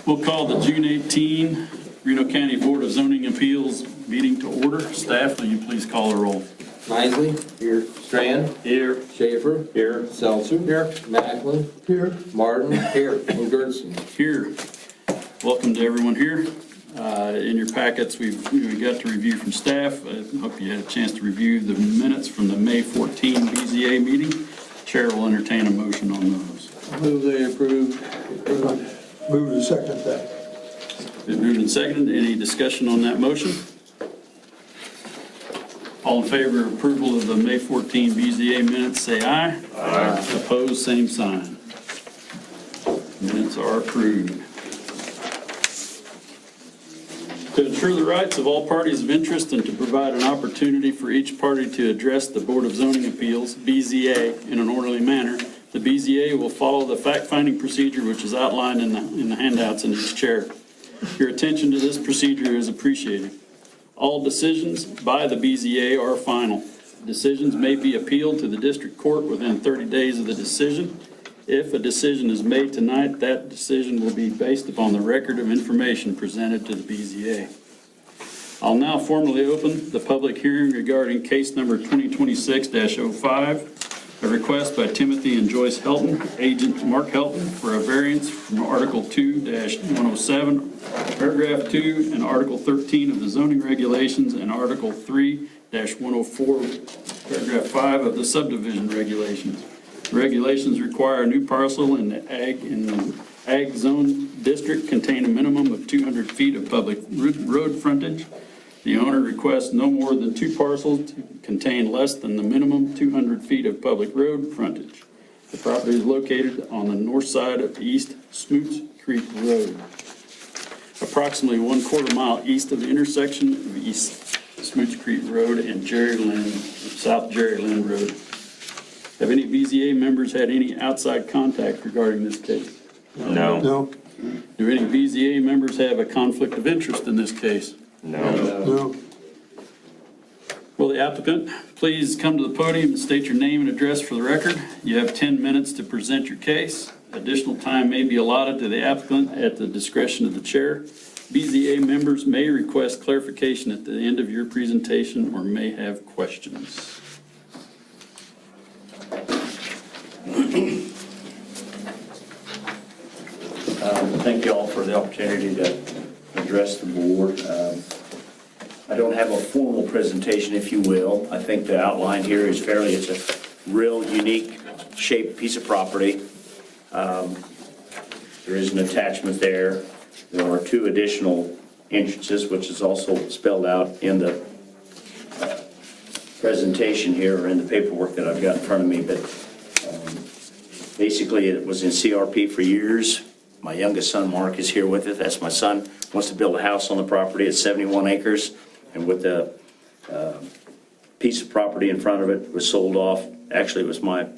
We'll call the June 18 Reno County Board of Zoning Appeals meeting to order. Staff, will you please call the roll? Isley. Here. Strand. Here. Schaefer. Here. Seltzer. Here. Macklin. Here. Martin. Here. And Gertson. Here. Welcome to everyone here. In your packets, we got to review from staff. I hope you had a chance to review the minutes from the May 14 BZA meeting. Chair will entertain a motion on those. Move they approve. Move to second that. Been moved and seconded. Any discussion on that motion? All in favor of approval of the May 14 BZA minutes, say aye. Aye. Opposed, same sign. Minutes are approved. To ensure the rights of all parties of interest and to provide an opportunity for each party to address the Board of Zoning Appeals, BZA, in an orderly manner, the BZA will follow the fact-finding procedure which is outlined in the handouts in each chair. Your attention to this procedure is appreciated. All decisions by the BZA are final. Decisions may be appealed to the district court within 30 days of the decision. If a decision is made tonight, that decision will be based upon the record of information presented to the BZA. I'll now formally open the public hearing regarding case number 2026-05, a request by Timothy and Joyce Helton, agent Mark Helton, for a variance from Article 2-107, paragraph 2, and Article 13 of the zoning regulations, and Article 3-104, paragraph 5 of the subdivision regulations. The regulations require a new parcel in the ag zone district contain a minimum of 200 feet of public road frontage. The owner requests no more than 2 parcels to contain less than the minimum 200 feet of public road frontage. The property is located on the north side of East Smoots Creek Road, approximately 1/4 mile east of the intersection of East Smoots Creek Road and South Jerry Lynn Road. Have any BZA members had any outside contact regarding this case? No. No. Do any BZA members have a conflict of interest in this case? No. Will the applicant please come to the podium and state your name and address for the record? You have 10 minutes to present your case. Additional time may be allotted to the applicant at the discretion of the chair. BZA members may request clarification at the end of your presentation or may have questions. Thank you all for the opportunity to address the board. I don't have a formal presentation, if you will. I think the outline here is it's a real unique shaped piece of property. There is an attachment there. There are 2 additional entrances, which is also spelled out in the presentation here, or in the paperwork that I've got in front of me. But basically, it was in CRP for years. My youngest son, Mark, is here with it. That's my son. Wants to build a house on the property. It's 71 acres. And with the piece of property in front of it was sold off. Actually, it was my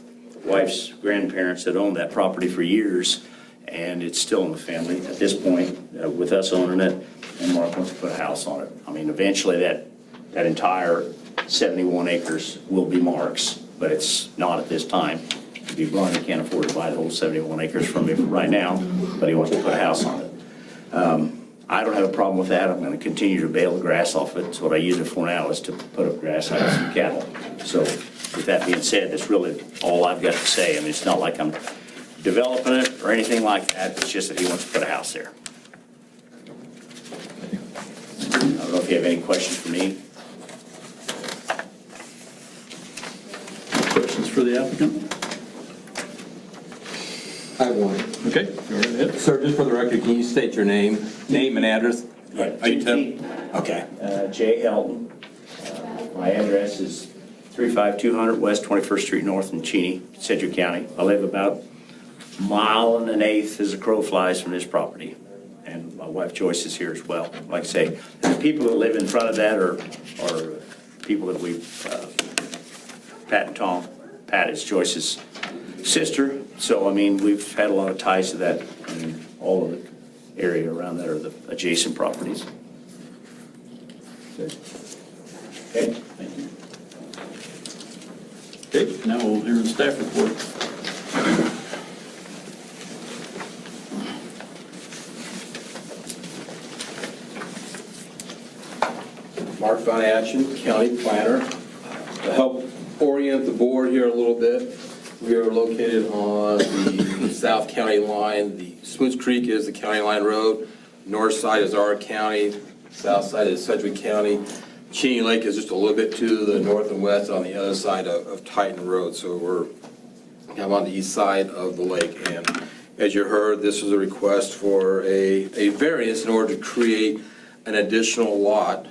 wife's grandparents that owned that property for years. And it's still in the family at this point, with us owning it. And Mark wants to put a house on it. I mean, eventually that entire 71 acres will be Mark's, but it's not at this time. To be blunt, he can't afford to buy the whole 71 acres from me right now, but he wants to put a house on it. I don't have a problem with that. I'm going to continue to bale the grass off it. So what I use it for now is to put up grass out of some cattle. So with that being said, that's really all I've got to say. I mean, it's not like I'm developing it or anything like that. It's just that he wants to put a house there. I don't know if you have any questions for me. Questions for the applicant? I have one. Okay, go right ahead. Sir, just for the record, can you state your name and address? Are you Tim? Okay. Jay Helton. My address is 35200 West 21st Street North in Cheney, Sedgwick County. I live about 1.1 miles as a crow flies from this property. And my wife Joyce is here as well. Like I say, the people that live in front of that are people that we, Pat and Tom. Pat is Joyce's sister. So, I mean, we've had a lot of ties to that. I mean, all of the area around that are the adjacent properties. Okay. Okay. Thank you. Okay, now we'll hear the staff report. Mark Von Aschen, County Planner. To help orient the board here a little bit, we are located on the South County line. The Smoots Creek is the county line road. North side is our county, south side is Sedgwick County. Cheney Lake is just a little bit to the north and west on the other side of Titan Road. So we're kind of on the east side of the lake. And as you heard, this is a request for a variance in order to create an additional lot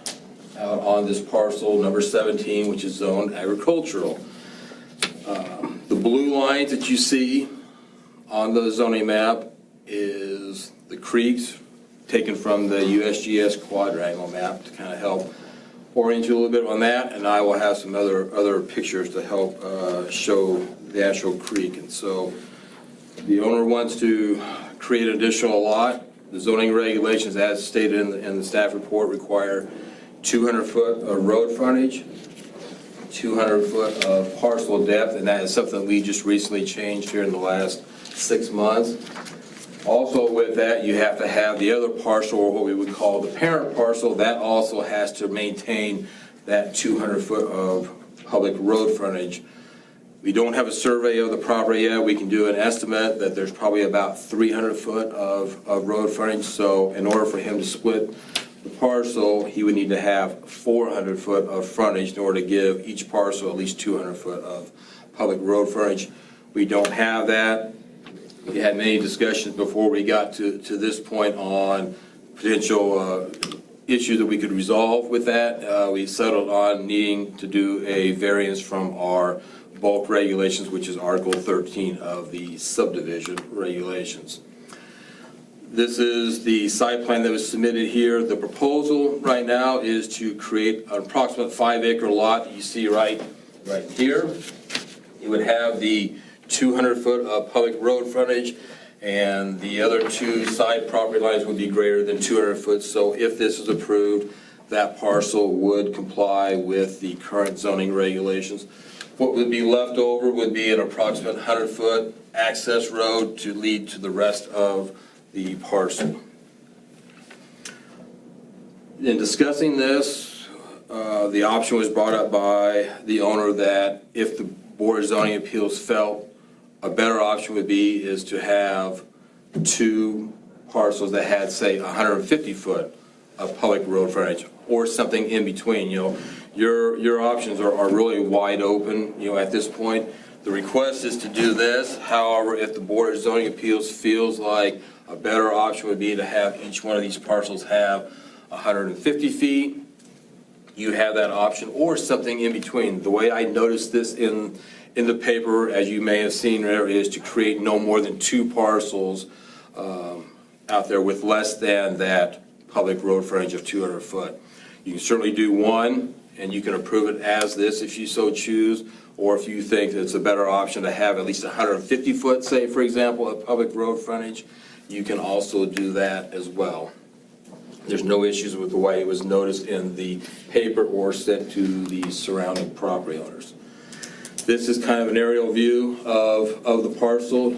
out on this parcel, number 17, which is zoned agricultural. The blue lines that you see on the zoning map is the creeks taken from the USGS quadrangle map to kind of help orient you a little bit on that, and I will have some other pictures to help show the actual creek. And so the owner wants to create an additional lot. The zoning regulations, as stated in the staff report, require 200-foot of road frontage, 200-foot of parcel depth, and that is something we just recently changed here in the last 6 months. Also with that, you have to have the other parcel, or what we would call the parent parcel, that also has to maintain that 200-foot of public road frontage. We don't have a survey of the property yet. We can do an estimate that there's probably about 300 foot of road frontage. So in order for him to split the parcel, he would need to have 400 foot of frontage in order to give each parcel at least 200 foot of public road frontage. We don't have that. We had many discussions before we got to this point on potential issues that we could resolve with that. We settled on needing to do a variance from our bulk regulations, which is Article 13 of the subdivision regulations. This is the site plan that was submitted here. The proposal right now is to create an approximate 5-acre lot that you see right here. You would have the 200-foot of public road frontage, and the other two side property lines would be greater than 200 foot. So if this is approved, that parcel would comply with the current zoning regulations. What would be left over would be an approximate 100-foot access road to lead to the rest of the parcel. In discussing this, the option was brought up by the owner that if the Board of Zoning Appeals felt a better option would be is to have two parcels that had, say, 150 foot of public road frontage or something in between. You know, your options are really wide open, you know, at this point. The request is to do this. However, if the Board of Zoning Appeals feels like a better option would be to have each one of these parcels have 150 feet, you have that option, or something in between. The way I noticed this in the paper, as you may have seen there, is to create no more than two parcels out there with less than that public road frontage of 200 foot. You can certainly do one, and you can approve it as this if you so choose, or if you think that it's a better option to have at least 150 foot, say, for example, of public road frontage, you can also do that as well. There's no issues with the way it was noticed in the paper or sent to the surrounding property owners. This is kind of an aerial view of the parcel.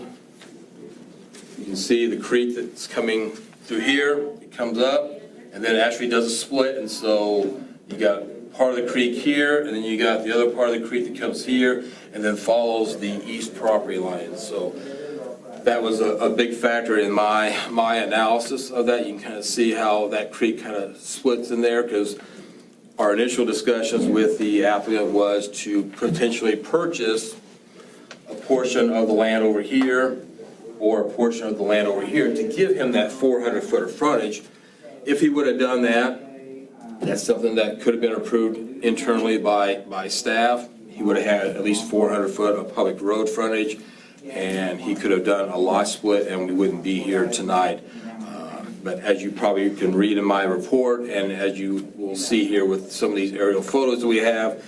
You can see the creek that's coming through here. It comes up, and then it actually does a split, and so you got part of the creek here, and then you got the other part of the creek that comes here, and then follows the east property line. So that was a big factor in my analysis of that. You can kind of see how that creek kind of splits in there, because our initial discussions with the applicant was to potentially purchase a portion of the land over here or a portion of the land over here to give him that 400 foot of frontage. If he would have done that, that's something that could have been approved internally by staff. He would have had at least 400 foot of public road frontage, and he could have done a lot split, and we wouldn't be here tonight. But as you probably can read in my report, and as you will see here with some of these aerial photos that we have,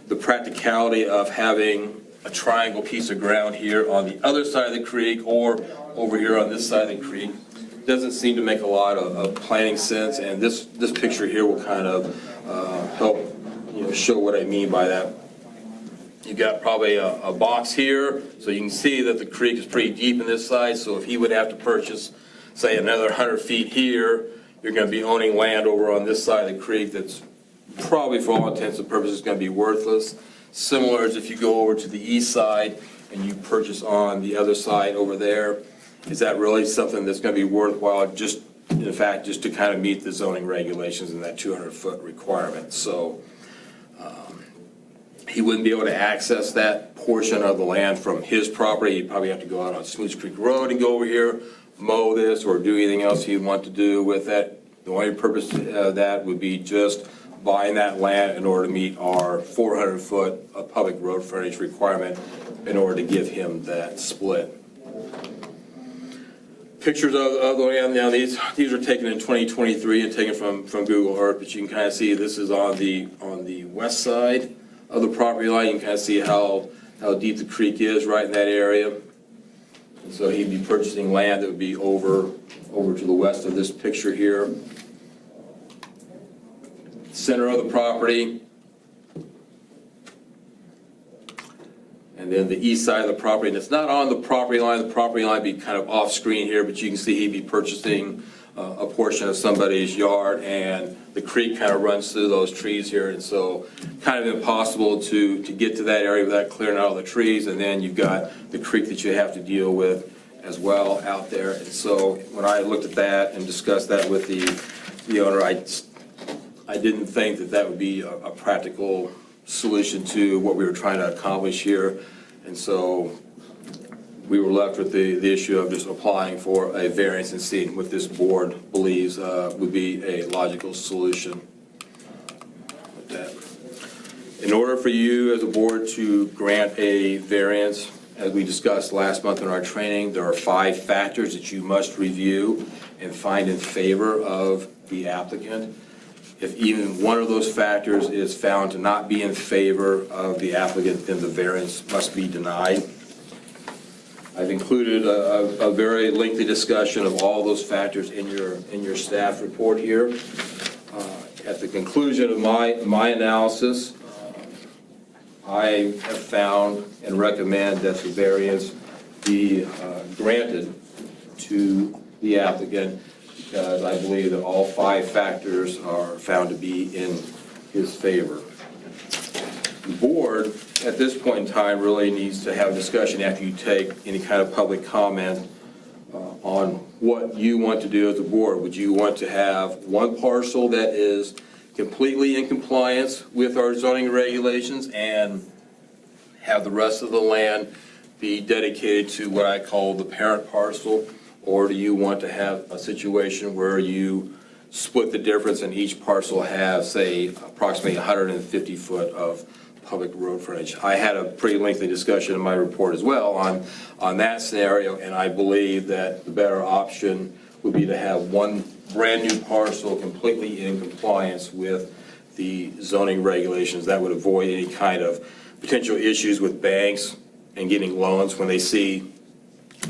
the practicality of having a triangle piece of ground here on the other side of the creek or over here on this side of the creek doesn't seem to make a lot of planning sense, and this picture here will kind of help show what I mean by that. You got probably a box here, so you can see that the creek is pretty deep in this side, so if he would have to purchase, say, another 100 feet here, you're going to be owning land over on this side of the creek that's probably for all intents and purposes going to be worthless. Similar as if you go over to the east side and you purchase on the other side over there, is that really something that's going to be worthwhile, just, in fact, just to kind of meet the zoning regulations and that 200-foot requirement? So he wouldn't be able to access that portion of the land from his property. He'd probably have to go out on Smooth Creek Road and go over here, mow this, or do anything else he'd want to do with that. The only purpose of that would be just buying that land in order to meet our 400-foot of public road frontage requirement in order to give him that split. Pictures of the land, now these are taken in 2023 and taken from Google Earth, but you can kind of see this is on the west side of the property line. You can kind of see how deep the creek is right in that area. And so he'd be purchasing land that would be over to the west of this picture here. Center of the property. And then the east side of the property, and it's not on the property line would be kind of off screen here, but you can see he'd be purchasing a portion of somebody's yard, and the creek kind of runs through those trees here, and so kind of impossible to get to that area without clearing out all the trees, and then you've got the creek that you have to deal with as well out there. And so when I looked at that and discussed that with the owner, I didn't think that would be a practical solution to what we were trying to accomplish here. And so we were left with the issue of just applying for a variance and seeing what this board believes would be a logical solution with that. In order for you as a board to grant a variance, as we discussed last month in our training, there are 5 factors that you must review and find in favor of the applicant. If even one of those factors is found to not be in favor of the applicant, then the variance must be denied. I've included a very lengthy discussion of all those factors in your staff report here. At the conclusion of my analysis, I have found and recommend that the variance be granted to the applicant, because I believe that all 5 factors are found to be in his favor. The board, at this point in time, really needs to have a discussion after you take any kind of public comment on what you want to do as a board. Would you want to have one parcel that is completely in compliance with our zoning regulations and have the rest of the land be dedicated to what I call the parent parcel? Or do you want to have a situation where you split the difference and each parcel has, say, approximately 150 foot of public road frontage? I had a pretty lengthy discussion in my report as well on that scenario, and I believe that the better option would be to have one brand-new parcel completely in compliance with the zoning regulations. That would avoid any kind of potential issues with banks and getting loans when they see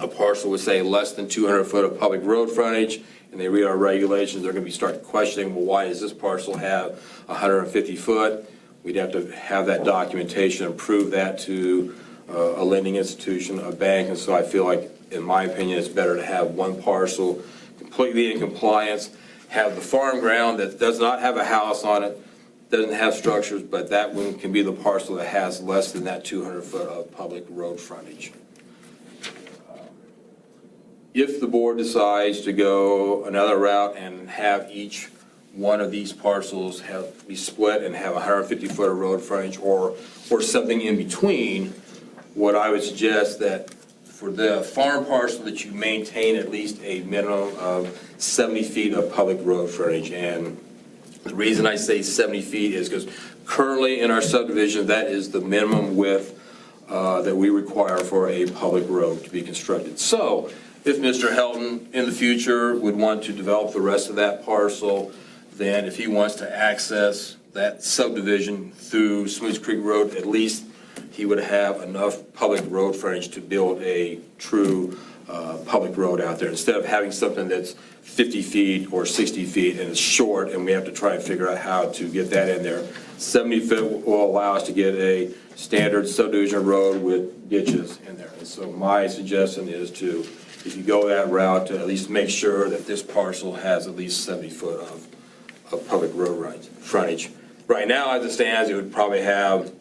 a parcel with, say, less than 200 foot of public road frontage, and they read our regulations, they're going to start questioning, well, why does this parcel have 150 foot? We'd have to have that documentation and prove that to a lending institution, a bank, and so I feel like, in my opinion, it's better to have one parcel completely in compliance, have the farm ground that does not have a house on it, doesn't have structures, but that one can be the parcel that has less than that 200 foot of public road frontage. If the board decides to go another route and have each one of these parcels be split and have 150 foot of road frontage or something in between, what I would suggest that for the farm parcel that you maintain at least a minimum of 70 feet of public road frontage. And the reason I say 70 feet is because currently in our subdivision, that is the minimum width that we require for a public road to be constructed. So if Mr. Helton in the future would want to develop the rest of that parcel, then if he wants to access that subdivision through Smooth Creek Road, at least he would have enough public road frontage to build a true public road out there, instead of having something that's 50 feet or 60 feet and it's short and we have to try and figure out how to get that in there. 70 feet will allow us to get a standard subdivision road with ditches in there. And so my suggestion is to, if you go that route, to at least make sure that this parcel has at least 70 foot of public road frontage. Right now, as it stands, it would probably have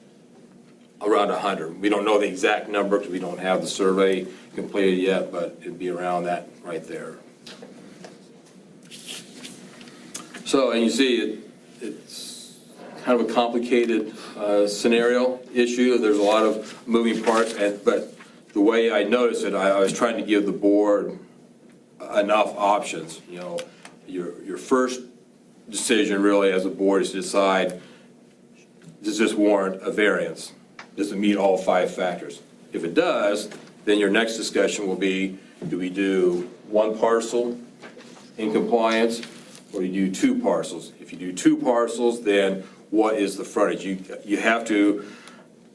around 100. We don't know the exact number because we don't have the survey completed yet, but it'd be around that right there. So, and you see, it's kind of a complicated scenario issue. There's a lot of moving parts, but the way I noticed it, I was trying to give the board enough options. You know, your first decision really as a board is to decide, does this warrant a variance? Does it meet all 5 factors? If it does, then your next discussion will be, do we do 1 parcel in compliance, or do you do 2 parcels? If you do 2 parcels, then what is the frontage? You have to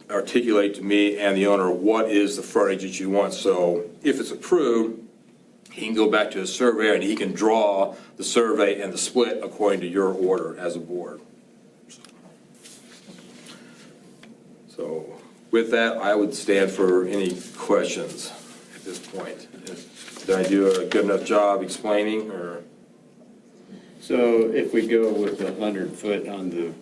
articulate to me and the owner what is the frontage that you want. So if it's approved, he can go back to his surveyor and he can draw the survey and the split according to your order as a board. So with that, I would stand for any questions at this point. Did I do a good enough job explaining, or? So if we go with the 100-foot on the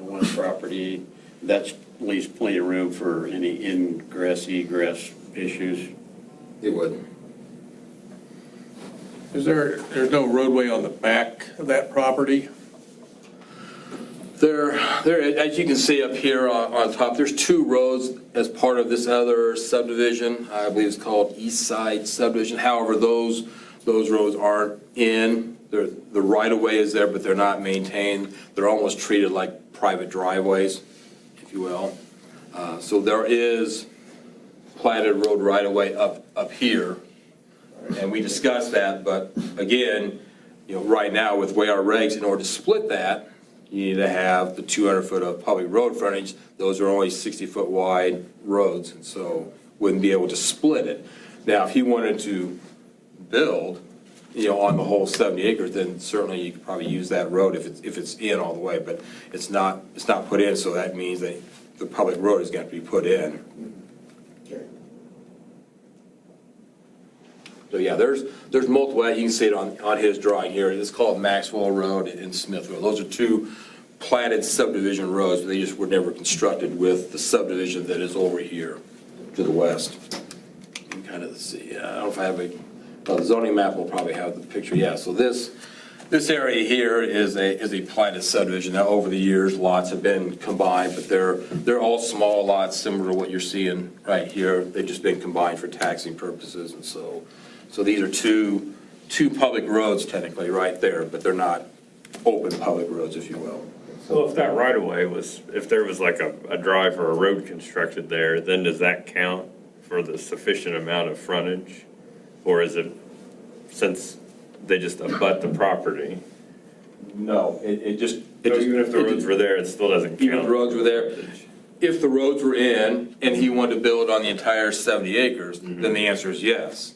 one property, that leaves plenty of room for any ingress, egress issues? It would. There's no roadway on the back of that property? There, as you can see up here on top, there's 2 roads as part of this other subdivision. I believe it's called East Side Subdivision. However, those roads aren't in. The right-of-way is there, but they're not maintained. They're almost treated like private driveways, if you will. So there is platted road right-of-way up here, and we discussed that. But again, you know, right now with the way our regs, in order to split that, you need to have the 200-foot of public road frontage. Those are only 60-foot wide roads, and so wouldn't be able to split it. Now, if he wanted to build, you know, on the whole 70 acres, then certainly you could probably use that road if it's in all the way, but it's not put in, so that means that the public road is going to be put in. So yeah, there's multiple, you can see it on his drawing here. It's called Maxwell Road and Smith Road. Those are 2 platted subdivision roads, but they just were never constructed with the subdivision that is over here to the west. You can kind of see, I don't know if I have the zoning map will probably have the picture. Yeah, so this area here is a platted subdivision. Now, over the years, lots have been combined, but they're all small lots similar to what you're seeing right here. They've just been combined for taxing purposes, and so these are two public roads technically right there, but they're not open public roads, if you will. So if that right of way was, if there was like a drive or a road constructed there, then does that count for the sufficient amount of frontage? Or is it, since they just abut the property? No, it just. So even if the roads were there, it still doesn't count? Even if the roads were there. If the roads were in and he wanted to build on the entire 70 acres, then the answer is yes.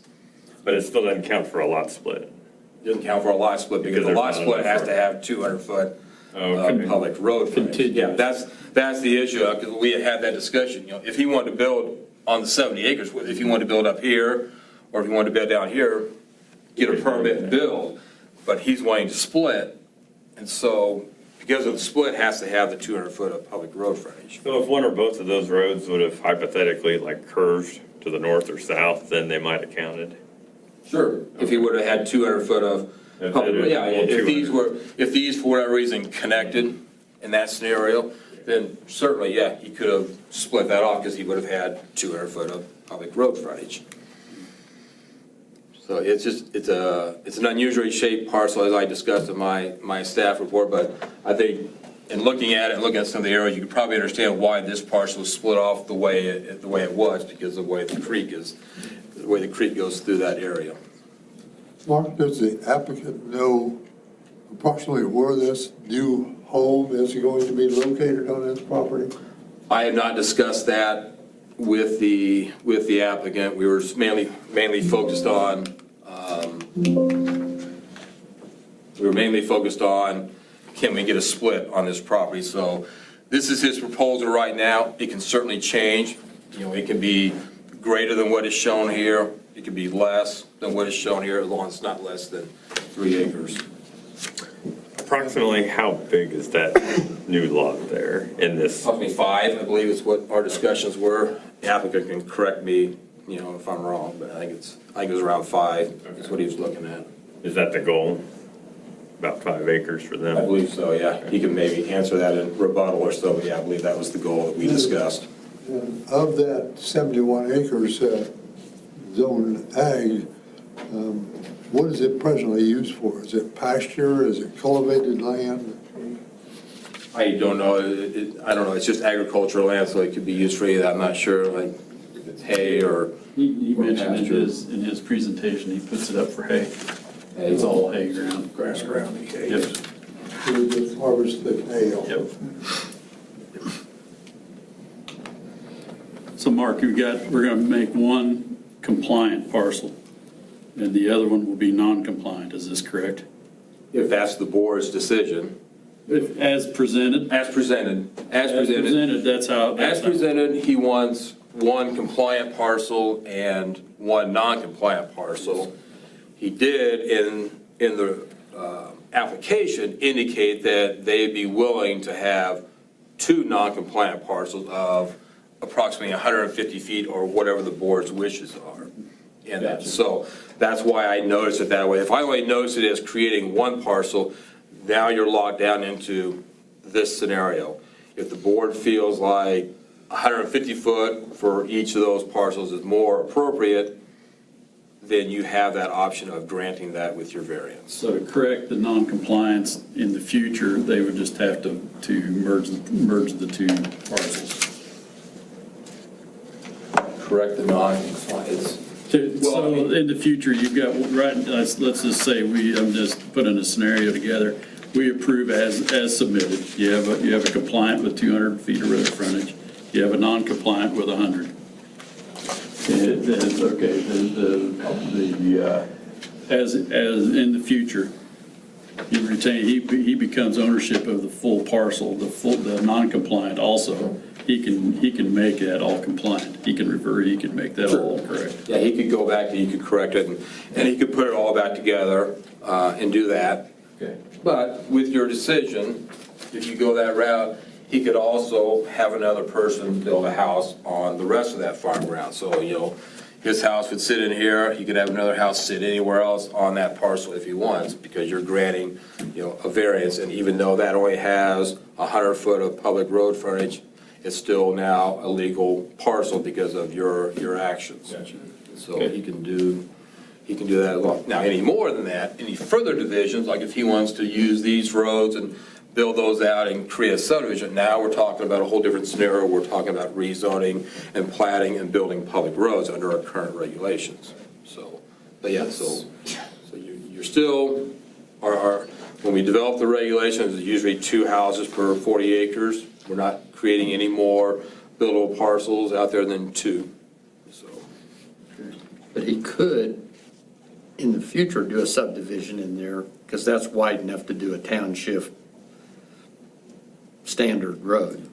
But it still doesn't count for a lot split? Doesn't count for a lot split because the lot split has to have 200-foot public road frontage. Yeah, that's the issue, because we had that discussion. You know, if he wanted to build on the 70 acres, if he wanted to build up here, or if he wanted to build down here, get a permit and build, but he's wanting to split, and so because of the split, has to have the 200-foot of public road frontage. So if one or both of those roads would have hypothetically like curved to the north or south, then they might have counted? Sure. If he would have had 200-foot of public, yeah, if these for whatever reason connected in that scenario, then certainly, yeah, he could have split that off because he would have had 200-foot of public road frontage. So it's just, it's an unusually shaped parcel, as I discussed in my staff report, but I think in looking at it and looking at some of the areas, you could probably understand why this parcel was split off the way it was, because of the way the creek goes through that area. Mark, does the applicant know approximately where this new home is going to be located on this property? I have not discussed that with the applicant. We were mainly focused on can we get a split on this property. So this is his proposal right now. It can certainly change. You know, it can be greater than what is shown here. It can be less than what is shown here, as long as it's not less than 3 acres. Approximately how big is that new lot there in this? Approximately 5, I believe is what our discussions were. The applicant can correct me, if I'm wrong, but I think it was around 5 is what he was looking at. Is that the goal? About 5 acres for I them? believe so, yeah. He can maybe answer that in rebuttal or so, but yeah, I believe that was the goal that we discussed. And of that 71 acres zone ag, what is it presently used for? Is it pasture? Is it cultivated land? I don't know, I don't know, it's just agricultural land, so it could be used for either, I'm not sure, like, if it's hay or. He or mentioned pasture. in his presentation, he puts it up for hay. It's all hay ground. Grass ground, hay. Yep. We just harvest the hay off. Yep. So Mark, we're gonna make one compliant parcel, and the other one will be non-compliant, is this correct? If that's the board's decision. As presented? As presented. As presented, that's how. As presented, he wants one compliant parcel and one non-compliant parcel. He did, in the application, indicate that they'd be willing to have 2 non-compliant parcels of approximately 150 feet or whatever the board's wishes are. And that, so that's why I noticed it that way. If I only noticed it as creating one parcel, now you're locked down into this scenario. If the board feels like 150 foot for each of those parcels is more appropriate, then you have that option of granting that with your variance. So to correct the non-compliance in the future, they would just have to merge the 2 parcels. Correct the non-compliance. So in the future, you've got, right, let's just say I'm just putting a scenario together. We approve as submitted. You have a compliant with 200 feet of road frontage. You have a non-compliant with 100. Okay, as in the future, you retain, he becomes ownership of the full parcel, the non-compliant also. He can make that all compliant. He can revert, he can make that all correct. Yeah, he could go back and he could correct it, and he could put it all back together and do that. Okay. But with your decision, if you go that route, he could also have another person build a house on the rest of that farm ground. So, his house would sit in here, he could have another house sit anywhere else on that parcel if he wants, because you're granting, a variance. And even though that only has 100 foot of public road frontage, it's still now a legal parcel because of your actions. Gotcha. So he can do that as well. Now, any more than that, any further divisions, like if he wants to use these roads and build those out and create a subdivision, now we're talking about a whole different scenario. We're talking about rezoning and platting and building public roads under our current regulations. So, but yeah, so you're still, when we develop the regulations, it's usually 2 houses per 40 acres. We're not creating any more buildable parcels out there than 2, so. But he could, in the future, do a subdivision in there, because that's wide enough to do a township standard road.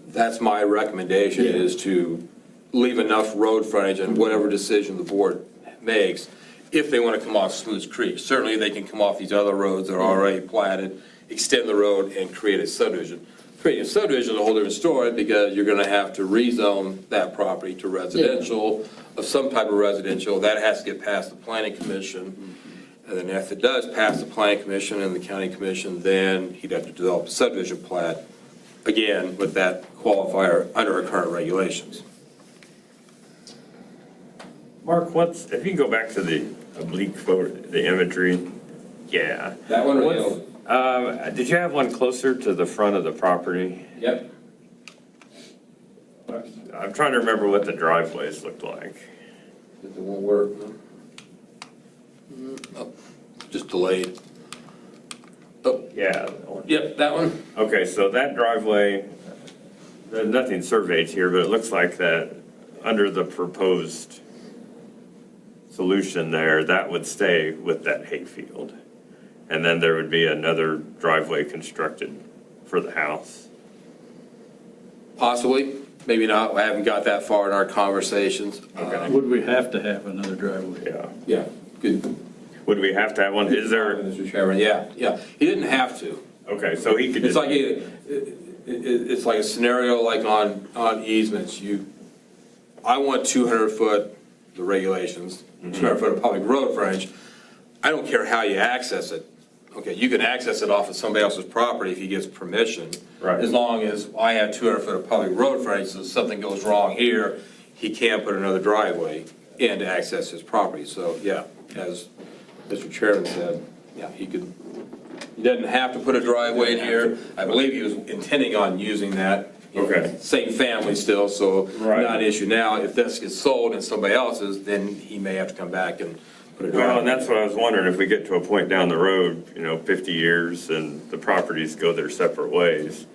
That's my recommendation, is to leave enough road frontage and whatever decision the board makes, if they want to come off Smooth Creek. Certainly, they can come off these other roads that are already platted, extend the road, and create a subdivision. Creating a subdivision is a whole different story, because you're going to have to rezone that property to residential, of some type of residential. That has to get past the planning commission. And then if it does pass the planning commission and the county commission, then he'd have to develop a subdivision plat, again, with that qualifier under our current regulations. Mark, if you can go back to the oblique photo, the imagery, yeah. That one or the What's- Did you have one closer to the front of the property? Yep. I'm trying to remember what the driveways looked like. It won't work. Oh, just delayed. Oh, Yeah. yep, that one. Okay, so that driveway, there's nothing surveyed here, but it looks like that under the proposed solution there, that would stay with that hayfield. And then there would be another driveway constructed for the house. Possibly, maybe not. I haven't got that far in our conversations. Okay. Would we have to have another driveway? Yeah. Yeah, good. Would we have to have one? Is there, Mr. Chairman, yeah. He didn't have to. okay, so he could It's just, like, it's like a scenario like on easements. I want 200 foot, the regulations, 200 foot of public road frontage. I don't care how you access it. Okay, you can access it off of somebody else's property if he gives permission. Right. As long as I have 200 foot of public road frontage, so if something goes wrong here, he can't put another driveway in to access his property. So, yeah, as Mr. Chairman said, yeah, he doesn't have to put a driveway in here. I believe he was intending on using that. Okay. Same family still, so Right. not an issue now. If this gets sold and somebody else's, then he may have to come back and put a driveway. well, and that's what I was wondering, if we get to a point down the road, 50 years and the properties go their separate ways,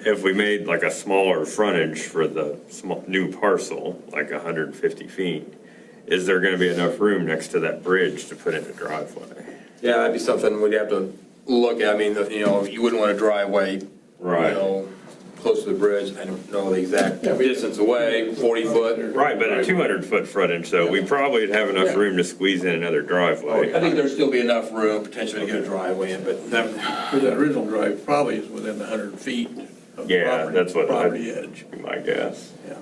if we made like a smaller frontage for the new parcel, like 150 feet, is there going to be enough room next to that bridge to put in a driveway? Yeah, that'd be something we'd have to look at. I mean, you wouldn't want a driveway, Right. close to the bridge. I don't know the exact distance away, 40 foot. Right, but a 200-foot frontage, so we probably would have enough room to squeeze in another driveway. I think there'd still be enough room potentially to get a driveway in, but Where that original drive probably is within the 100 feet of the Yeah, that's what property I'd edge. be my guess. Yeah.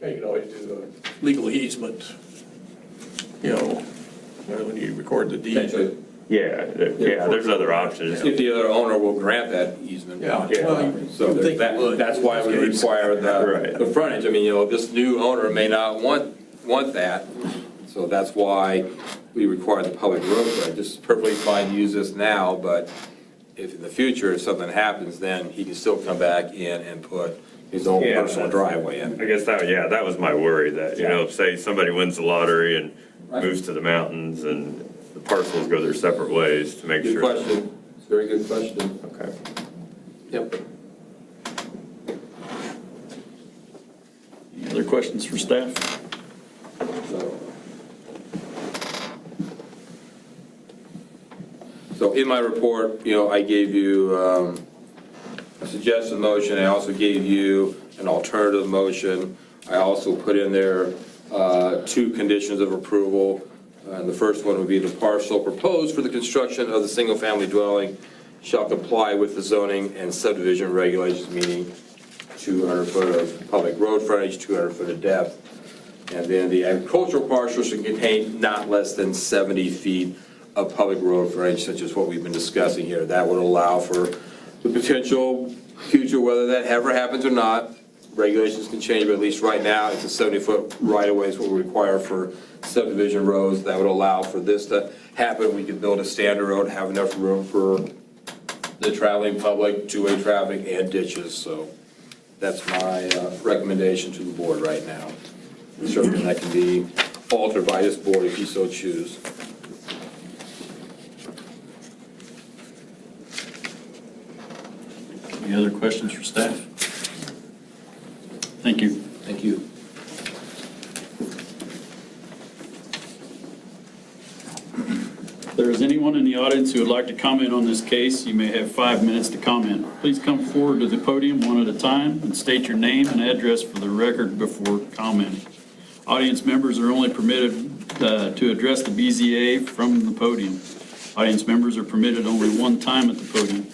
You can always do the legal easement, when you record the deed. potentially, Yeah, there's other options. if the other owner will grant that easement. Yeah. So You'd think it would. that's why we require Right. the frontage. I mean, this new owner may not want that, so that's why we require the public road frontage. This is perfectly fine to use this now, but if in the future, if something happens, then he can still come back in and put his own Yeah, personal driveway in. I guess that was my worry, that, say somebody wins the lottery and moves to the mountains and the parcels go their separate ways, to make Good sure. question. It's a very good question. Okay. Yep. Any other questions for staff? So in my report, I gave you a suggested motion. I also gave you an alternative motion. I also put in there 2 conditions of approval. And the first one would be the parcel proposed for the construction of the single-family dwelling shall comply with the zoning and subdivision regulations, meaning 200 foot of public road frontage, 200 foot of depth. And then the agricultural parcel should contain not less than 70 feet of public road frontage, such as what we've been discussing here. That would allow for the potential future, whether that ever happens or not. Regulations can change, but at least right now, it's a 70-foot right-of-way is what we require for subdivision roads. That would allow for this to happen. We could build a standard road, have enough room for the traveling public, two-way traffic, and ditches. So that's my recommendation to the board right now. Certainly that can be altered by this board if you so choose. Any other questions for staff? Thank you. Thank you. If there is anyone in the audience who would like to comment on this case, you may have 5 minutes to comment. Please come forward to the podium one at a time and state your name and address for the record before commenting. Audience members are only permitted to address the BZA from the podium. Audience members are permitted only one time at the podium.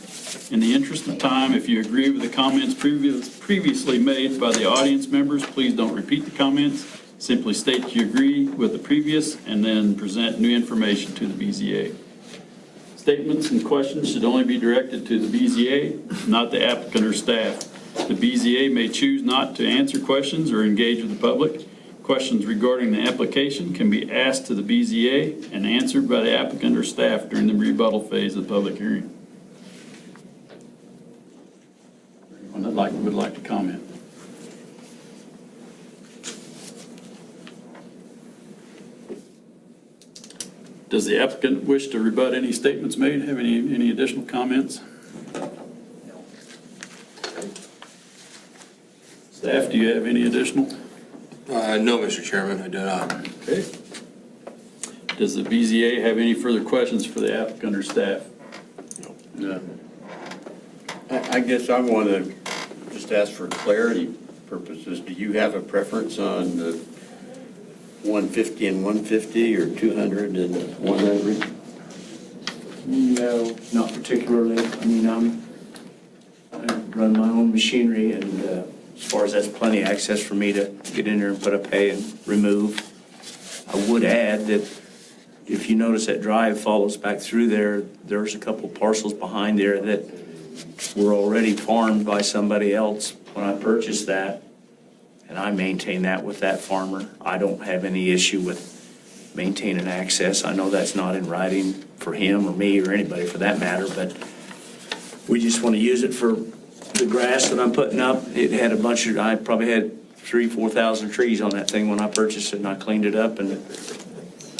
In the interest of time, if you agree with the comments previously made by the audience members, please don't repeat the comments. Simply state you agree with the previous and then present new information to the BZA. Statements and questions should only be directed to the BZA, not the applicant or staff. The BZA may choose not to answer questions or engage with the public. Questions regarding the application can be asked to the BZA and answered by the applicant or staff during the rebuttal phase of the public hearing. Anyone that would like to comment? Does the applicant wish to rebut any statements made? Have any additional comments? Staff, do you have any additional? No, Mr. Chairman, I do not. Okay. Does the BZA have any further questions for the applicant or staff? No. I guess I want to just ask for clarity purposes. Do you have a preference on the 150 and 150 or 200 and 100? No, not particularly. I mean, I run my own machinery, and as far as that's plenty of access for me to get in there and put up hay and remove. I would add that if you notice that drive follows back through there, there's a couple parcels behind there that were already farmed by somebody else when I purchased that, and I maintain that with that farmer. I don't have any issue with maintaining access. I know that's not in writing for him or me or anybody for that matter, but we just want to use it for the grass that I'm putting up. It had a bunch of, I probably had 3,000-4,000 trees on that thing when I purchased it, and I cleaned it up, and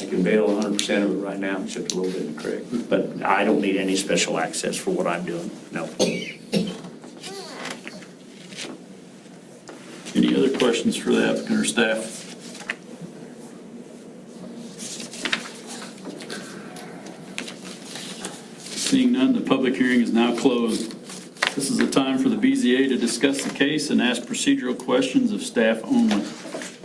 I can bale 100% of it right now, except a little bit in the creek. But I don't need any special access for what I'm doing, no. Any other questions for the applicant or staff? Seeing none, the public hearing is now closed. This is the time for the BZA to discuss the case and ask procedural questions of staff only.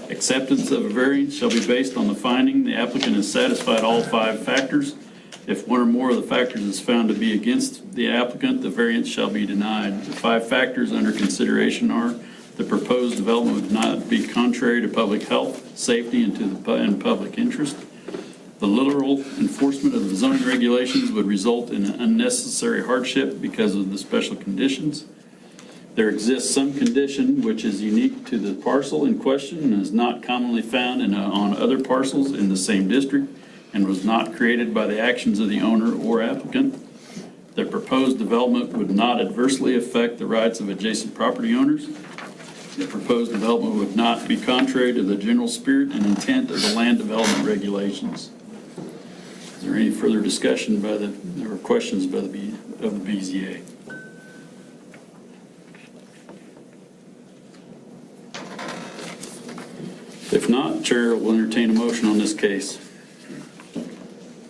Acceptance of a variance shall be based on the finding the applicant has satisfied all 5 factors. If one or more of the factors is found to be against the applicant, the variance shall be denied. The 5 factors under consideration are: the proposed development would not be contrary to public health, safety, and public interest. The literal enforcement of the zoning regulations would result in unnecessary hardship because of the special conditions. There exists some condition which is unique to the parcel in question and is not commonly found on other parcels in the same district and was not created by the actions of the owner or applicant. The proposed development would not adversely affect the rights of adjacent property owners. The proposed development would not be contrary to the general spirit and intent of the land development regulations. Is there any further discussion or questions of the BZA? If not, Chair will entertain a motion on this case.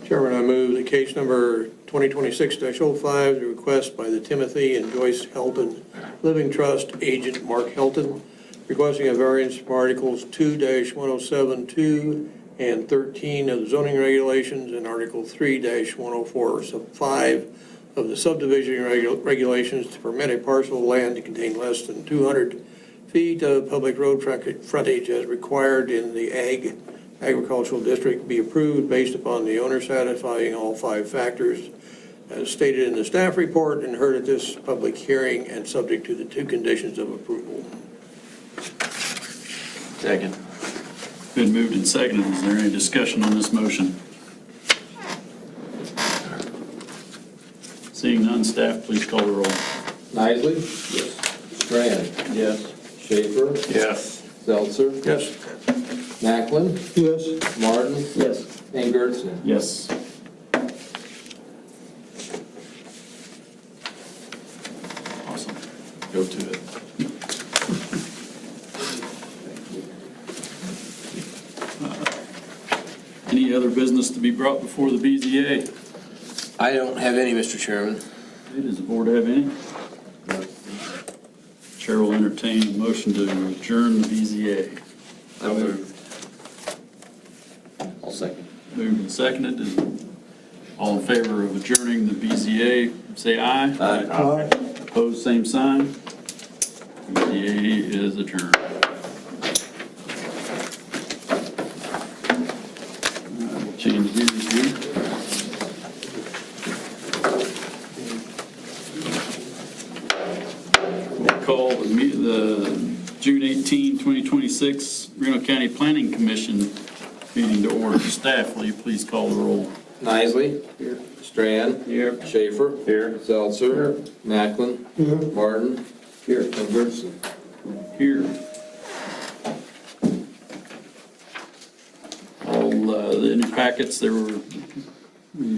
Chairman, I move that case number 2026-05, the request by the Timothy and Joyce Helton Living Trust agent Mark Helton, requesting a variance from Articles 2-1072 and 13 of the zoning regulations and Article 3-104 sub 5 of the subdivision regulations to permit a parcel of land to contain less than 200 feet of public road frontage as required in the agricultural district be approved based upon the owner satisfying all 5 factors as stated in the staff report and heard at this public hearing and subject to the 2 conditions of approval. Second. Been moved and seconded. Is there any discussion on this motion? Seeing none, staff, please call the roll. Nisley? Yes. Strand? Yes. Schaefer? Yes. Seltzer? Yes. Macklin? Yes. Martin? Yes. And Gertson? Yes. Awesome. Go to it. Any other business to be brought before the BZA? I don't have any, Mr. Chairman. Does the board have any? Chair will entertain a motion to adjourn the BZA. I move. I'll second. Moved and seconded. Is all in favor of adjourning the BZA, say aye. Aye. Opposed, same sign. BZA is adjourned. We'll change gears here. We'll call the June 18, 2026 Reno County Planning Commission meeting to order. Staff, will you please call the roll? Nisley? Here. Strand? Here. Schaefer? Here. Seltzer? Macklin? Martin? Here. And Gertson? Here. In your packets, we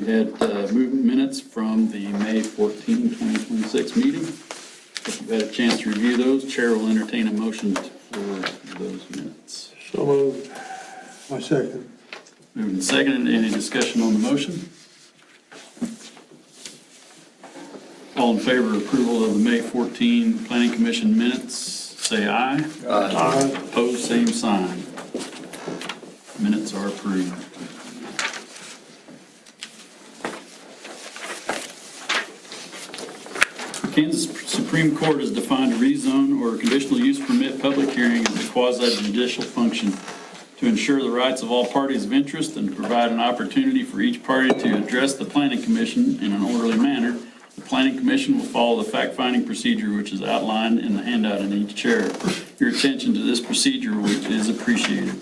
had movement minutes from the May 14, 2026 meeting. If you've had a chance to review those, Chair will entertain a motion for those minutes. So moved. I second. Moved and seconded. Any discussion on the motion? All in favor of approval of the May 14 Planning Commission minutes, say aye. Aye. Opposed, same sign. Minutes are approved. Kansas Supreme Court has defined a rezone or a conditional use permit public hearing as a quasi-judicial function to ensure the rights of all parties of interest and to provide an opportunity for each party to address the Planning Commission in an orderly manner. The Planning Commission will follow the fact-finding procedure which is outlined in the handout in each chair. Your attention to this procedure, which is appreciated.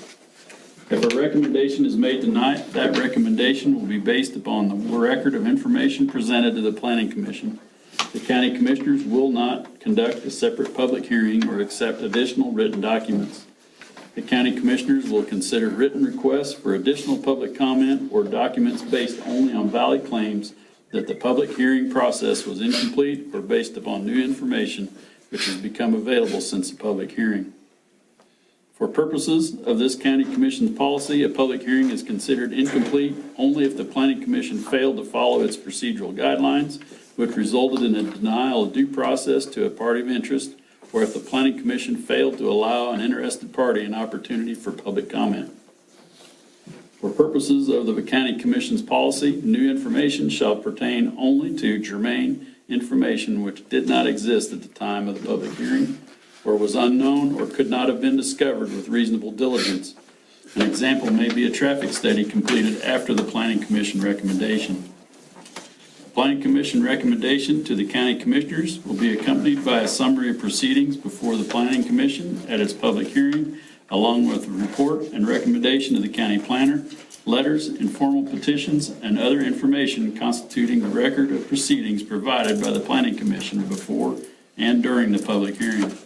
If a recommendation is made tonight, that recommendation will be based upon the record of information presented to the Planning Commission. The county commissioners will not conduct a separate public hearing or accept additional written documents. The county commissioners will consider written requests for additional public comment or documents based only on valid claims that the public hearing process was incomplete or based upon new information which has become available since the public hearing. For purposes of this county commission's policy, a public hearing is considered incomplete only if the planning commission failed to follow its procedural guidelines, which resulted in a denial of due process to a party of interest, or if the planning commission failed to allow an interested party an opportunity for public comment. For purposes of the county commission's policy, new information shall pertain only to germane information which did not exist at the time of the public hearing, or was unknown or could not have been discovered with reasonable diligence. An example may be a traffic study completed after the planning commission recommendation. Planning Commission recommendation to the county commissioners will be accompanied by a summary of proceedings before the Planning Commission at its public hearing, along with a report and recommendation of the county planner, letters, informal petitions, and other information constituting the record of proceedings provided by the Planning Commission before and during the public hearing.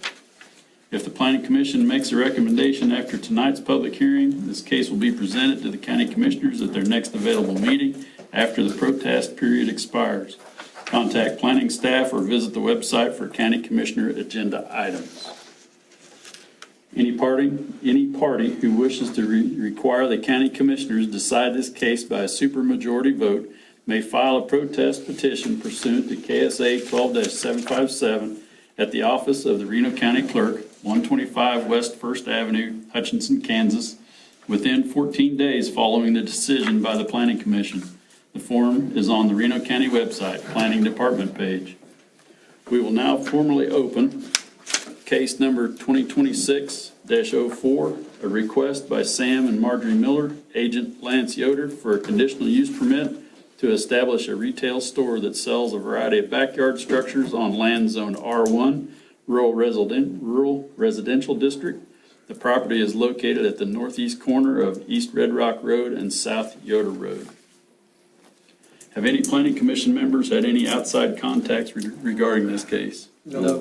If the Planning Commission makes a recommendation after tonight's public hearing, this case will be presented to the county commissioners at their next available meeting after the protest period expires. Contact planning staff or visit the website for county commissioner agenda items. Any party who wishes to require the county commissioners decide this case by a supermajority vote may file a protest petition pursuant to KSA 12-757 at the office of the Reno County Clerk, 125 West 1st Avenue, Hutchinson, Kansas, within 14 days following the decision by the Planning Commission. The form is on the Reno County website, Planning Department page. We will now formally open case number 2026-04, a request by Sam and Marjorie Miller, agent Lance Yoder, for a conditional use permit to establish a retail store that sells a variety of backyard structures on land zone R1, rural residential district. The property is located at the northeast corner of East Red Rock Road and South Yoder Road. Have any planning commission members had any outside contacts regarding this case? No.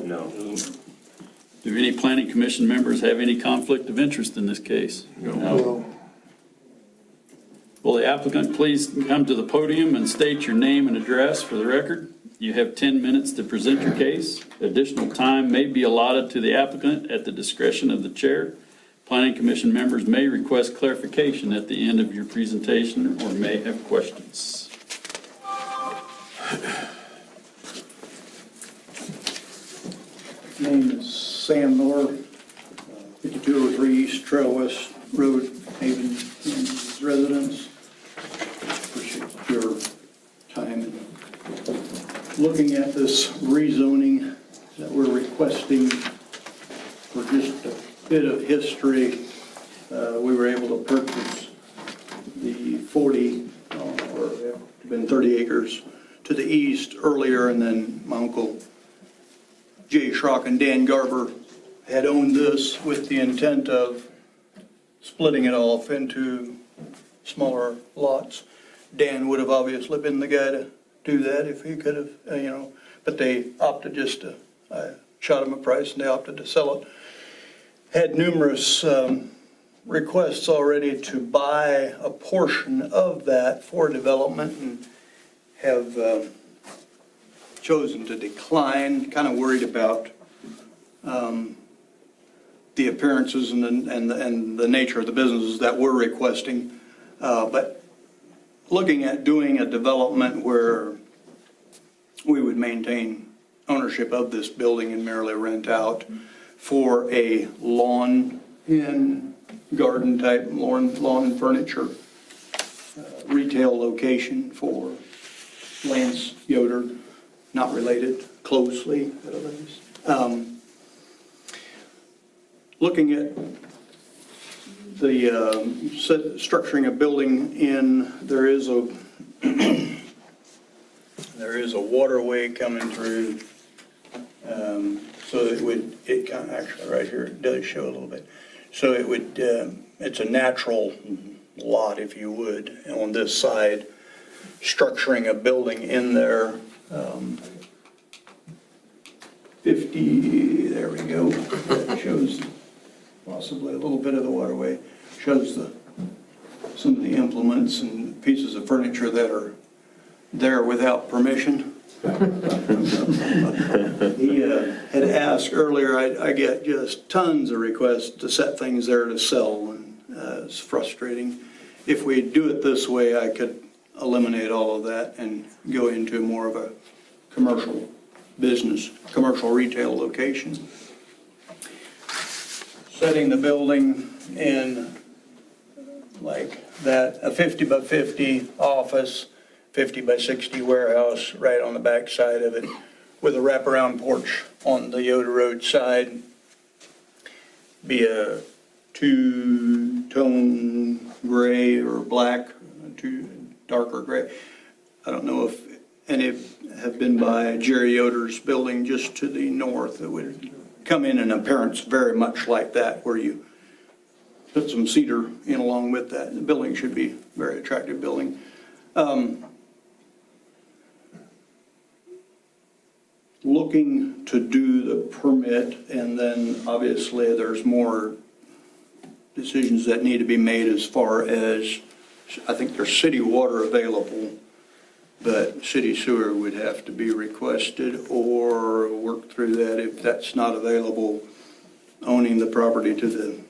Do any planning commission members have any conflict of interest in this case? No. Will the applicant please come to the podium and state your name and address for the record? You have 10 minutes to present your case. Additional time may be allotted to the applicant at the discretion of the chair. Planning commission members may request clarification at the end of your presentation or may have questions. My name is Sam Miller, 5203 East Trail West Road, Haven, Kansas residence. Appreciate your time in looking at this rezoning that we're requesting. For just a bit of history, we were able to purchase the 40, or it's been 30 acres to the east earlier, and then my uncle Jay Schrock and Dan Garber had owned this with the intent of splitting it off into smaller lots. Dan would have obviously been the guy to do that if he could have, but they opted just to, I shot them a price and they opted to sell it. Had numerous requests already to buy a portion of that for development and have chosen to decline, kind of worried about the appearances and the nature of the businesses that we're requesting. But looking at doing a development where we would maintain ownership of this building and merely rent out for a lawn in garden type lawn and furniture retail location for Lance Yoder, not related closely at least. Looking at the structuring a building in, there is a waterway coming through. So it kind of, actually right here, it does show a little bit. So it would, it's a natural lot, if you would, on this side, structuring a building in there. 50, there we go. That shows possibly a little bit of the waterway. Shows some of the implements and pieces of furniture that are there without permission. He had asked earlier, I get just tons of requests to set things there to sell, and it's frustrating. If we do it this way, I could eliminate all of that and go into more of a commercial business, commercial retail location. Setting the building in like that, a 50 by 50 office, 50 by 60 warehouse right on the back side of it, with a wraparound porch on the Yoder Road side. Be a two-tone gray or black, darker gray. I don't know if any have been by Jerry Yoder's building just to the north. It would come in appearance very much like that, where you put some cedar in along with that. The building should be a very attractive building. Looking to do the permit, and then obviously there's more decisions that need to be made as far as, I think there's city water available, but city sewer would have to be requested or work through that. If that's not available, owning the property to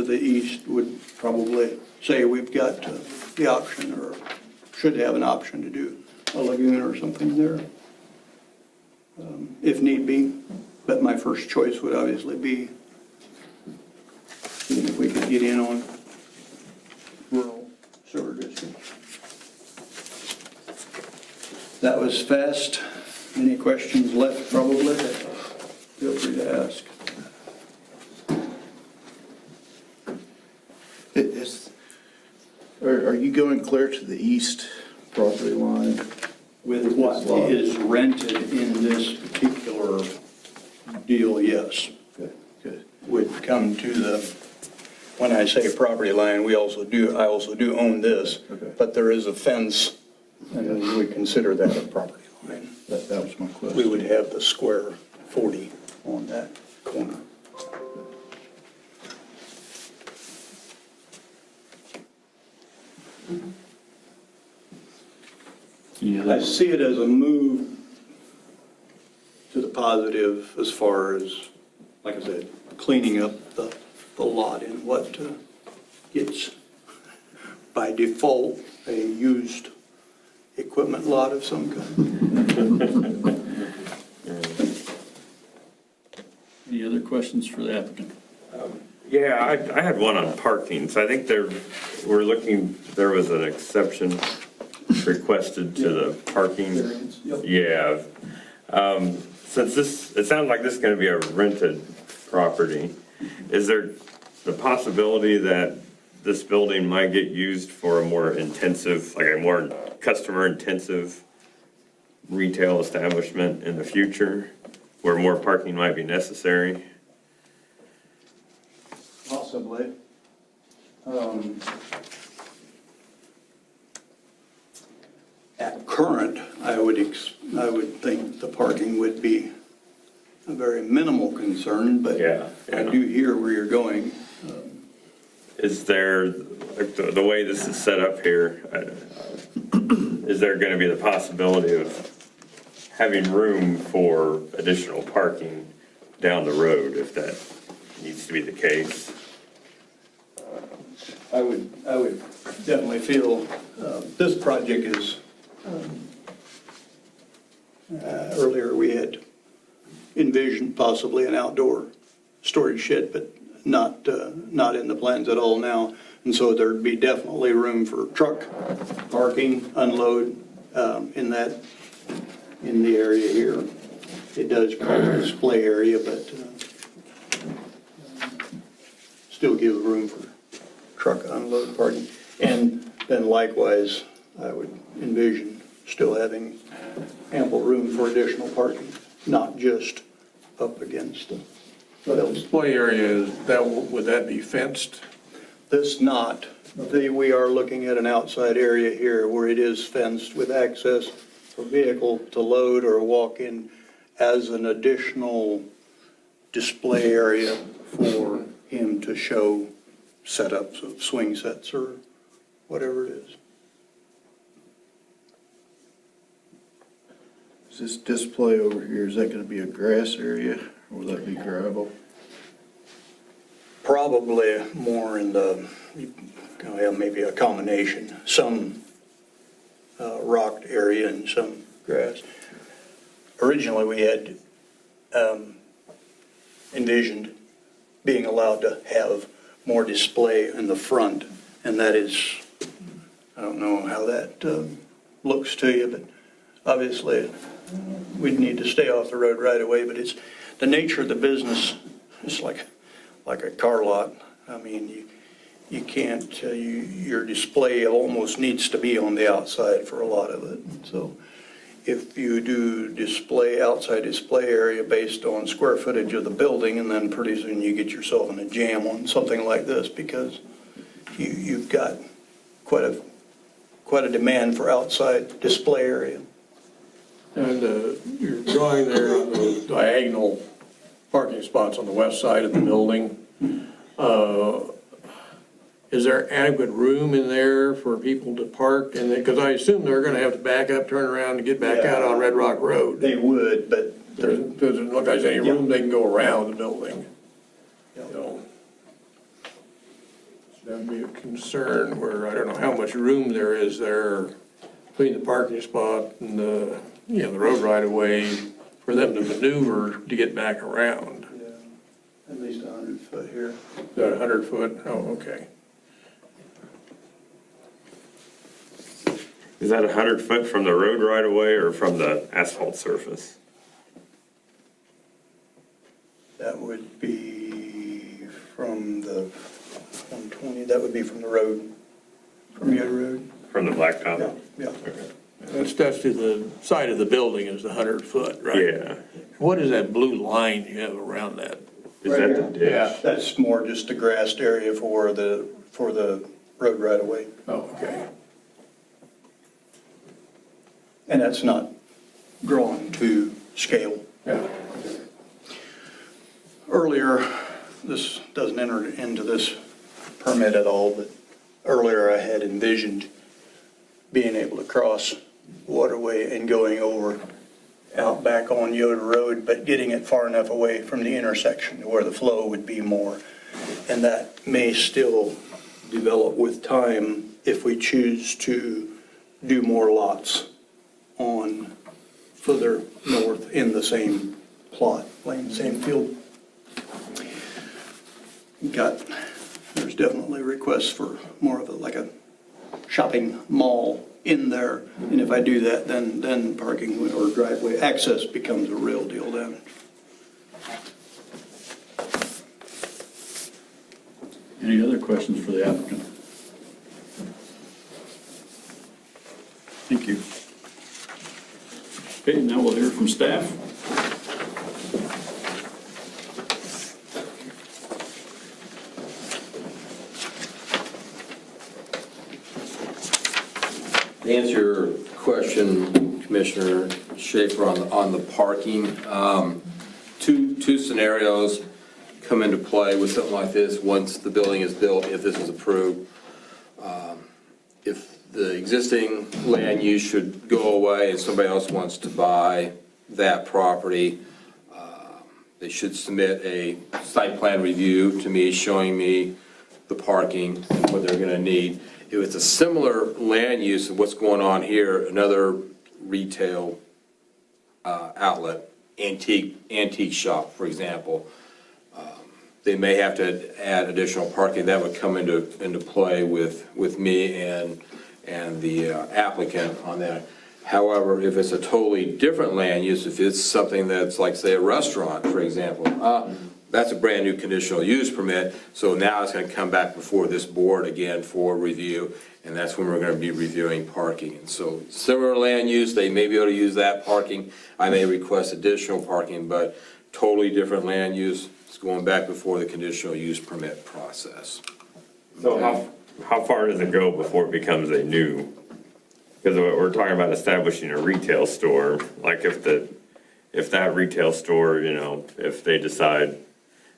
the east would probably say we've got the option, or should have an option, to do a lagoon or something there, if need be. But my first choice would obviously be seeing if we could get in on rural sewer district. That was fast. Any questions left? Probably. Feel free to ask. Are you going clear to the east property line? With what is rented in this particular deal, yes. Good, good. Would come to the, when I say property line, I also do own this, Okay. but there is a fence, and we would consider that a property line. That was my question. We would have the square 40 on that corner. I see it as a move to the positive as far as, like I said, cleaning up the lot in what gets by default a used equipment lot of some kind. Any other questions for the applicant? Yeah, I had one on parking. So I think there was an exception requested to the parking. Variance, yep. Yeah. Since it sounds like this is going to be a rented property, is there the possibility that this building might get used for a more intensive, like a more customer-intensive retail establishment in the future, where more parking might be necessary? Possibly. At current, I would think the parking would be a very minimal concern, but Yeah. I do hear where you're going. Is there, like the way this is set up here, is there going to be the possibility of having room for additional parking down the road if that needs to be the case? I would definitely feel this project is, earlier we had envisioned possibly an outdoor storage shed, but not in the plans at all now. And so there'd be definitely room for truck parking, unload in the area here. It does call it a display area, but still give room for truck unload parking. And then likewise, I would envision still having ample room for additional parking, not just up against the The building. display area, would that be fenced? This not. We are looking at an outside area here where it is fenced with access for vehicle to load or walk in as an additional display area for him to show setups of swing sets or whatever it is. Is this display over here, is that gonna be a grass area, or will that be gravel? Probably more in the, maybe a combination, some rocked area and some grass. Originally, we had envisioned being allowed to have more display in the front, and that is, I don't know how that looks to you, but obviously, we'd need to stay off the road right away, but it's the nature of the business. It's like a car lot. I mean, you can't, your display almost needs to be on the outside for a lot of it. So if you do outside display area based on square footage of the building, and then pretty soon you get yourself in a jam on something like this, because you've got quite a demand for outside display area. And you're drawing there on the diagonal parking spots on the west side of the building. Is there adequate room in there for people to park? And because I assume they're going to have to back up, turn around, and get back out on Red Rock Road. They would, but There doesn't look like there's any room they can go around the building. So that'd be a concern where I don't know how much room there is there between the parking spot and the road right of way for them to maneuver to get back around. at least 100 foot here. Is that 100 foot? Oh, okay. Is that 100 foot from the road right away or from the asphalt surface? That would be from the 120, that would be from the road, from your road. From the blacktop? Yeah, yeah. That's to the side of the building is the 100 foot, right? Yeah. What is that blue line you have around that? Is that the ditch? That's more just a grassed area for the road right of way. Oh, okay. And that's not drawn to scale. Yeah. Earlier, this doesn't enter into this permit at all, but earlier I had envisioned being able to cross waterway and going over out back on Yoder Road, but getting it far enough away from the intersection to where the flow would be more. And that may still develop with time if we choose to do more lots on further north in the same plot, same field. There's definitely requests for more of like a shopping mall in there. And if I do that, then parking or driveway access becomes a real deal then. Any other questions for the applicant? Thank you. Okay, now we'll hear from staff. To answer your question, Commissioner Schaefer, on the parking, two scenarios come into play with something like this once the building is built, if this is approved. If the existing land use should go away and somebody else wants to buy that property, they should submit a site plan review to me showing me the parking and what they're going to need. If it's a similar land use of what's going on here, another retail outlet, antique shop, for example, they may have to add additional parking. That would come into play with me and the applicant on that. However, if it's a totally different land use, if it's something that's like, say, a restaurant, for example, that's a brand-new conditional use permit, so now it's gonna come back before this board again for review, and that's when we're gonna be reviewing parking. And so, similar land use, they may be able to use that parking, I may request additional parking, but totally different land use, it's going back before the conditional use permit process. So how far does it go before it becomes a new? Because we're talking about establishing a retail store, like if that retail store, you know, if they decide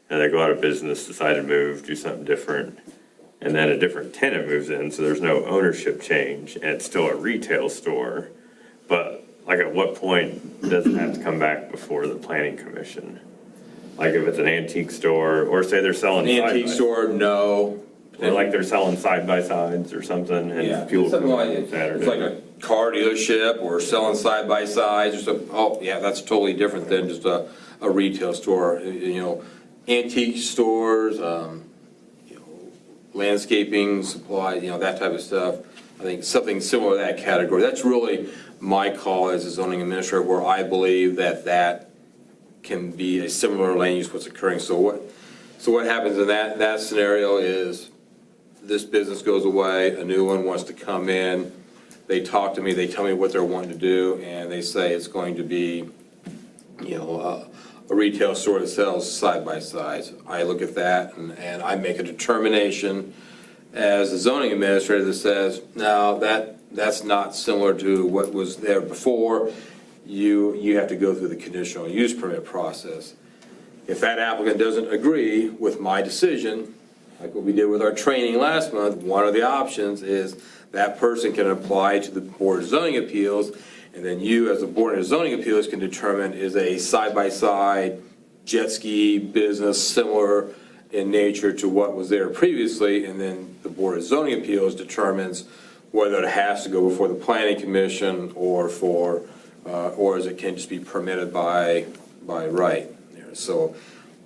and they go out of business, decide to move, do something different, and then a different tenant moves in, so there's no ownership change, and it's still a retail store, but like at what point does it have to come back before the planning commission? Like if it's an antique store, or say they're selling Antique store, no. or like they're selling side-by-sides or something, Yeah, and fuel. something like, Saturday. it's like a car dealership or selling side-by-sides or something. Oh, yeah, that's totally different than just a retail store. You know, antique stores, you know, landscaping, supply, you know, that type of stuff. I think something similar to that category. That's really my call as a zoning administrator, where I believe that can be a similar land use what's occurring. So what happens in that scenario is this business goes away, a new one wants to come in, they talk to me, they tell me what they're wanting to do, and they say it's going to be, you know, a retail store that sells side-by-sides. I look at that and I make a determination as a zoning administrator that says, no, that's not similar to what was there before. You have to go through the conditional use permit process. If that applicant doesn't agree with my decision, like what we did with our training last month, one of the options is that person can apply to the Board of Zoning Appeals, and then you, as the Board of Zoning Appeals, can determine is a side-by-side jet ski business similar in nature to what was there previously, and then the Board of Zoning Appeals determines whether it has to go before the Planning Commission or as it can just be permitted by right. So,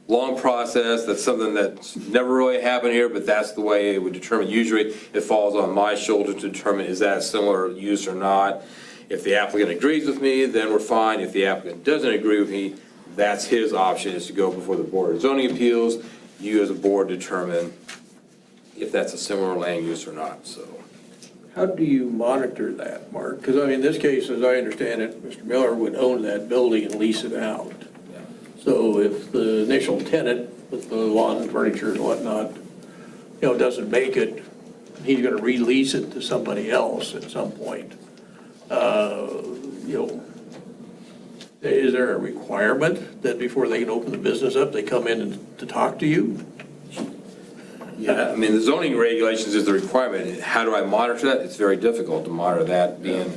long process, that's something that's never really happened here, but that's the way it would determine. Usually, it falls on my shoulder to determine is that a similar use or not. If the applicant agrees with me, then we're fine. If the applicant doesn't agree with me, that's his option, is to go before the Board of Zoning Appeals. You as a board determine if that's a similar land use or not, so. How do you monitor that, Mark? Because, I mean, in this case, as I understand it, Mr. Miller would own that building and lease it out. So if the initial tenant with the lawn and furniture and whatnot, you know, doesn't make it, he's going to release it to somebody else at some point. You know, is there a requirement that before they can open the business up, they come in to talk to you? Yeah, I mean, the zoning regulations is the requirement. How do I monitor that? It's very difficult to monitor that, being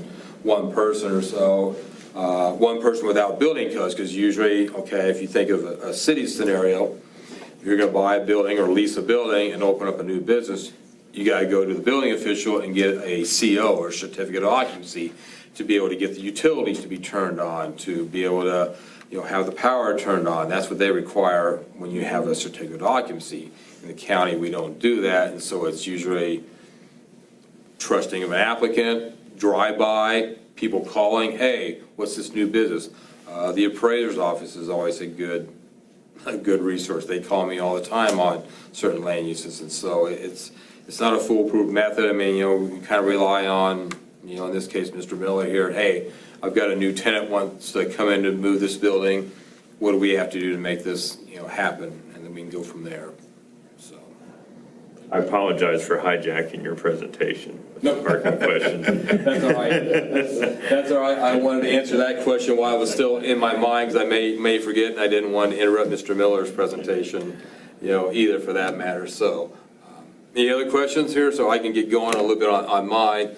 one person or so. One person without building codes, because usually, okay, if you think of a city scenario, if you're gonna buy a building or lease a building and open up a new business, you gotta go to the building official and get a CO, or certificate of occupancy, to be able to get the utilities to be turned on, to be able to, you know, have the power turned on. That's what they require when you have a certificate of occupancy. In the county, we don't do that, and so it's usually trusting of an applicant, drive-by, people calling, hey, what's this new business? The appraiser's office is always a good resource. They call me all the time on certain land uses, and so it's not a foolproof method. I mean, you know, we kind of rely on, you know, in this case, Mr. Miller here, hey, I've got a new tenant wants to come in to move this building. What do we have to do to make this, you know, happen? And then we can go from there. So. I apologize for hijacking your presentation. No. Parking question. That's all right. That's all right. I wanted to answer that question while it was still in my mind, because I may forget, and I didn't want to interrupt Mr. Miller's presentation, you know, either for that matter. So, any other questions here? So I can get going a little bit on mine.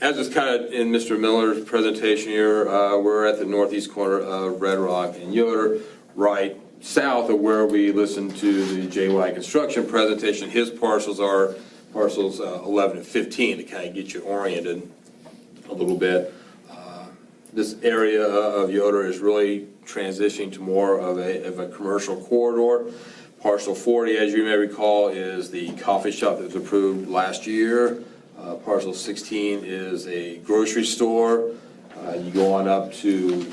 As is kind of in Mr. Miller's presentation here, we're at the northeast corner of Red Rock and Yoder, right south of where we listened to the JY Construction presentation. His parcels are parcels 11 and 15 to kind of get you oriented a little bit. This area of Yoder is really transitioning to more of a commercial corridor. Parcel 40, as you may recall, is the coffee shop that was approved last year. Parcel 16 is a grocery store. You go on up to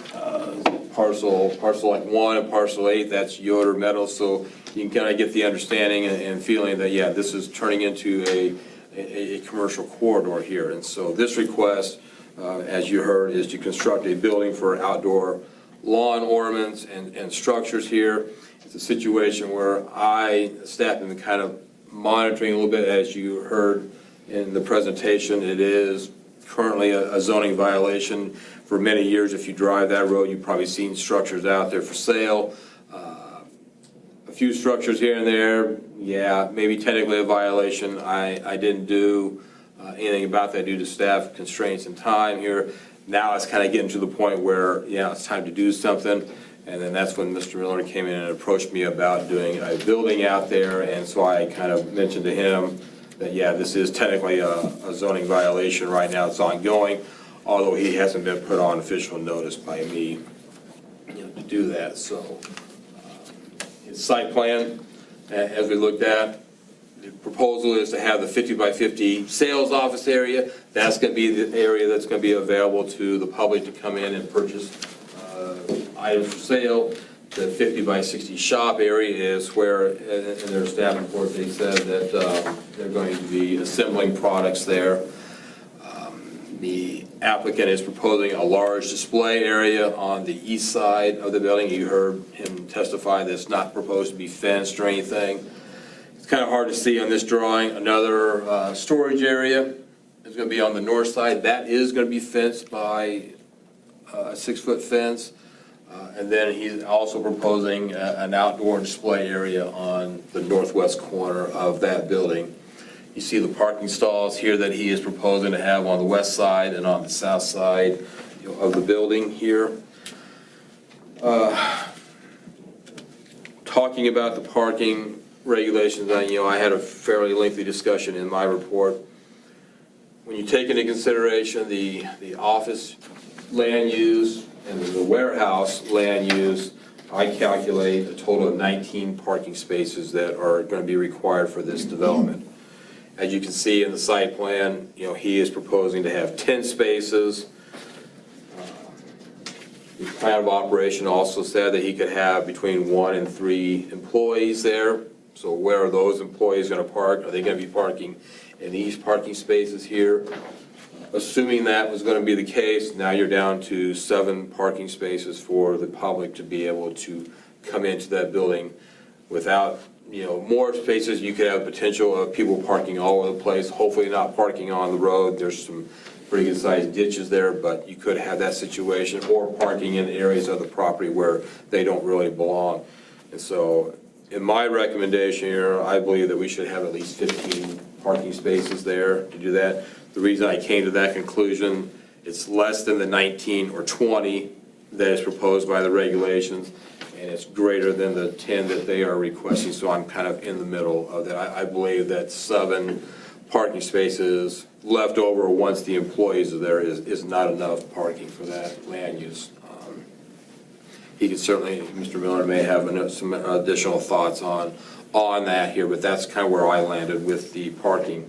parcel like 1 and parcel 8, that's Yoder Metal. So you can kind of get the understanding and feeling that, yeah, this is turning into a commercial corridor here. And so this request, as you heard, is to construct a building for outdoor lawn ornaments and structures here. It's a situation where staff, have been kind of monitoring a little bit, as you heard in the presentation. It is currently a zoning violation for many years. If you drive that road, you've probably seen structures out there for sale. A few structures here and there, yeah, maybe technically a violation. I didn't do anything about that due to staff constraints and time here. Now it's kind of getting to the point where, yeah, it's time to do something. And then that's when Mr. Miller came in and approached me about doing a building out there. And so I kind of mentioned to him that, yeah, this is technically a zoning violation right now. It's ongoing, although he hasn't been put on official notice by me, to do that. So his site plan, as we looked at, the proposal is to have the 50 by 50 sales office area. That's going to be the area that's going to be available to the public to come in and purchase items for sale. The 50 by 60 shop area is where, in their staff report, they said that they're going to be assembling products there. The applicant is proposing a large display area on the east side of the building. You heard him testify that it's not proposed to be fenced or anything. It's kind of hard to see on this drawing. Another storage area is going to be on the north side. That is going to be fenced by a 6-foot fence. And then he's also proposing an outdoor display area on the northwest corner of that building. You see the parking stalls here that he is proposing to have on the west side and on the south side of the building here. Talking about the parking regulations, I had a fairly lengthy discussion in my report. When you take into consideration the office land use and the warehouse land use, I calculate a total of 19 parking spaces that are going to be required for this development. As you can see in the site plan, he is proposing to have 10 spaces. The plan of operation also said that he could have between 1 and 3 employees there. So where are those employees going to park? Are they going to be parking in these parking spaces here? Assuming that was going to be the case, now you're down to 7 parking spaces for the public to be able to come into that building. Without, more spaces, you could have potential of people parking all over the place, hopefully not parking on the road. There's some pretty good sized ditches there, but you could have that situation, or parking in areas of the property where they don't really belong. And so in my recommendation here, I believe that we should have at least 15 parking spaces there to do that. The reason I came to that conclusion, it's less than the 19 or 20 that is proposed by the regulations, and it's greater than the 10 that they are requesting, so I'm kind of in the middle of that. I believe that 7 parking spaces left over once the employees are there is not enough parking for that land use. He could certainly, Mr. Miller may have some additional thoughts on that here, but that's kind of where I landed with the parking.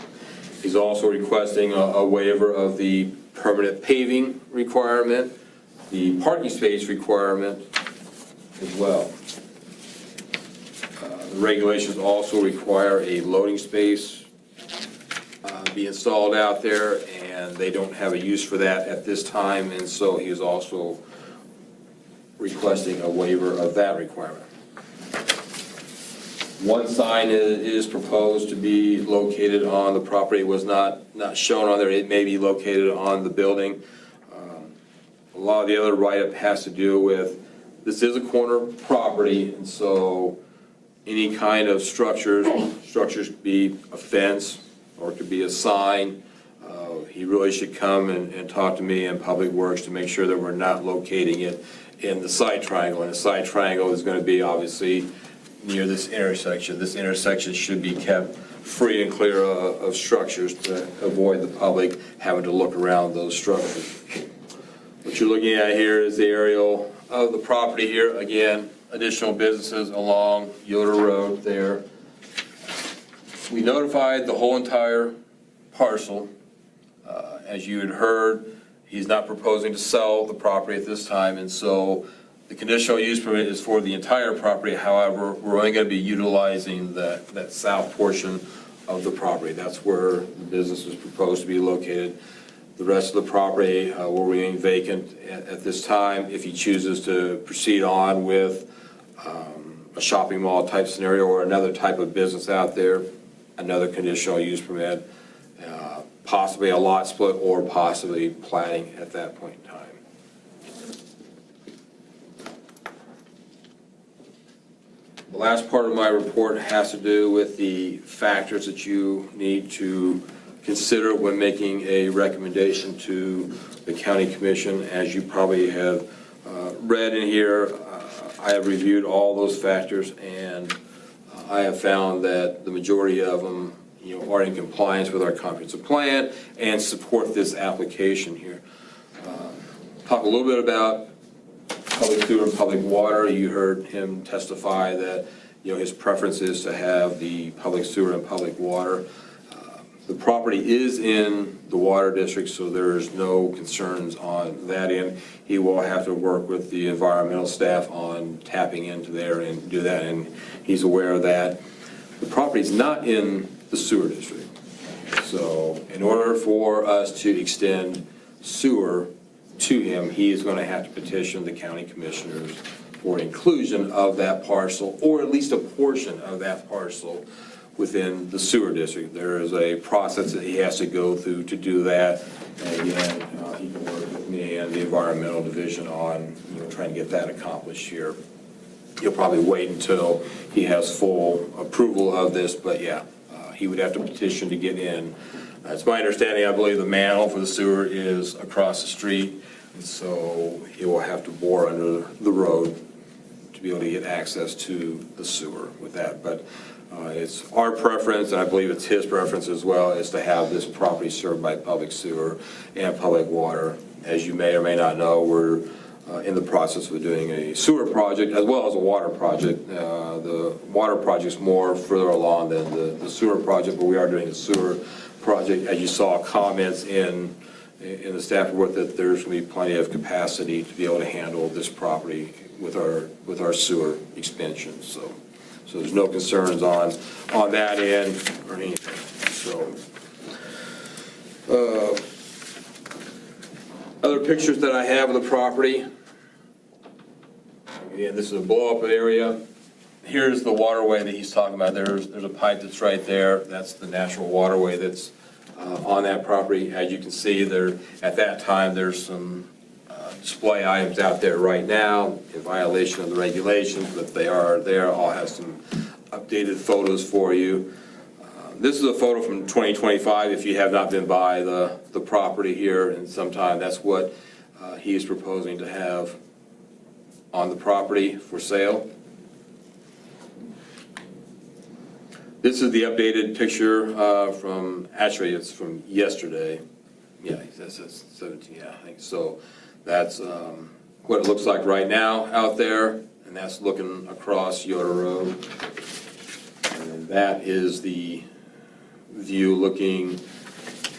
He's also requesting a waiver of the permanent paving requirement, the parking space requirement as well. The regulations also require a loading space be installed out there, and they don't have a use for that at this time, and so he is also requesting a waiver of that requirement. One sign is proposed to be located on the property. It was not shown on there. It may be located on the building. A lot of the other write-up has to do with, this is a corner property, and so any kind of structures could be a fence or it could be a sign. He really should come and talk to me in Public Works to make sure that we're not locating it in the side triangle. And the side triangle is going to be obviously near this intersection. This intersection should be kept free and clear of structures to avoid the public having to look around those structures. What you're looking at here is the aerial of the property here. Again, additional businesses along Yoder Road there. We notified the whole entire parcel. As you had heard, he's not proposing to sell the property at this time, and so the conditional use permit is for the entire property. However, we're only going to be utilizing that south portion of the property. That's where the business is proposed to be located. The rest of the property will remain vacant at this time. If he chooses to proceed on with a shopping mall type scenario or another type of business out there, another conditional use permit, possibly a lot split or possibly platting at that point in time. The last part of my report has to do with the factors that you need to consider when making a recommendation to the county commission. As you probably have read in here, I have reviewed all those factors, and I have found that the majority of them, are in compliance with our comprehensive plan and support this application here. Talk a little bit about public sewer and public water. You heard him testify that, his preference is to have the public sewer and public water. The property is in the water district, so there's no concerns on that end. He will have to work with the environmental staff on tapping into there and do that, and he's aware of that. The property's not in the sewer district. So in order for us to extend sewer to him, he is going to have to petition the county commissioners for inclusion of that parcel, or at least a portion of that parcel within the sewer district. There is a process that he has to go through to do that. And again, he can work with me and the environmental division on, trying to get that accomplished here. He'll probably wait until he has full approval of this, but yeah, he would have to petition to get in. It's my understanding, I believe the manhole for the sewer is across the street, and so he will have to bore under the road to be able to get access to the sewer with that. But it's our preference, and I believe it's his preference as well, is to have this property served by public sewer and public water. As you may or may not know, we're in the process of doing a sewer project as well as a water project. The water project's more further along than the sewer project, but we are doing a sewer project. As you saw comments in the staff report, that there's going to be plenty of capacity to be able to handle this property with our sewer expansion. So there's no concerns on that end or anything. So other pictures that I have of the property. Again, this is a blow-up area. Here's the waterway that he's talking about. There's a pipe that's right there. That's the natural waterway that's on that property. As you can see, at that time, there's some display items out there right now in violation of the regulations, but they are there. I'll have some updated photos for you. This is a photo from 2025. If you have not been by the property here in some time, that's what he's proposing to have on the property for sale. This is the updated picture actually it's from yesterday. Yeah, that's 17, yeah, I think so. That's what it looks like right now out there, and that's looking across Yoder Road. And that is the view looking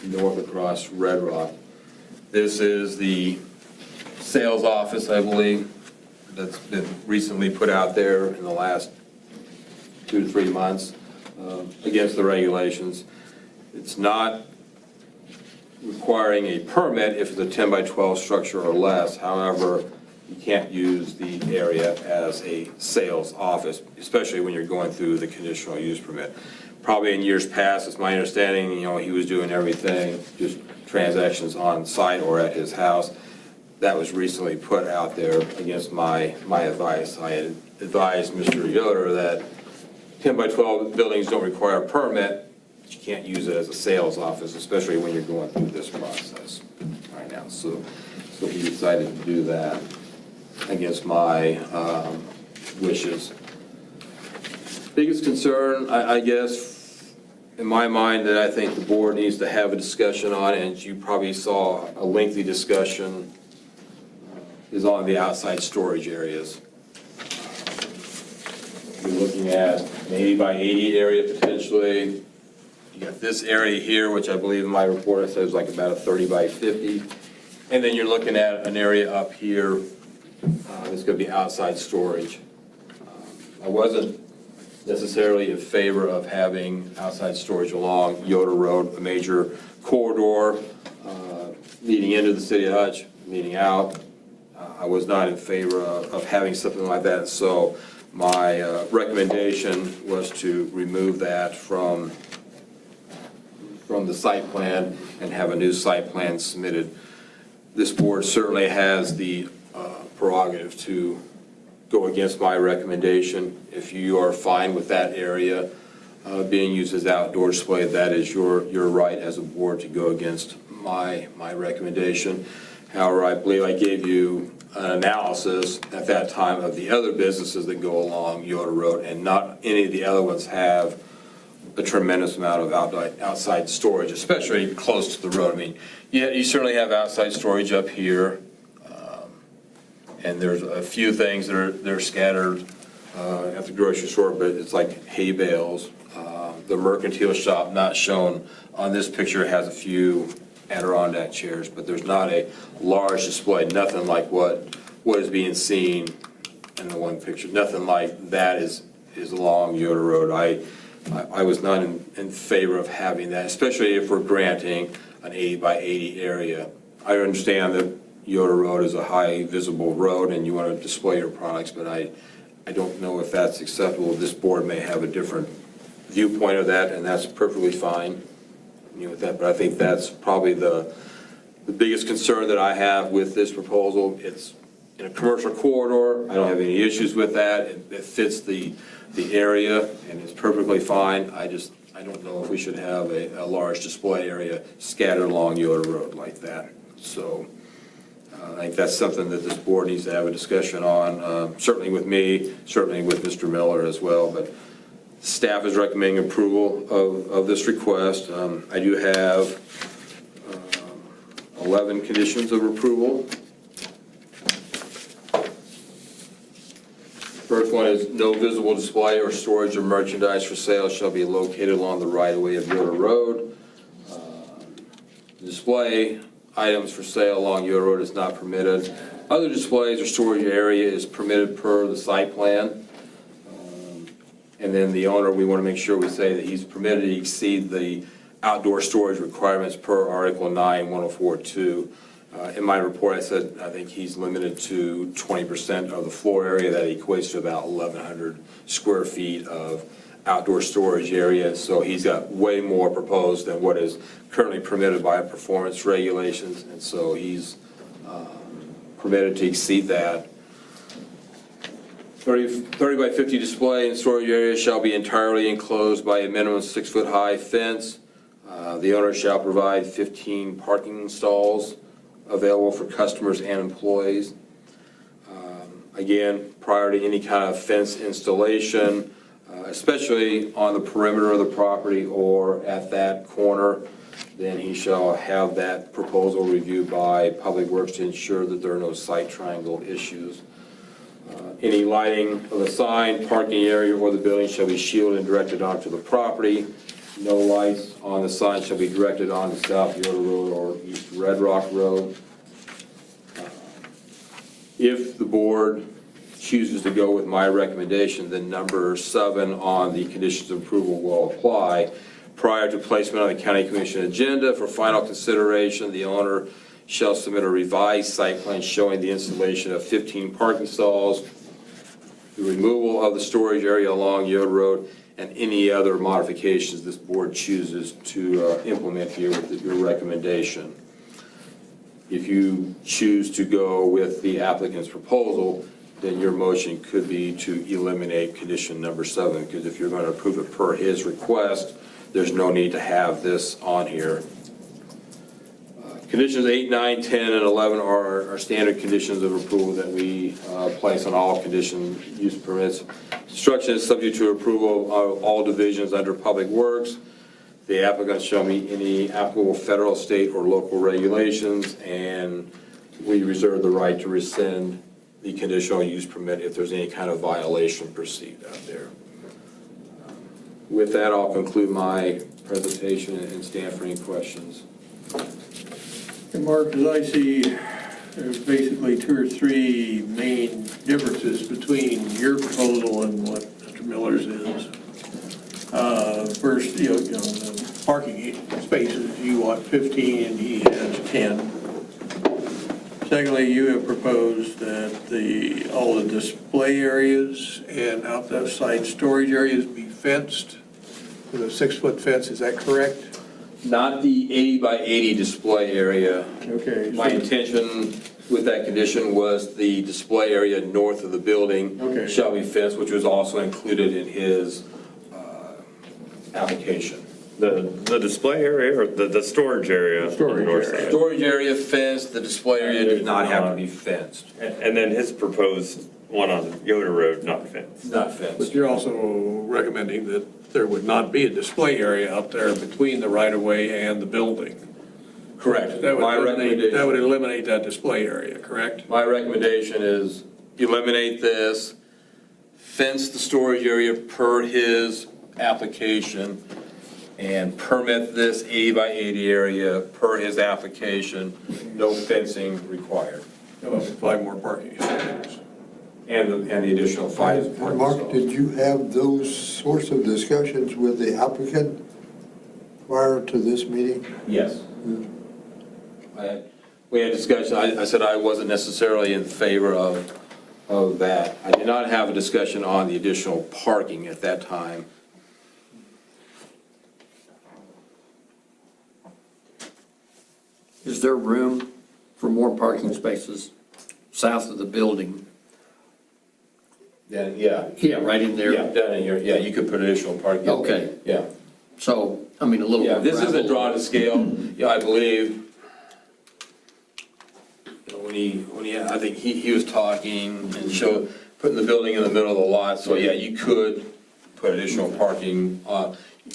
north across Red Rock. This is the sales office, I believe, that's been recently put out there in the last 2 to 3 months against the regulations. It's not requiring a permit if it's a 10 by 12 structure or less. However, you can't use the area as a sales office, especially when you're going through the conditional use permit. Probably in years past, it's my understanding, he was doing everything, just transactions on site or at his house. That was recently put out there against my advice. I had advised Mr. Yoder that 10 by 12 buildings don't require a permit, but you can't use it as a sales office, especially when you're going through this process right now. So he decided to do that against my wishes. Biggest concern, I guess, in my mind, that I think the board needs to have a discussion on, and you probably saw a lengthy discussion, is on the outside storage areas. You're looking at an 80 by 80 area potentially. You got this area here, which I believe in my report it says like about a 30 by 50. And then you're looking at an area up here that's going to be outside storage. I wasn't necessarily in favor of having outside storage along Yoder Road, a major corridor leading into the city of Hutch, leading out. I was not in favor of having something like that, so my recommendation was to remove that from the site plan and have a new site plan submitted. This board certainly has the prerogative to go against my recommendation. If you are fine with that area being used as outdoor display, that is your right as a board to go against my recommendation. However, I believe I gave you an analysis at that time of the other businesses that go along Yoder Road, and not any of the other ones have a tremendous amount of outside storage, especially close to the road. I mean, yeah, you certainly have outside storage up here, and there's a few things that are scattered at the grocery store, but it's like hay bales. The mercantile shop, not shown on this picture, has a few Adirondack chairs, but there's not a large display, nothing like what is being seen in the one picture. Nothing like that is along Yoder Road. I was not in favor of having that, especially if we're granting an 80 by 80 area. I understand that Yoder Road is a high visible road and you want to display your products, but I don't know if that's acceptable. This board may have a different viewpoint of that, and that's perfectly fine with that. But I think that's probably the biggest concern that I have with this proposal. It's in a commercial corridor. I don't have any issues with that. It fits the area, and it's perfectly fine. I don't know if we should have a large display area scattered along Yoder Road like that. So I think that's something that this board needs to have a discussion on, certainly with me, certainly with Mr. Miller as well. But staff is recommending approval of this request. I do have 11 conditions of approval. First one is no visible display or storage of merchandise for sale shall be located along the right-of-way of Yoder Road. Display items for sale along Yoder Road is not permitted. Other displays or storage area is permitted per the site plan. And then the owner, we want to make sure we say that he's permitted to exceed the outdoor storage requirements per Article 9, 104.2. In my report, I said I think he's limited to 20% of the floor area. That equates to about 1,100 square feet of outdoor storage area. So he's got way more proposed than what is currently permitted by performance regulations. And so he's permitted to exceed that. 30 by 50 display and storage area shall be entirely enclosed by a minimum 6-foot-high fence. The owner shall provide 15 parking stalls available for customers and employees. Again, prior to any kind of fence installation, especially on the perimeter of the property or at that corner, then he shall have that proposal reviewed by Public Works to ensure that there are no site triangle issues. Any lighting of the sign, parking area, or the building shall be shielded and directed onto the property. No lights on the sign shall be directed onto South Yoder Road or East Red Rock Road. If the board chooses to go with my recommendation, then number 7 on the conditions of approval will apply. Prior to placement on the County Commission agenda for final consideration, the owner shall submit a revised site plan showing the installation of 15 parking stalls, the removal of the storage area along Yoder Road, and any other modifications this board chooses to implement here with your recommendation. If you choose to go with the applicant's proposal, then your motion could be to eliminate condition number 7, because if you're going to approve it per his request, there's no need to have this on here. Conditions 8, 9, 10, and 11 are our standard conditions of approval that we place on all condition use permits. Construction is subject to approval of all divisions under Public Works. The applicant shall meet any applicable federal, state, or local regulations, and we reserve the right to rescind the conditional use permit if there's any kind of violation perceived out there. With that, I'll conclude my presentation and stand for any questions. And Mark, as I see, there's basically 2 or 3 main differences between your proposal and what Mr. Miller's is. First, the parking spaces, you want 15 and he has 10. Secondly, you have proposed that all the display areas and outside storage areas be fenced with a 6-foot fence, is that correct? Not the 80 by 80 display area. Okay. My intention with that condition was the display area north of the building Okay. shall be fenced, which was also included in his application. The display area or the storage area? Storage on the north area. side? Storage area fenced, the display area does not have to be fenced. And then his proposed one on Yoder Road, not fenced. Not But fenced. you're also recommending that there would not be a display area out there between the right-of-way and the building. Correct. That would My eliminate recommendation, that display area, correct? my recommendation is eliminate this, fence the storage area per his application, and permit this 80 by 80 area per his application, no fencing required. 5 more parking spaces. And the additional 5 parking Mark, stalls. did you have those sorts of discussions with the applicant prior to this meeting? Yes. We had discussion, I said I wasn't necessarily in favor of that. I did not have a discussion on the additional parking at that time. Is there room for more parking spaces south of the building? Then, yeah. Yeah, right in there. Yeah, down in here, yeah, you could put additional parking. Okay. Yeah. So, I mean, a little Yeah, more this isn't gravel. drawn to scale, yeah, I believe. I think he was talking and showed, putting the building in the middle of the lot, so yeah, you could put additional parking,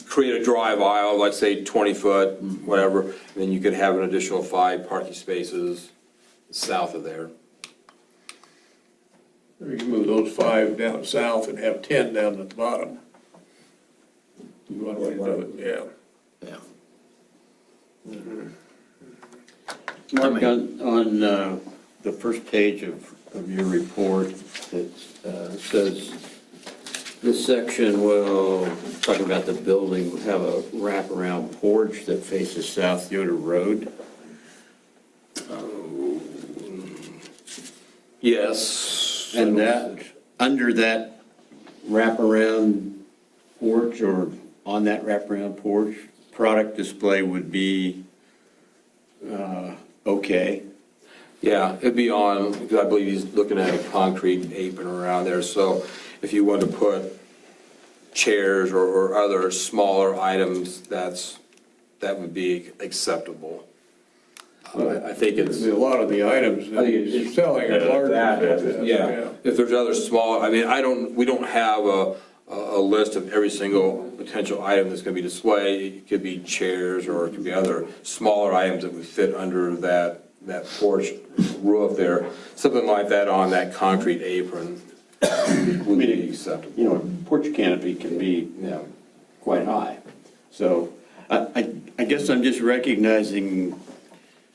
create a drive aisle, like say 20 foot, whatever, and then you could have an additional 5 parking spaces south of there. You can move those 5 down south and have 10 down at the bottom. One way to do it, yeah. Yeah. Mark, on the first page of your report, it says, this section will, talking about the building, will have a wraparound porch that faces South Yoder Road. Yes. And that, under that wraparound porch or on that wraparound porch, product display would be okay. Yeah, it'd be on, because I believe he's looking at a concrete apron around there, so if you wanted to put chairs or other smaller items, that would be acceptable. I think it's. A lot of the items that he's selling are larger than this. Yeah, if there's other small, I mean, we don't have a list of every single potential item that's gonna be displayed. It could be chairs, or it could be other smaller items that would fit under that porch roof there. Something like that on that concrete apron would be acceptable. You know, porch canopy can be Yeah. quite high. So I guess I'm just recognizing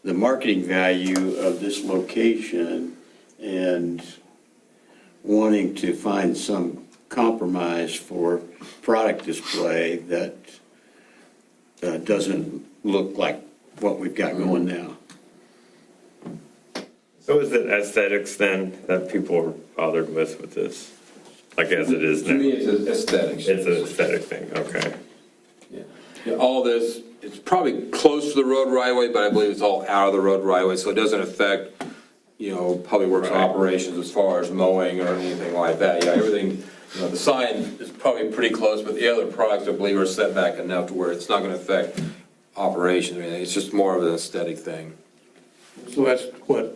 the marketing value of this location and wanting to find some compromise for product display that doesn't look like what we've got going now. So is it aesthetics then that people are bothered with this? Like as it is To me, now? it's aesthetics. It's an aesthetic thing, okay. Yeah, all this, it's probably close to the road right away, but I believe it's all out of the road right away, so it doesn't affect, public works Right. operations as far as mowing or anything like that. Yeah, everything, the sign is probably pretty close, but the other products, I believe, are set back enough to where it's not gonna affect operations or anything. It's just more of an aesthetic thing. So that's what,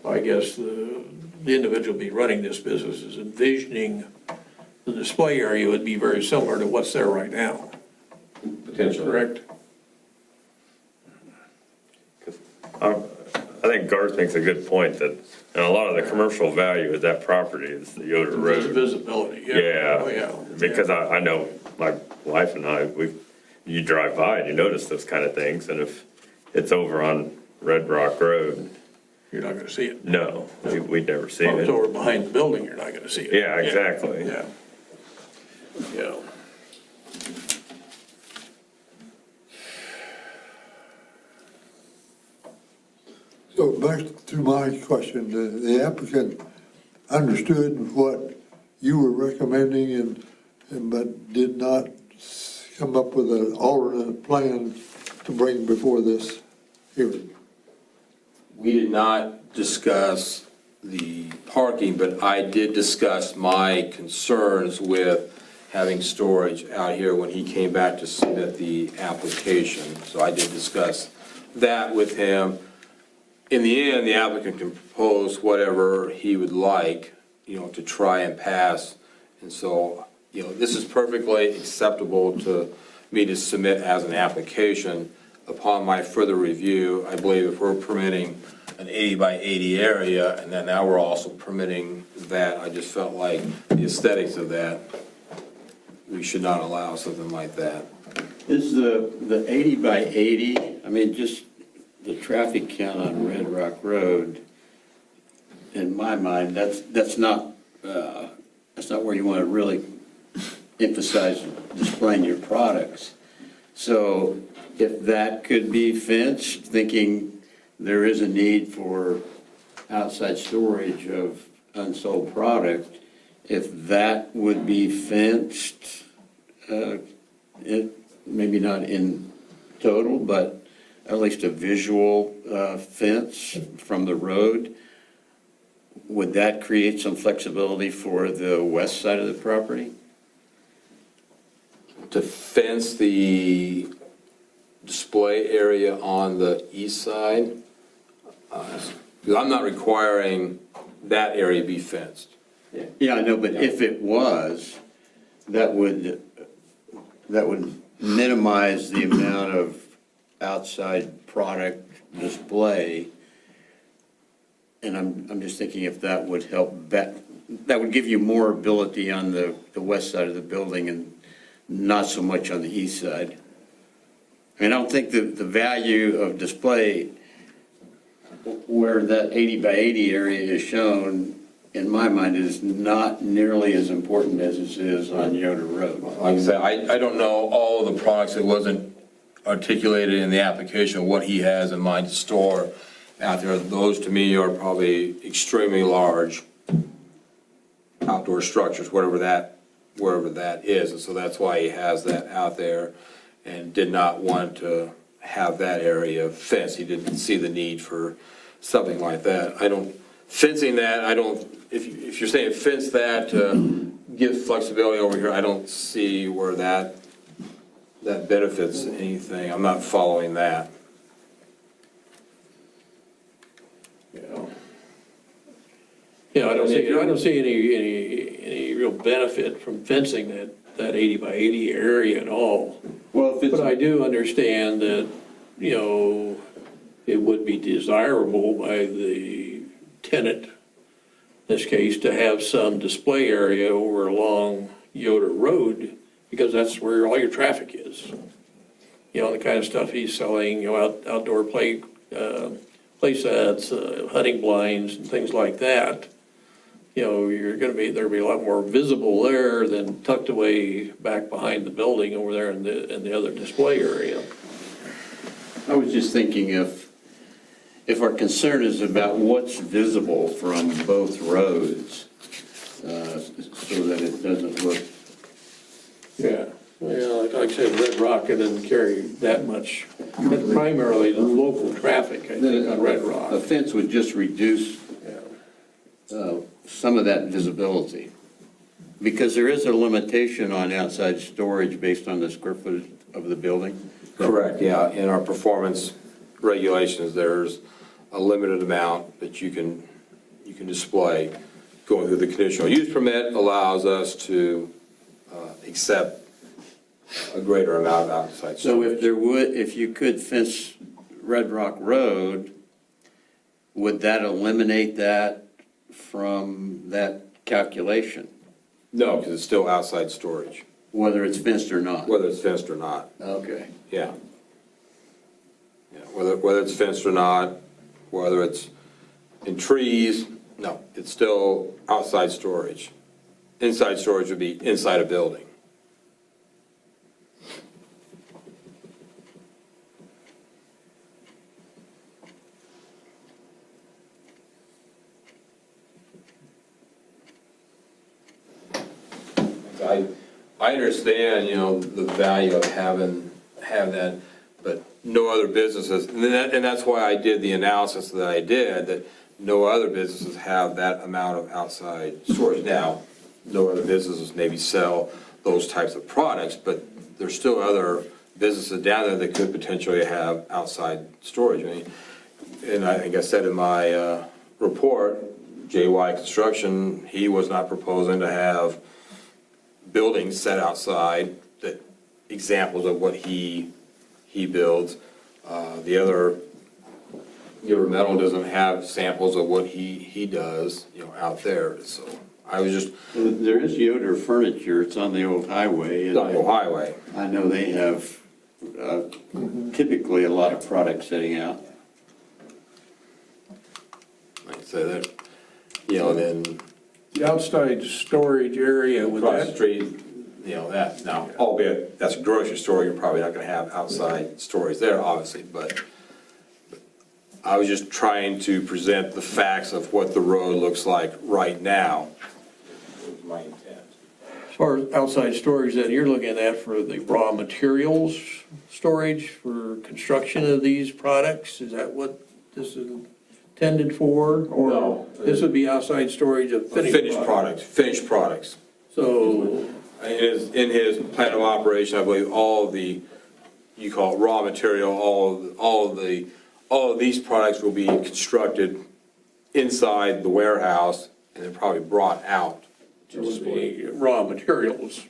I guess, the individual be running this business is envisioning the display area would be very similar to what's there right now, Potentially. correct? I think think Garth makes a good point that, and a lot of the commercial value of that property is the Yoder Just Road. visibility, yeah. Yeah. Oh, yeah. Because I know my wife and I, you drive by and you notice those kind of things, and if it's over on Red Rock Road, You're not gonna see it. no, we'd never see If it's it. over behind the building, you're not gonna see it. Yeah, exactly. Yeah. Yeah. So back to my question, the applicant understood what you were recommending but did not come up with an alternate plan to bring before this hearing. We did not discuss the parking, but I did discuss my concerns with having storage out here when he came back to submit the application. So I did discuss that with him. In the end, the applicant can propose whatever he would like, to try and pass. And so, this is perfectly acceptable to me to submit as an application. Upon my further review, I believe if we're permitting an 80 by 80 area, and then now we're also permitting that, I just felt like the aesthetics of that, we should not allow something like that. Is the 80 by 80, I mean, just the traffic count on Red Rock Road, in my mind, that's not where you want to really emphasize displaying your products. So if that could be fenced, thinking there is a need for outside storage of unsold product, if that would be fenced, maybe not in total, but at least a visual fence from the road, would that create some flexibility for the west side of the property? To fence the display area on the east side, because I'm not requiring that area be fenced. Yeah, I know, but if it was, that would minimize the amount of outside product display. And I'm just thinking if that would help, that would give you more ability on the west side of the building and not so much on the east side. I mean, I don't think the value of display where that 80 by 80 area is shown, in my mind, is not nearly as important as it is on Yoder Road. Like I said, I don't know all of the products. It wasn't articulated in the application what he has in mind to store out there. Those, to me, are probably extremely large outdoor structures, wherever that is. And so that's why he has that out there and did not want to have that area fenced. He didn't see the need for something like that. If you're saying fence that to give flexibility over here, I don't see where that benefits anything. I'm not following that. Yeah, I don't see any real benefit from fencing that 80 by 80 area at all. Well, if it's, But I do understand that, it would be desirable by the tenant, in this case, to have some display area over along Yoder Road, because that's where all your traffic is. The kind of stuff he's selling, outdoor play sets, hunting blinds, and things like that. There'll be a lot more visible there than tucked away back behind the building over there in the other display area. I was just thinking if our concern is about what's visible from both roads, so that it doesn't look. Yeah, well, like I said, Red Rock, it doesn't carry that much, that's primarily the local traffic, I think, on Red A Rock. fence would just reduce some of that visibility. Because there is a limitation on outside storage based on the square footage of the building. Correct, yeah. In our performance regulations, there's a limited amount that you can display. Going through the conditional use permit allows us to accept a greater amount of outside So storage. if you could fence Red Rock Road, would that eliminate that from that calculation, No, because it's still outside storage, whether it's fenced or not? whether it's fenced or not. Okay. Yeah. Yeah, whether it's fenced or not, whether it's in trees, no, it's still outside storage. Inside storage would be inside a building. I understand, the value of having that, but no other businesses, and that's why I did the analysis that I did, that no other businesses have that amount of outside storage. Now, no other businesses maybe sell those types of products, but there's still other businesses down there that could potentially have outside storage. I mean, and I think I said in my report, JY Construction, he was not proposing to have buildings set outside, that examples of what he builds. The other Metal doesn't have samples of what he does, out there. So I was just, There is Yoder Furniture, it's on the old highway. and Downhill Highway. I know they have typically a lot of product sitting out. Like I said, that, and then The outside storage area with across the that, street, that, now, albeit that's a grocery store, you're probably not gonna have outside storage there, obviously, but I was just trying to present the facts of what the road looks like right now. Was my intent. as far as outside storage, then you're looking at for the raw materials storage for construction of these products? Is that what this is intended for? Or No. this would be outside storage of finished products? Finished products. So, In his plan of operation, I believe all of the, you call it raw material, all of these products will be constructed inside the warehouse and then probably brought out it would be raw materials,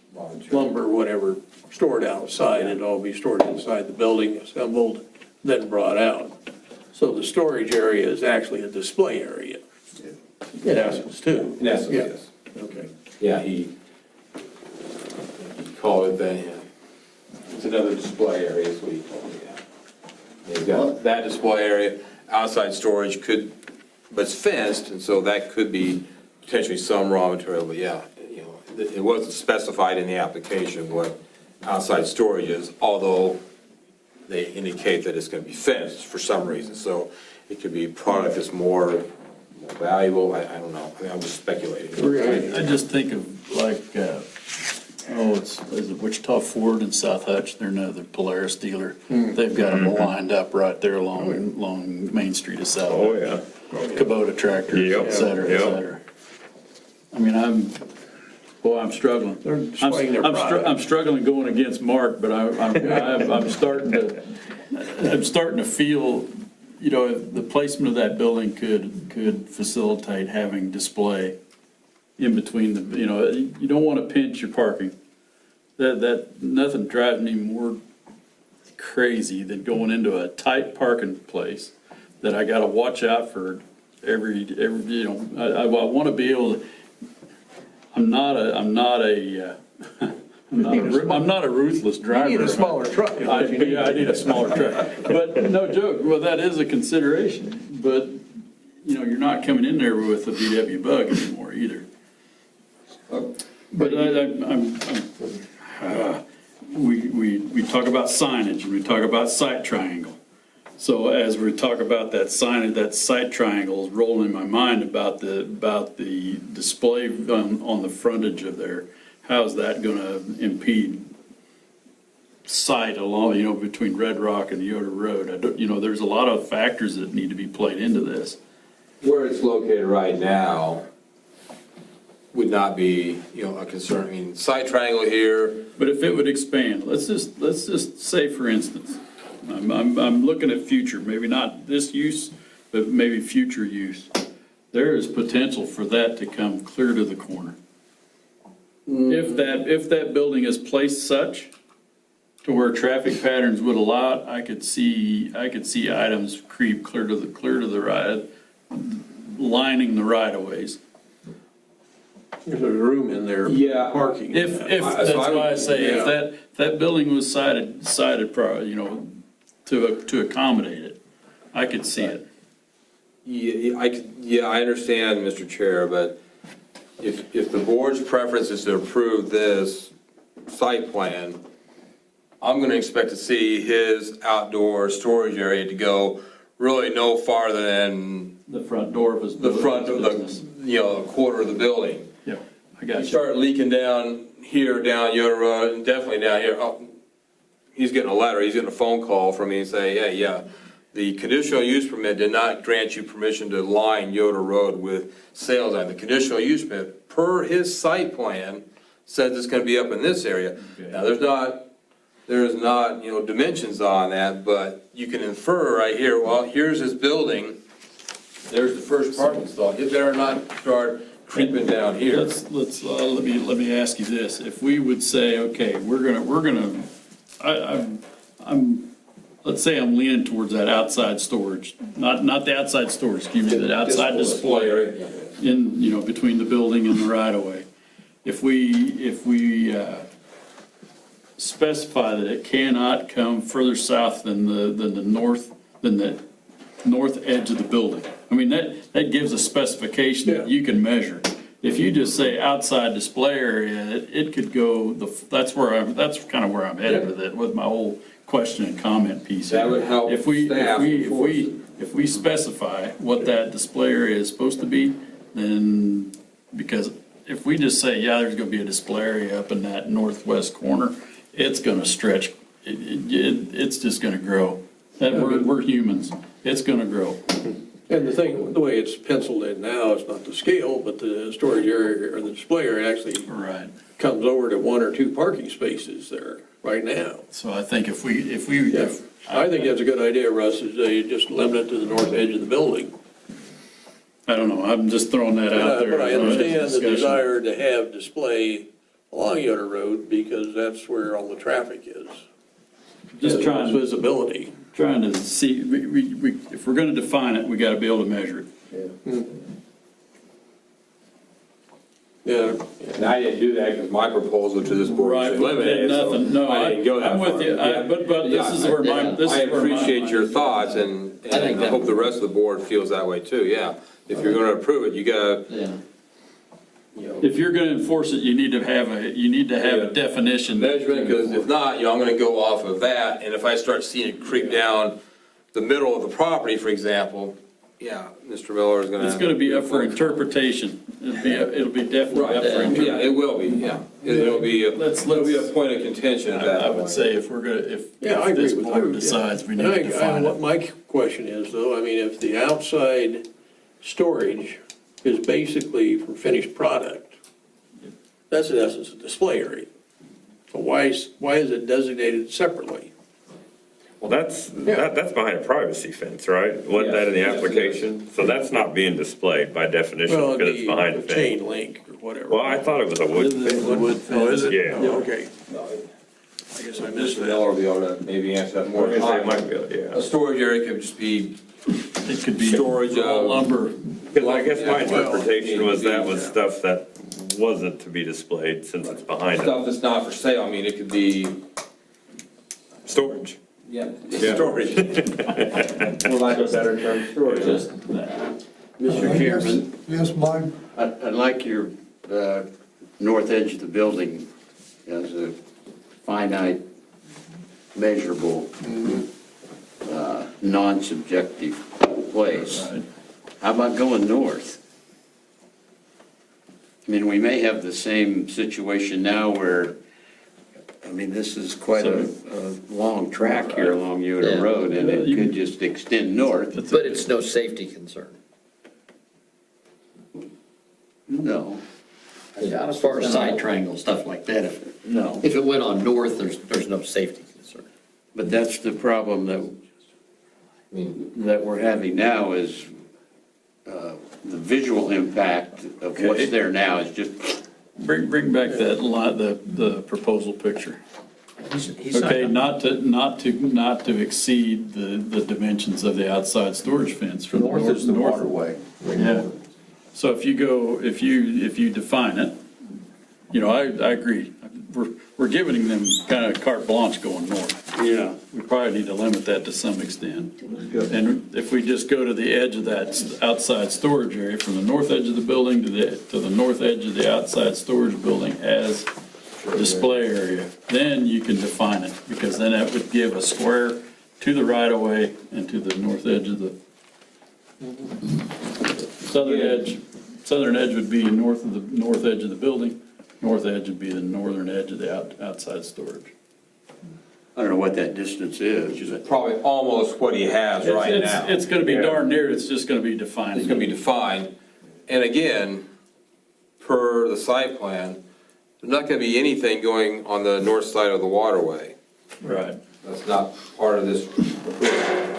lumber, whatever, stored outside, and all be stored inside the building, assembled, then brought out. So the storage area is actually a display area, in essence, too. In essence, Yeah. yes. Okay. Yeah, he called it that, it's another display area, is what he called it, yeah. He's got that display area, outside storage could, but it's fenced, and so that could be potentially some raw material, but yeah, it wasn't specified in the application what outside storage is, although they indicate that it's gonna be fenced for some reason, so it could be product that's more valuable, I don't know, I mean, I'm just speculating. I just think of like, is it Wichita Ford and South Hutch? They're another Polaris dealer. They've got them lined up right there along Main Street of South. Oh, yeah. Kubota tractors, Yep, et cetera, et yep. cetera. I mean, I'm struggling. They're displaying their product. I'm struggling going against Mark, but I'm starting to feel, the placement of that building could facilitate having display in between you don't want to pinch your parking. That nothing drives me more crazy than going into a tight parking place that I got to watch out for every I want to be able to. I'm not a ruthless driver. You need a smaller truck. I need a smaller truck. But no joke, well, that is a consideration. But, you're not coming in there with a VW Bug anymore either. But we talk about signage, and we talk about sight triangle. So as we talk about that signage, that sight triangle is rolling in my mind about the display on the frontage of there. How's that going to impede sight along, between Red Rock and Yoder Road? There's a lot of factors that need to be played into this. Where it's located right now would not be, a concern. I mean, side triangle here, But if it would expand, let's just say, for instance, I'm looking at future, maybe not this use, but maybe future use. There is potential for that to come clear to the corner. If that building is placed such to where traffic patterns would allow it, I could see items creep clear to the right, lining the right-of-ways. If there's room in there. Yeah. Parking. If, that's why I say, if Yeah. that building was sided, you know, to accommodate it, I could see it. Yeah, I understand, Mr. Chair, but if the board's preference is to approve this site plan, I'm gonna expect to see his outdoor storage area to go really no farther than The front door of his the front of business. the, a quarter of the building. Yeah, I You got you. start leaking down here, down Yoder Road, and definitely down here. Oh, he's getting a letter, he's getting a phone call from me and say, yeah, the conditional use permit did not grant you permission to line Yoder Road with sales line. The conditional use permit, per his site plan, says it's gonna be up in this area. Okay. Now, there's not, dimensions on that, but you can infer right here, well, here's his building, there's the first parking stall. It better not start creeping down here. Let me ask you this. If we would say, okay, let's say I'm leaning towards that outside storage, not the outside storage, excuse me, the outside display area in, between the building and the right of way. If we specify that it cannot come further south than the north edge of the building. I mean, that gives a specification that you can measure. If you just say outside display area, it could go, that's kind of where I'm headed with it, with my whole question and comment piece. That would help If we staff enforce it. if we specify what that display area is supposed to be, then, because if we just say, yeah, there's gonna be a display area up in that northwest corner, it's gonna stretch, it's just gonna grow. We're humans, it's gonna grow. And the way it's penciled in now, it's not the scale, but the storage area or the display area actually Right. comes over to 1 or 2 parking spaces there right now. So I think if we I think that's a good idea, Russ, is they just limit it to the north edge of the building. I don't know, I'm just throwing that out there. But I understand the Discussion. desire to have display along Yoder Road because that's where all the traffic is. Just And trying there's visibility. to see, if we're gonna define it, we gotta be able to measure it. Yeah. And I didn't do that because my proposal to this board Right, was but limited, so nothing, no, I didn't go that I'm with far. you, Yeah. but this is where I appreciate your thoughts, and I think I that- hope the rest of the board feels that way too, yeah. If you're gonna approve it, you gotta, Yeah. If you're gonna enforce it, you need to have a definition. measurement, because if not, I'm gonna go off of that, and if I start seeing it creep down the middle of the property, for example, yeah, Mr. Miller is gonna. It's gonna be up for interpretation. It'll be definitely Right, up for yeah, interpretation. it will be, yeah. It'll be a Let's- point of contention at that I point. would say if we're gonna, if Yeah, I agree this with board you. decides we need And to define what it. my question is though, I mean, if the outside storage is basically for finished product, that's in essence a display area. So why is it designated separately? Well, that's behind a privacy fence, right? Wasn't that in the Yes, yes, application? So that's not being displayed by definition Well, because it's behind a the fence. chain link or whatever. Well, I thought it was a wood fence. Oh, is it? Yeah. Okay. I guess I missed Mr. that. Miller will be able to maybe answer that more. Or maybe it might be, A yeah. storage area could just be It could be storage raw of- lumber. Because I guess my Well, interpretation was that was yeah. stuff that wasn't to be displayed since it's behind it. stuff that's not for sale. I mean, it could be, Storage. yeah, Yeah. storage. For lack of a better term, storage. Mr. Chairman, Yes, Mike? I'd like your north edge of the building as a finite, measurable, non-subjective place. Right. How about going north? I mean, we may have the same situation now where, I mean, this is quite a long track here along Yoder Road, and it could just extend north. But it's no safety concern. No, As far as side triangle, stuff like that, no. if it went on north, there's no safety concern. But that's the problem that we're having now is the visual impact of what's there now is just, Bring back that the proposal picture. He's Okay, not, not to exceed the dimensions of the outside storage fence for the North is the waterway. Yeah. So if you define it, I agree. We're giving them kind of carte blanche going north. Yeah. We probably need to limit that to some extent. And if we just go to the edge of that outside storage area, from the north edge of the building to the north edge of the outside storage building as display area, then you can define it, because then that would give a square to the right of way and to the north edge of the southern edge. Southern edge would be north of the north edge of the building. North edge would be the northern edge of the outside storage. I don't know what that distance is. Probably almost what he has right now. It's gonna be darn near, it's just gonna be defined. It's gonna be defined. And again, per the site plan, there's not gonna be anything going on the north side of the waterway. Right. That's not part of this approval.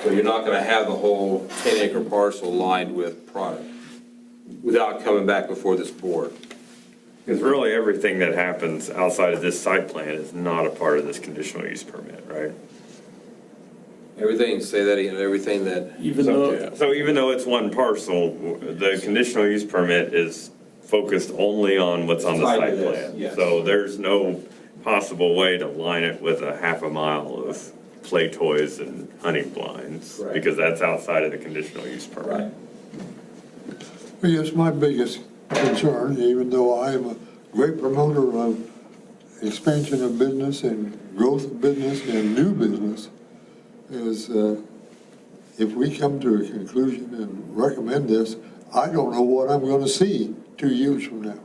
So you're not gonna have the whole 10-acre parcel lined with product without coming back before this board. Because really, everything that happens outside of this site plan is not a part of this conditional use permit, right? Everything, say that again, everything that, So even though it's one parcel, the conditional use permit is focused only on what's on the Tied to site this, plan. yes. So there's no possible way to line it with a half a mile of play toys and hunting blinds, Right. because that's outside of the conditional use permit. Well, yes, my biggest concern, even though I am a great promoter of expansion of business and growth of business and new business, is if we come to a conclusion and recommend this, I don't know what I'm going to see 2 years from now.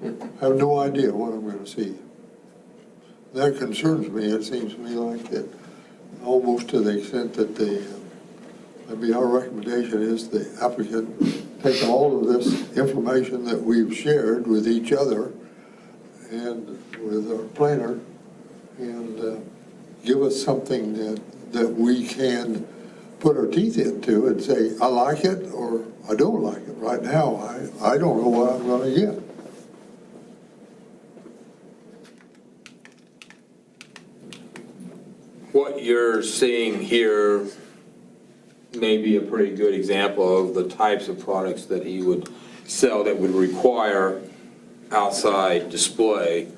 I have no idea what I'm going to see. That concerns me. It seems to me like that, almost to the extent that maybe our recommendation is the applicant take all of this information that we've shared with each other and with our planner and give us something that we can put our teeth into and say, I like it or I don't like it. Right now, I don't know what I'm going to get. what you're seeing here may be a pretty good example of the types of products that he would sell that would require outside display.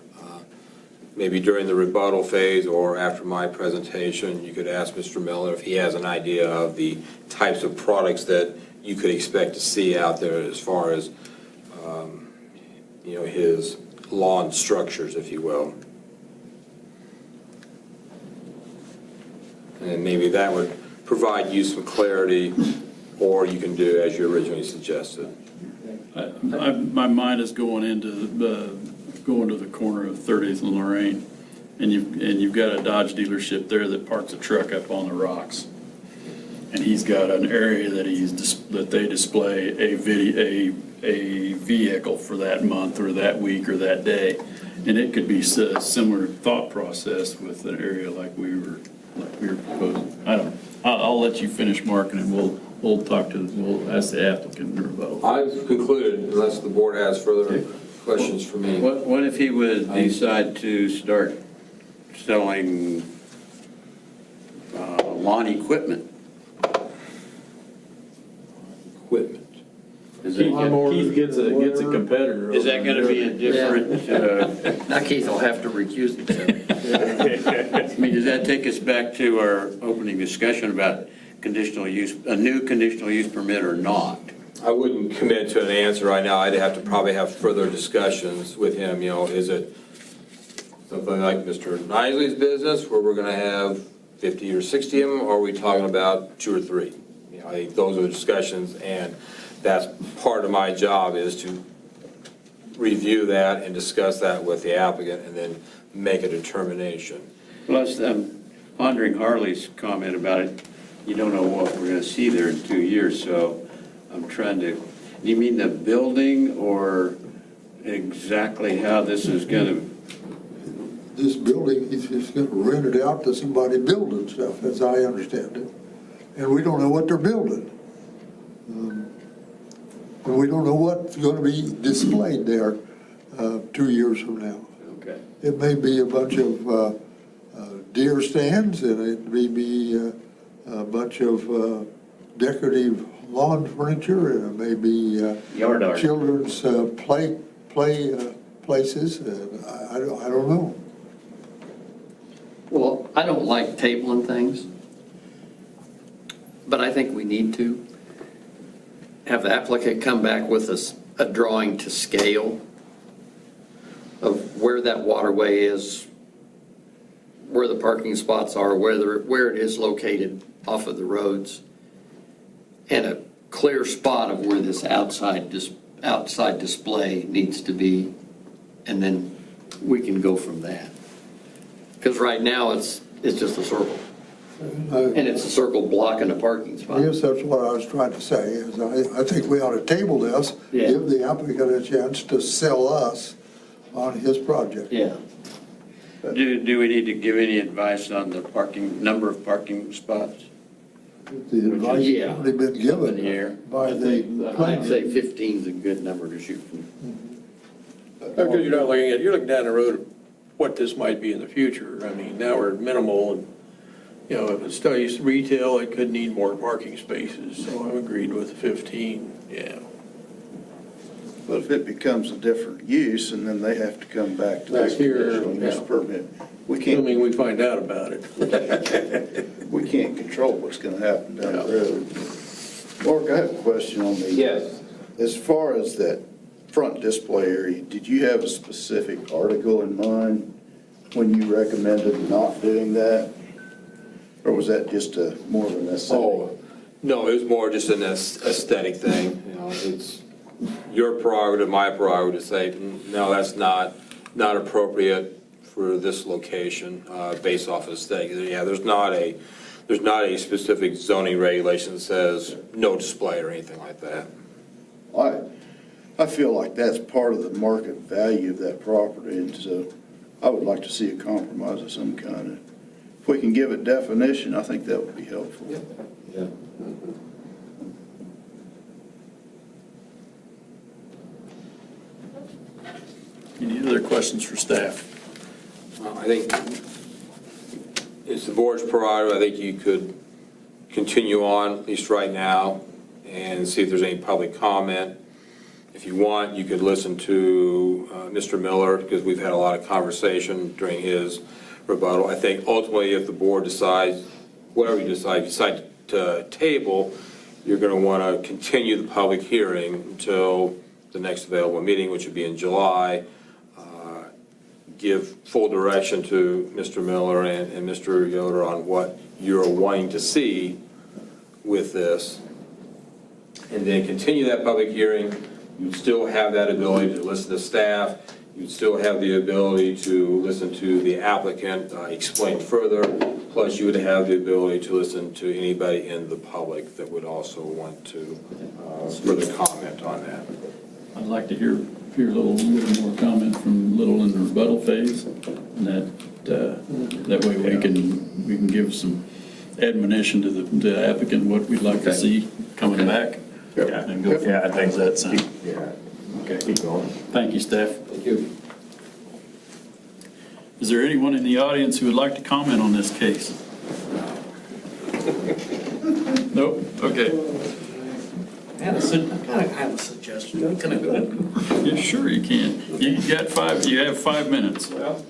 Maybe during the rebuttal phase or after my presentation, you could ask Mr. Miller if he has an idea of the types of products that you could expect to see out there as far as, his lawn structures, if you will. And maybe that would provide you some clarity, or you can do as you originally suggested. My mind is going to the corner of 30th and Lorraine, and you've got a Dodge dealership there that parks a truck up on the rocks, and he's got an area that they display a vehicle for that month or that week or that day, and it could be a similar thought process with an area like we were proposing. I don't know. I'll let you finish, Mark, and then we'll ask the applicant in rebuttal. I've concluded, unless the board has further questions for me. What if he would decide to start selling lawn equipment? Equipment. Is that Keith gets a competitor. is that going to be a different, now Keith will have to recuse himself. I mean, does that take us back to our opening discussion about conditional use, a new conditional use permit or not? I wouldn't commit to an answer right now. I'd have to probably have further discussions with him, is it something like Mr. Knisley's business where we're gonna have 50 or 60 of them, or are we talking about 2 or 3? I think those are the discussions, and that's part of my job is to review that and discuss that with the applicant and then make a determination. Plus, I'm pondering Harley's comment about it. You don't know what we're going to see there in 2 years, so I'm trying to, you mean the building or exactly how this is going to? This building, he's just going to rent it out to somebody building stuff, as I understand it. And we don't know what they're building. And we don't know what's going to be displayed there 2 years from now. Okay. It may be a bunch of deer stands, and it may be a bunch of decorative lawn furniture, and it may be Yard art. children's places, and I don't know. Well, I don't like tabling things, but I think we need to have the applicant come back with a drawing to scale of where that waterway is, where the parking spots are, where it is located off of the roads, and a clear spot of where this outside display needs to be, and then we can go from that. Because right now, it's just a circle, and it's a circle blocking a parking I spot. guess that's what I was trying to say, is I think we ought to table this, Yeah. give the applicant a chance to sell us on his project. Yeah. Do we need to give any advice on the number of parking spots? The advice has Yeah. already been In the given air? by the I'd planner. say 15 is a good number to shoot from. Because you're looking down the road of what this might be in the future. I mean, now we're minimal, and, you know, if it stays retail, it could need more parking spaces, so I'm agreed with 15, yeah. But if it becomes a different use, and then they have to come back to Back this here, conditional use yeah. permit, we Assuming we find out about it. we can't control what's gonna happen down the road. Mark, I have a question on the. Yes. As far as that front display area, did you have a specific article in mind when you recommended not doing that? Or was that just more of an aesthetic? Oh, no, it was more just an aesthetic thing, you know, it's your prerogative, my prerogative to say, no, that's not appropriate for this location, based off of aesthetic. Yeah, there's not a specific zoning regulation that says no display or anything like that. I feel like that's part of the market value of that property, and so I would like to see a compromise of some kind. If we can give it definition, I think that would be helpful. Yeah. Any other questions for staff? I think it's the board's prerogative. I think you could continue on, at least right now, and see if there's any public comment. If you want, you could listen to Mr. Miller, because we've had a lot of conversation during his rebuttal. I think ultimately, if the board decides, whatever you decide to table, you're going to want to continue the public hearing until the next available meeting, which would be in July. Give full direction to Mr. Miller and Mr. Yoder on what you're wanting to see with this. And then continue that public hearing. You'd still have that ability to listen to staff. You'd still have the ability to listen to the applicant explain further. Plus, you would have the ability to listen to anybody in the public that would also want to further comment on that. I'd like to hear a little more comment from Little in the rebuttal phase, and that way we can give some admonition to the applicant what we'd like to see coming back. And go from Yeah, I think that sound. Yeah. Okay. keep going. Thank you, staff. Thank you. Is there anyone in the audience who would like to comment on this case? Nope, okay. I have a suggestion. Can I go ahead? Yeah, sure you can. You have 5 minutes. Well,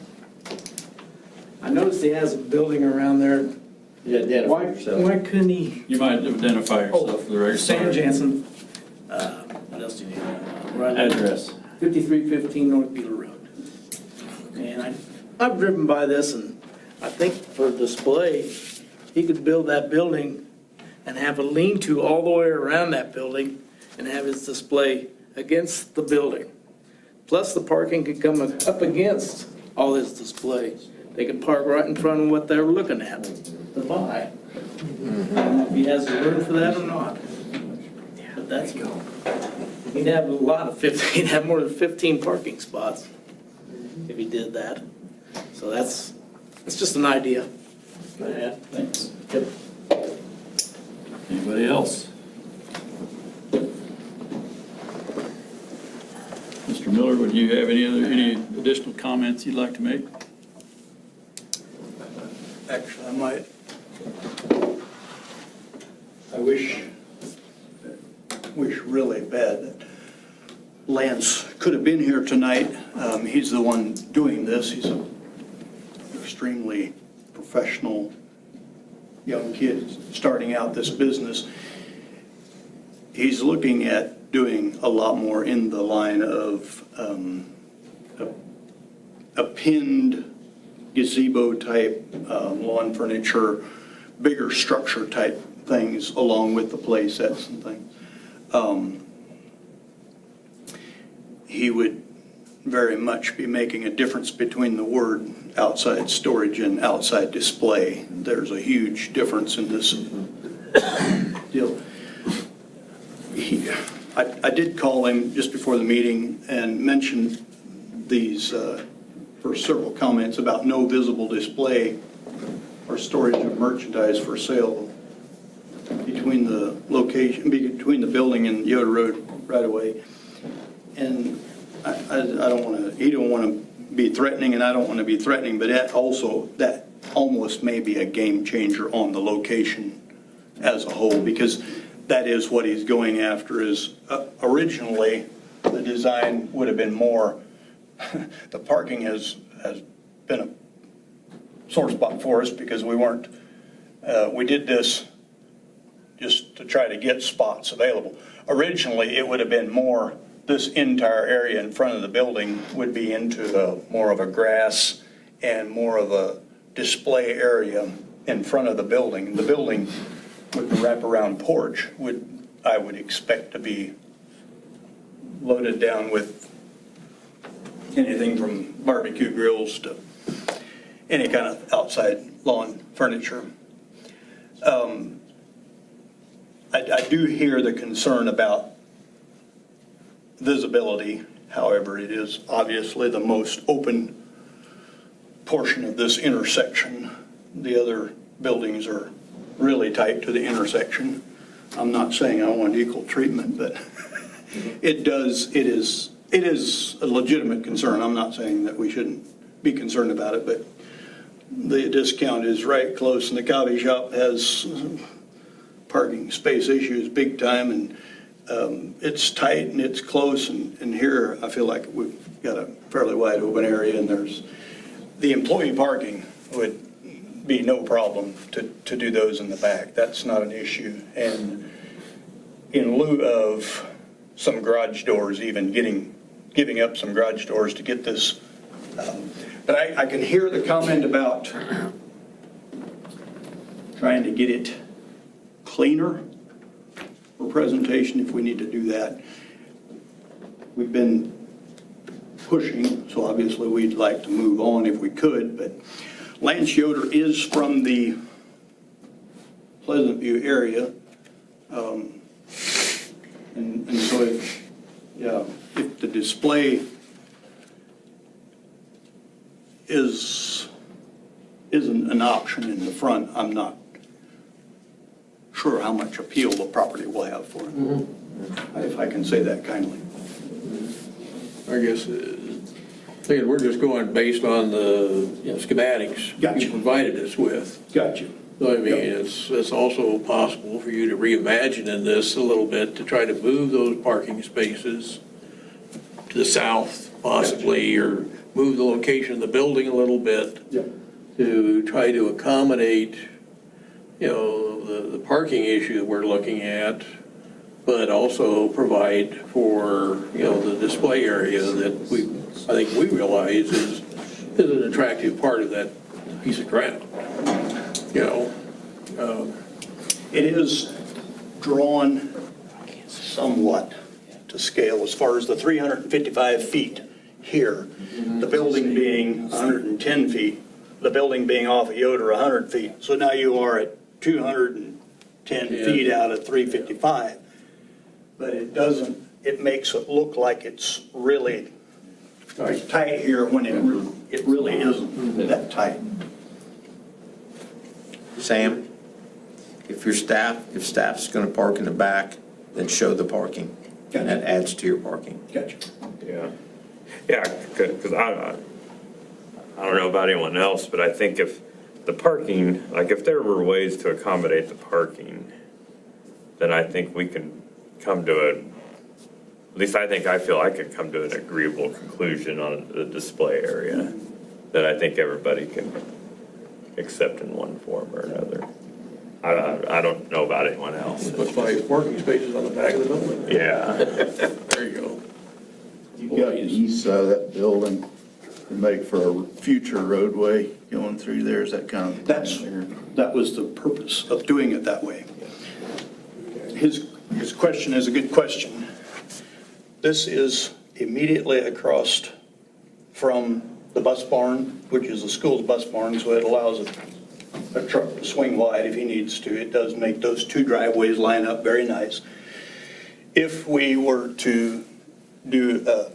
I noticed he has a building around there. Yeah, identify Why yourself. couldn't he? You might identify yourself for the record. Stan Jansen. What else do you need? Right. Address. 5315 North Beeler Road. And I've driven by this, and I think for display, he could build that building and have a lean-to all the way around that building and have his display against the building. Plus, the parking could come up against all his displays. They could park right in front of what they're looking at to buy. If he has the room for that or not. But that's, he'd have a lot of 15, he'd have more than 15 parking spots if he did that. So that's just an idea. Thanks. Anybody else? Mr. Miller, would you have any additional comments you'd like to make? Actually, I wish really bad that Lance could have been here tonight. He's the one doing this. He's an extremely professional young kid starting out this business. He's looking at doing a lot more in the line of a pinned gazebo type lawn furniture, bigger structure type things along with the play sets and things. He would very much be making a difference between the word outside storage and outside display. There's a huge difference in this deal. I did call him just before the meeting and mention these for several comments about no visible display or storage of merchandise for sale between the location, between the building and Yoder Road right away. And I don't want to, he don't want to be threatening and I don't want to be threatening, but that almost may be a game changer on the location as a whole, because that is what he's going after. Is originally the design would have been more, the parking has been a sore spot for us because we did this just to try to get spots available. Originally, it would have been more, this entire area in front of the building would be into more of a grass and more of a display area in front of the building. The building with the wraparound porch I would expect to be loaded down with anything from barbecue grills to any kind of outside lawn furniture. I do hear the concern about visibility. However, it is obviously the most open portion of this intersection. The other buildings are really tight to the intersection. I'm not saying I want equal treatment, but it is a legitimate concern. I'm not saying that we shouldn't be concerned about it, but the discount is right close, and the coffee shop has parking space issues big time, and it's tight and it's close, and here I feel like we've got a fairly wide open area, and there's the employee parking would be no problem to do those in the back. That's not an issue. And in lieu of some garage doors, even giving up some garage doors to get this, but I can hear the comment about trying to get it cleaner for presentation if we need to do that. We've been pushing, so obviously we'd like to move on if we could, but Lance Yoder is from the Pleasant View area. And so if the display isn't an option in the front, I'm not sure how much appeal the property will have for it, if I can say that kindly. I guess, again, we're just going based on the schematics Gotcha. you provided us with. Gotcha. So, I mean, it's also possible for you to reimagine in this a little bit to try to move those parking spaces to the south possibly, or move the location of the building a little bit to try to accommodate, the parking issue we're looking at, but also provide for, the display area that I think we realize is an attractive part of that piece of ground. It is drawn somewhat to scale as far as the 355 feet here, the building being 110 feet, the building being off of Yoder 100 feet. So now you are at 210 feet out of 355. But it makes it look like it's really tight here when it really isn't that tight. Sam, if staff's going to park in the back, then show the parking. And that adds to your parking. Gotcha. Yeah, because I don't know about anyone else, but I think if the parking, like if there were ways to accommodate the parking, then I think we can come to at least I feel I could come to an agreeable conclusion on the display area that I think everybody can accept in one form or another. I don't know about anyone else. Put 5 parking spaces on the back of the building. Yeah. There you go. You got the east side of that building to make for a future roadway going through there, is that kind of? That was the purpose of doing it that way. His question is a good question. This is immediately across from the bus barn, which is the school's bus barn, so it allows a truck to swing wide if he needs to. It does make those 2 driveways line up very nice. If we were to do a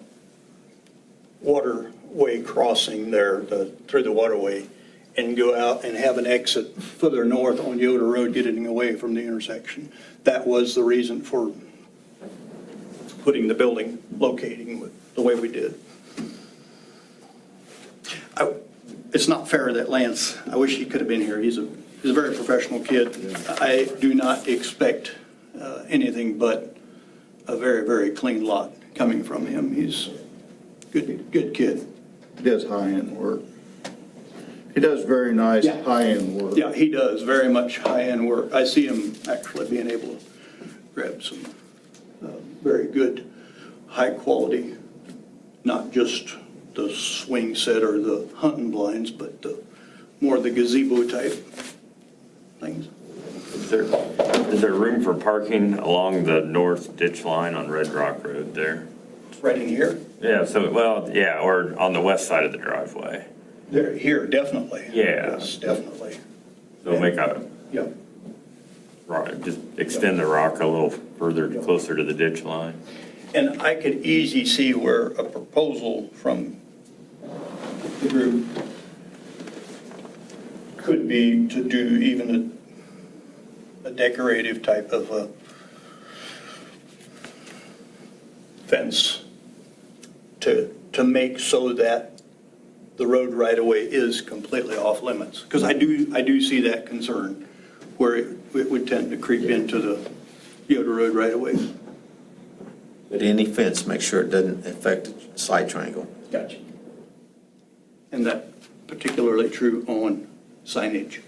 waterway crossing there, through the waterway, and go out and have an exit further north on Yoder Road, getting away from the intersection, that was the reason for putting the building, locating the way we did. It's not fair that Lance, I wish he could have been here. He's a very professional kid. I do not expect anything but a very, very clean lot coming from him. He's a good kid. He does high-end work. He does very nice Yeah. high-end work. Yeah, he does very much high-end work. I see him actually being able to grab some very good, high-quality, not just the swing set or the hunting blinds, but more the gazebo type things. Is there room for parking along the north ditch line on Red Rock Road there? Right in here? Yeah, or on the west side of the driveway. There, here, definitely. Yeah. Yes, definitely. So make a, Yeah. just extend the rock a little further, closer to the ditch line. And I could easily see where a proposal from the group could be to do even a decorative type of a fence to make so that the road right-of-way is completely off limits. Because I do see that concern, where it would tend to creep into the Yoder Road right-of-way. But any fence, make sure it doesn't affect the side triangle. Gotcha. And that particularly true on signage.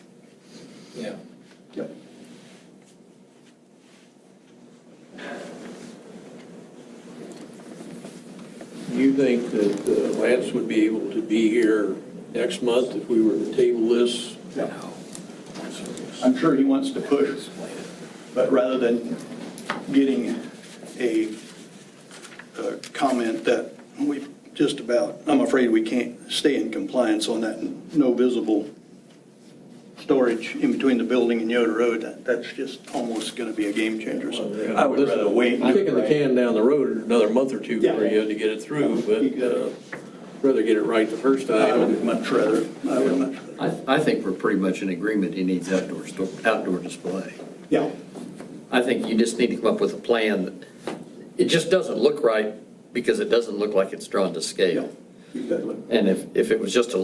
Yeah. Yep. Do you think that Lance would be able to be here next month if we were to table this? I'm sure he wants to push, but rather than getting a comment that we just about, I'm afraid we can't stay in compliance on that no visible storage in between the building and Yoder Road, that's just almost going to be a game changer. So I would rather wait. and do it Kicking the right. can down the road another month or two Yeah. for you to get it through, You got but rather get it right the first I time. would much rather, I would much rather. I think we're pretty much in agreement he needs outdoor display. Yeah. I think you just need to come up with a plan that, it just doesn't look right because it doesn't look like it's drawn to scale. Exactly. And if it was just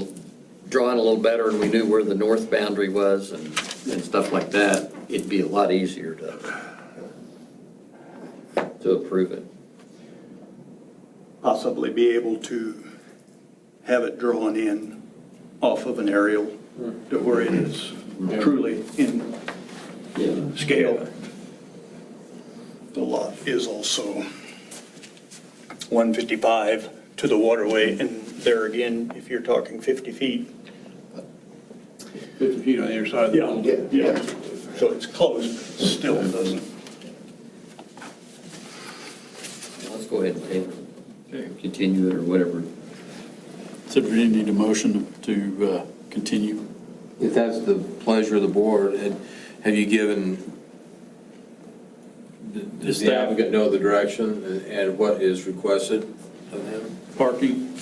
drawn a little better and we knew where the north boundary was and stuff like that, it'd be a lot easier to approve it. Possibly be able to have it drawn in off of an aerial to where it is truly in scale. The lot is also 155 to the waterway, and there again, if you're talking 50 feet. 50 feet on either side of the building. Yeah. So it's close, but still doesn't. Let's go ahead and table it, continue it or whatever. So do we need a motion to continue? If that's the pleasure of the board, and have you given, does the Staff. applicant know the direction and what is requested of them? Parking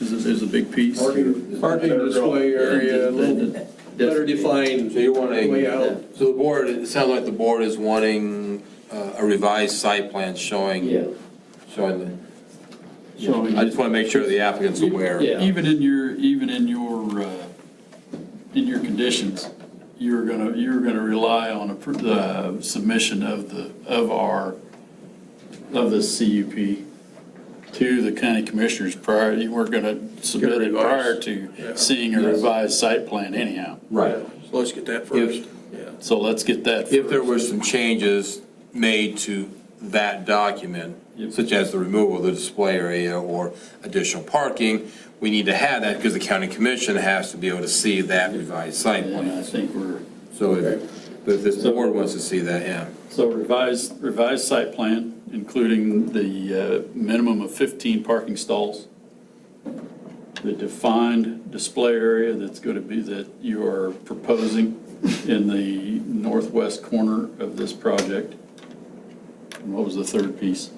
is a big piece. Parking display area, a little better defined So you're wanting, layout. so the board, it sounds like the board is wanting a revised site plan showing the, I just want to make sure the applicant's aware. Yeah. Even in your in your conditions, you're gonna rely on the submission of the CUP to the county commissioners prior, you weren't gonna submit it prior to seeing a revised site plan anyhow. Right. So let's get that first. Yeah. So let's get that If there first. were some changes made to that document, such as the removal of the display area or additional parking, we need to have that because the county commission has to be able to see that revised site And I plan. think we're, So if this board wants to see that, yeah. so revised site plan, including the minimum of 15 parking stalls, the defined display area that's going to be, that you are proposing in the northwest corner of this project. And what was the third piece?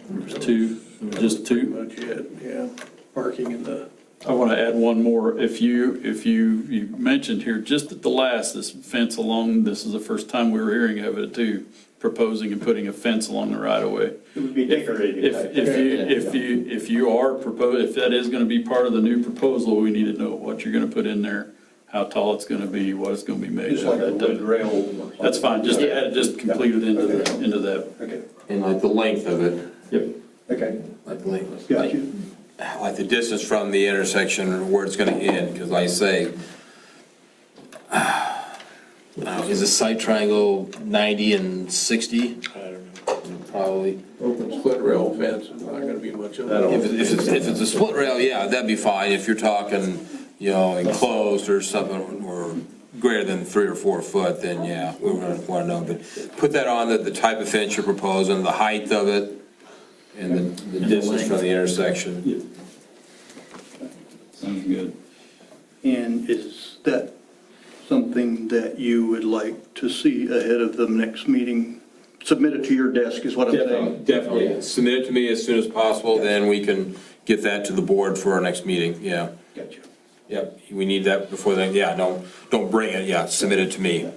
There was two, there was just two. Pretty much it, yeah. Parking in the, I want to add one more. If you mentioned here, just at the last, this fence along, this is the first time we were hearing of it too, proposing and putting a fence along the right of way. It would be decorated. If you are if that is going to be part of the new proposal, we need to know what you're going to put in there, how tall it's going to be, what it's going to be made Just like a of. wood rail. That's fine, just add, just complete it into that. Okay, And like the length of it, Yep. okay, like the length. got you. Like the distance from the intersection where it's gonna end, because like I say, is the site triangle 90 and 60? I don't know. Probably. Open split rail fence is not gonna be much of that. If it's a split rail, yeah, that'd be fine. If you're talking, enclosed or something, or greater than 3 or 4 foot, then yeah, we want to know. But put that on, the type of fence you're proposing, the height of it, and the distance from the intersection. Sounds good. And is that something that you would like to see ahead of the next meeting? Submit it to your desk is what I'm saying. Definitely. Submit it to me as soon as possible, then we can get that to the board for our next meeting, yeah. Gotcha. Yep, we need that before then, yeah, don't bring it, yeah, submit it to me.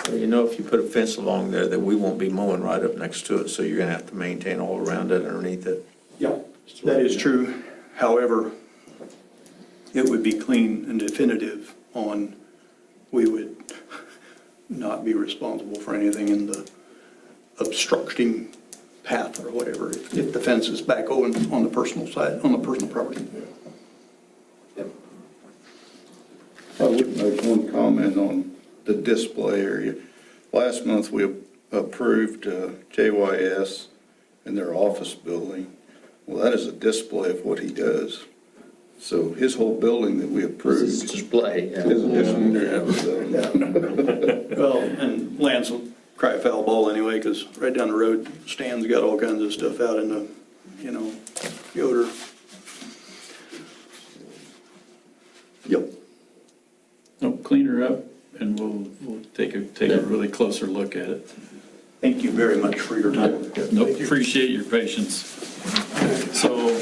If you put a fence along there, that we won't be mowing right up next to it, so you're gonna have to maintain all around it underneath it. Yeah, that is true. However, it would be clean and definitive on, we would not be responsible for anything in the obstructing path or whatever, if the fence is back on the personal side, on the personal property. I would make one comment on the display area. Last month, we approved JYS and their office building. Well, that is a display of what he does. So his whole building that we approved This is display. Yeah. is a display. Well, and Lance will cry foul ball anyway, because right down the road, Stan's got all kinds of stuff out in the, Yoder. Yep. No, clean her up, and we'll take a really closer look at it. Thank you very much for your time. Nope, appreciate your patience. So,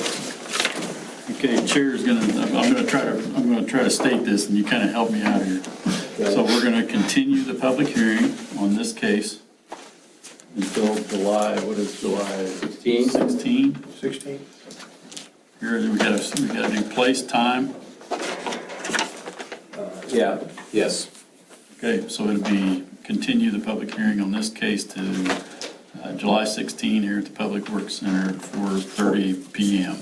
okay, Chair's I'm gonna try to state this, and you kind of help me out here. So we're gonna continue the public hearing on this case until July, what is July? 16? 16? Here, we gotta do place, time. Yeah, yes. Okay, so it'll be continue the public hearing on this case to July 16 here at the Public Works Center at 4:30 PM.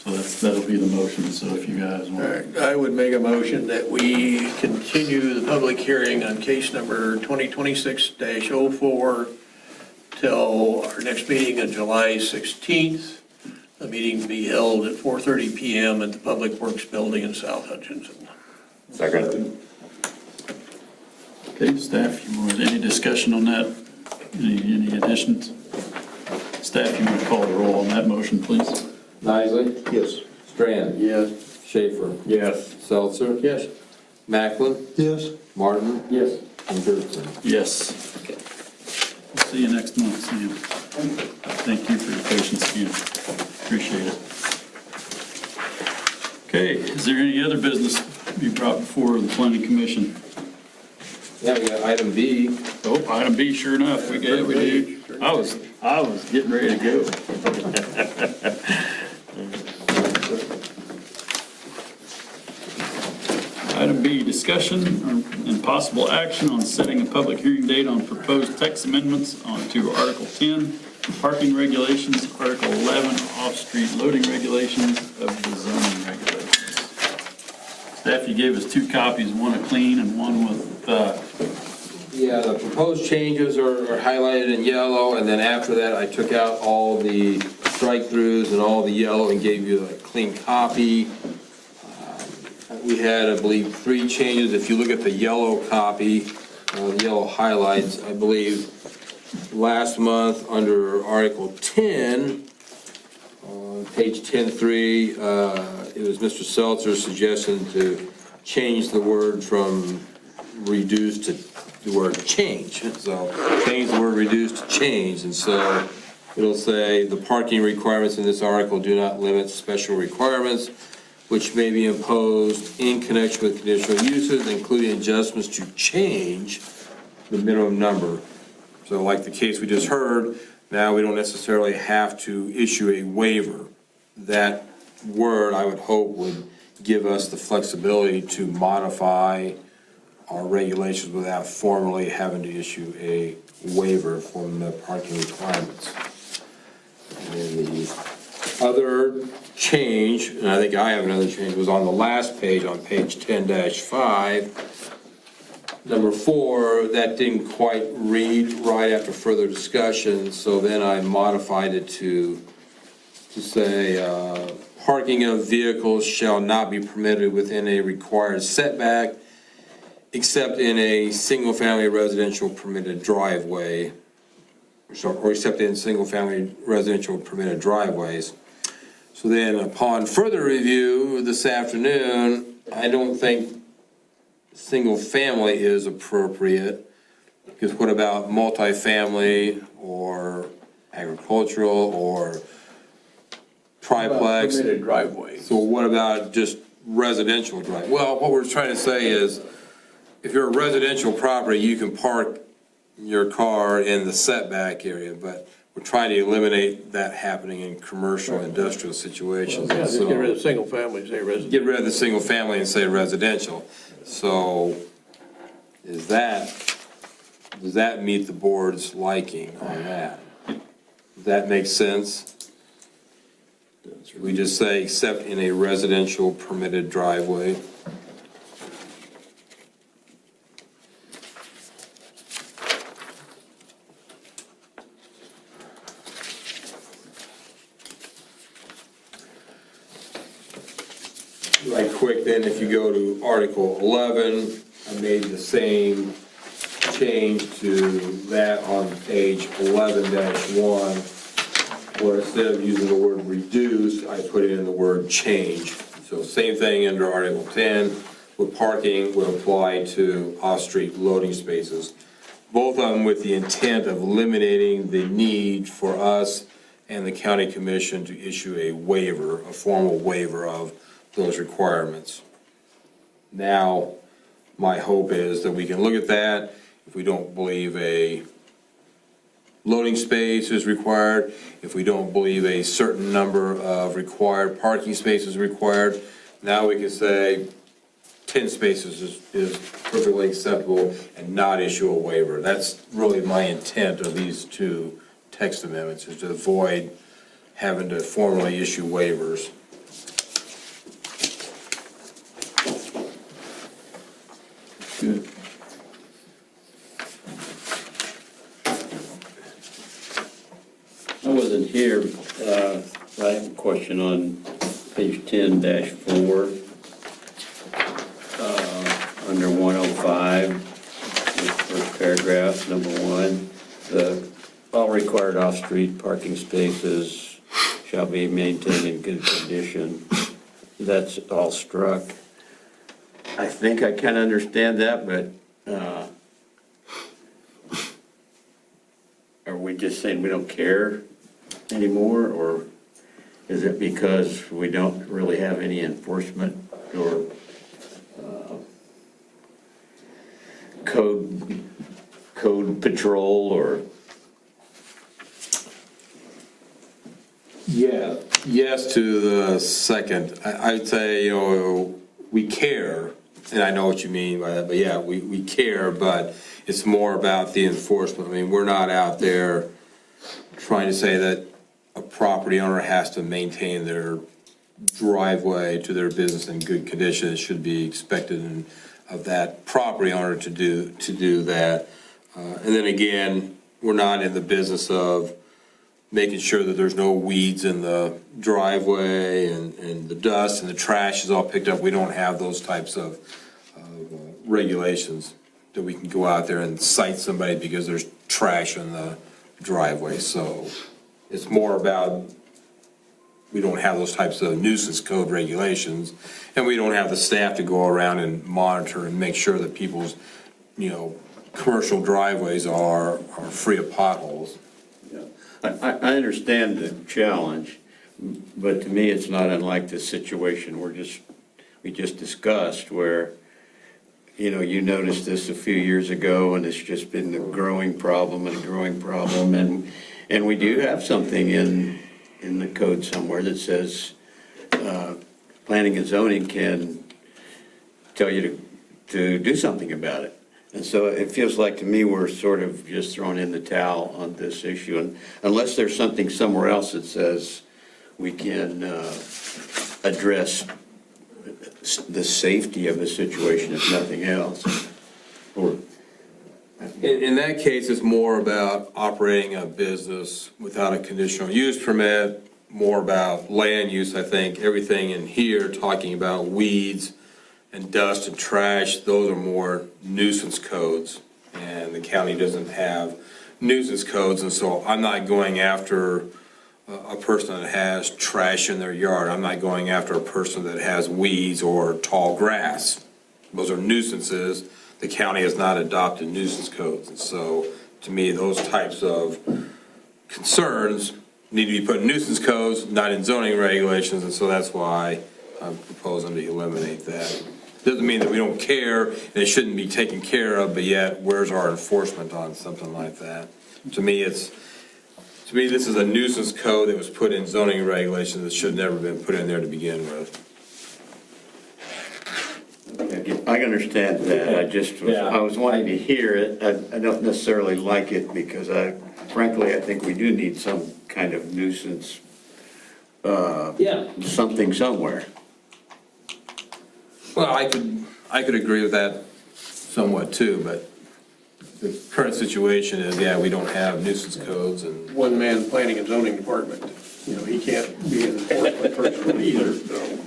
So that'll be the motion, so if you guys All want. right, I would make a motion that we continue the public hearing on case number 2026-04 till our next meeting on July 16th. The meeting to be held at 4:30 PM at the Public Works Building in South Hutchinson. Second. Okay, staff, any discussion on that? Any additions? Staff, you want to call the roll on that motion, please? Nisley? Yes. Strand? Yes. Schaefer? Yes. Seltzer? Yes. Macklin? Yes. Martin? Yes. And Gertson. Yes. We'll see you next month, Sam. Thank you for your patience again. Appreciate it. Okay, is there any other business to be brought before the planning commission? Yeah, we got item B. Oh, item B, sure enough, we do. I was getting ready to go. discussion and possible action on setting a public hearing date on proposed text amendments to Article 10, parking regulations, Article 11, off-street loading regulations of the zoning regulations. Staff, you gave us two copies, one a clean and one with, Yeah, the proposed changes are highlighted in yellow, and then after that, I took out all the strike-throughs and all the yellow and gave you a clean copy. We had, I believe, 3 changes. If you look at the yellow copy, the yellow highlights, I believe, last month under Article 10, on page 10.3, it was Mr. Seltzer's suggestion to change the word from reduce to the word change. So change the word reduce to change. And so it'll say the parking requirements in this article do not limit special requirements which may be imposed in connection with conditional uses, including adjustments to change the minimum number. So like the case we just heard, now we don't necessarily have to issue a waiver. That word, I would hope, would give us the flexibility to modify our regulations without formally having to issue a waiver from the parking requirements. And the other change, and I think I have another change, was on the last page, on page 10-5. Number 4, that didn't quite read right after further discussion, so then I modified it to say, parking of vehicles shall not be permitted within a required setback except in a single-family residential permitted driveway, or except in single-family residential permitted driveways. So then upon further review this afternoon, I don't think single-family is appropriate, because what about multifamily or agricultural or triplex? Permitted driveway. So what about just residential drive? Well, what we're trying to say is, if you're a residential property, you can park your car in the setback area, but we're trying to eliminate that happening in commercial, industrial situations. Yeah, just get rid of single family, say residential. Get rid of the single family and say residential. So does that meet the board's liking on that? Does that make sense? We just say except in a residential permitted driveway. Right quick then, if you go to Article 11, I made the same change to that on page 11-1, where instead of using the word reduce, I put in the word change. So same thing under Article 10, with parking would apply to off-street loading spaces. Both of them with the intent of eliminating the need for us and the county commission to issue a waiver, a formal waiver of those requirements. Now, my hope is that we can look at that. If we don't believe a loading space is required, if we don't believe a certain number of required parking spaces required, now we can say 10 spaces is perfectly acceptable and not issue a waiver. That's really my intent of these two text amendments, is to avoid having to formally issue waivers. good. I wasn't here, I have a question on page 10-4, under 105, the first paragraph, number 1, the all required off-street parking spaces shall be maintained in good condition. That's all struck. I think I kind of understand that, but are we just saying we don't care anymore, or is it because we don't really have any enforcement or code patrol or? Yeah, yes to the second. I'd say, we care, and I know what you mean by that, but yeah, we care, but it's more about the enforcement. I mean, we're not out there trying to say that a property owner has to maintain their driveway to their business in good condition. It should be expected of that property owner to do that. And then again, we're not in the business of making sure that there's no weeds in the driveway and the dust and the trash is all picked up. We don't have those types of regulations that we can go out there and cite somebody because there's trash in the driveway. So it's more about, we don't have those types of nuisance code regulations, and we don't have the staff to go around and monitor and make sure that people's, commercial driveways are free of potholes. I understand the challenge, but to me, it's not unlike the situation we just discussed, where, you noticed this a few years ago, and it's just been a growing problem, and we do have something in the code somewhere that says planning and zoning can tell you to do something about it. And so it feels like to me we're sort of just throwing in the towel on this issue, and unless there's something somewhere else that says we can address the safety of the situation, if nothing else. Or In that case, it's more about operating a business without a conditional use permit, more about land use, I think. Everything in here talking about weeds and dust and trash, those are more nuisance codes. And the county doesn't have nuisance codes, and so I'm not going after a person that has trash in their yard. I'm not going after a person that has weeds or tall grass. Those are nuisances. The county has not adopted nuisance codes. And so, to me, those types of concerns need to be put in nuisance codes, not in zoning regulations, and so that's why I'm proposing to eliminate that. Doesn't mean that we don't care, and it shouldn't be taken care of, but yet, where's our enforcement on something like that? To me, this is a nuisance code that was put in zoning regulations that should never have been put in there to begin with. I understand that. I was wanting to hear it. I don't necessarily like it because frankly, I think we do need some kind of nuisance, something somewhere. Well, I could agree with that somewhat too, but the current situation is, we don't have nuisance codes and. One-man planning and zoning department, he can't be an enforcement person either, so.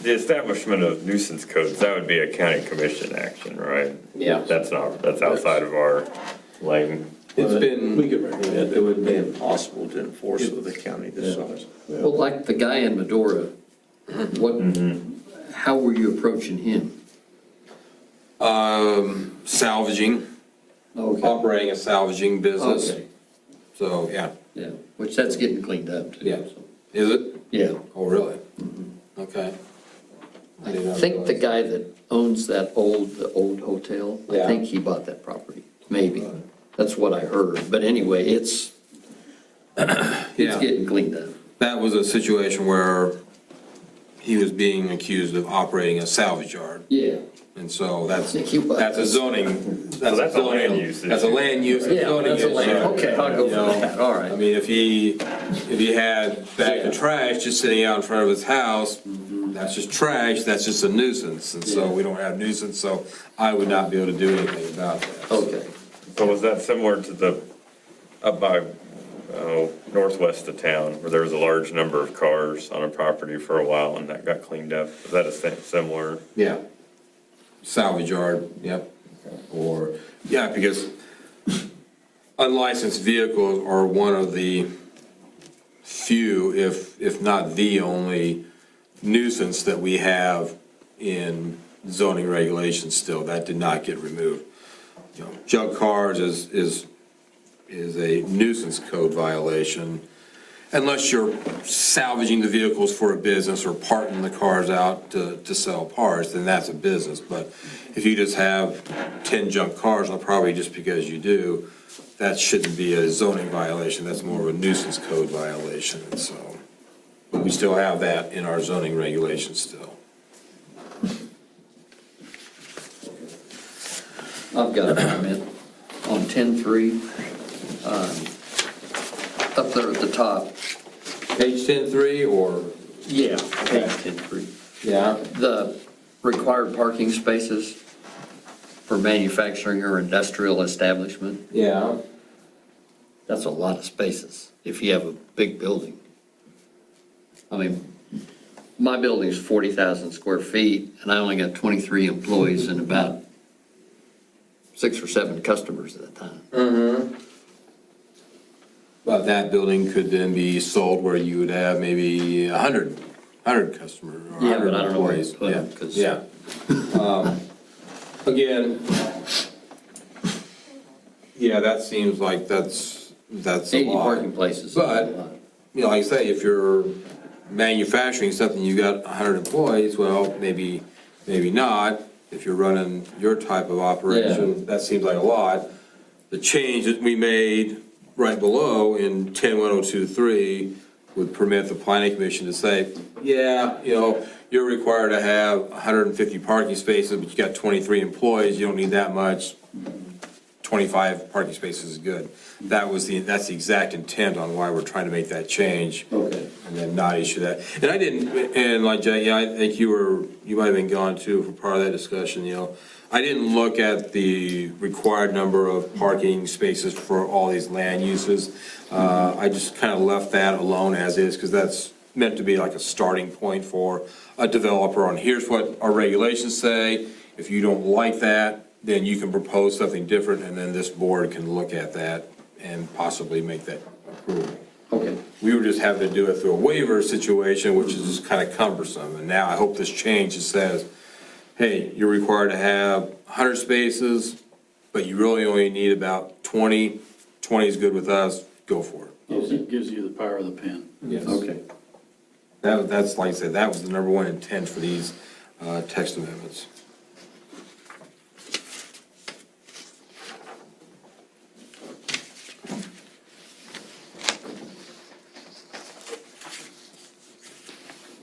The establishment of nuisance codes, that would be a county commission action, right? Yeah. That's outside of our lane. We could recommend it would be impossible to enforce with a county this size. Well, like the guy in Medora, how were you approaching him? Salvaging, operating a salvaging business. Okay. So, yeah. Yeah, which that's getting cleaned up too. Yeah. so. Is it? Yeah. Oh, really? Okay. I think the guy that owns the old hotel, I Yeah. think he bought that property, maybe. That's what I heard, but anyway, it's getting cleaned up. That was a situation where he was being accused of operating a salvage yard. Yeah. And so that's He was. a zoning, So that's a land use That's a issue. land use. Yeah, zoning that's a land, issue. okay, I'll go You know, for that, all I right. mean, if he had bag of trash just sitting out in front of his house, that's just trash, that's just a nuisance. And so Yeah. we don't have nuisance, so I would not be able to do anything about that. Okay. So was that similar to up by northwest of town, where there was a large number of cars on a property for a while and that got cleaned up? Was that a similar? Yeah. Salvage yard, yep. Or, because unlicensed vehicles are one of the few, if not the only nuisance that we have in zoning regulations still. That did not get removed. Junk cars is a nuisance code violation. Unless you're salvaging the vehicles for a business or parting the cars out to sell parts, then that's a business. But if you just have 10 junk cars, well, probably just because you do, that shouldn't be a zoning violation. That's more of a nuisance code violation. And so, but we still have that in our zoning regulations still. I've got a comment on 10.3, up there at the top. Page 10.3 or? Yeah. Page 10.3. Yeah. The required parking spaces for manufacturing or industrial establishment, Yeah. that's a lot of spaces if you have a big building. I mean, my building's 40,000 square feet, and I only got 23 employees and about 6 or 7 customers at a time. Mm-hmm. But that building could then be sold where you would have maybe 100 customers or 100 Yeah, but I don't know where to employees. put them, 'cause- Yeah. Again, yeah, that seems like that's a 80 lot. parking places. is a But, lot. you know, like I say, if you're manufacturing something, you got 100 employees, well, maybe not. If you're running your type of operation, that seems like a lot. The change that we made right below in 10.102.3 would permit the planning commission to say, yeah, you know, you're required to have 150 parking spaces, but you got 23 employees, you don't need that much. 25 parking spaces is good. That's the exact intent on why we're trying to make that change. Okay. And then not issue that. And I didn't, and like Jay, yeah, I think you might have been gone too for part of that discussion, you know. I didn't look at the required number of parking spaces for all these land uses. I just kind of left that alone as is, because that's meant to be like a starting point for a developer on here's what our regulations say. If you don't like that, then you can propose something different, and then this board can look at that and possibly make that approval. Okay. We were just having to do it through a waiver situation, which is just kind of cumbersome. And now I hope this change says, hey, you're required to have 100 spaces, but you really only need about 20. 20 is good with us, go for it. Gives you the power of the pen. Yes. Okay. That's, like I said, that was the number one intent for these text amendments.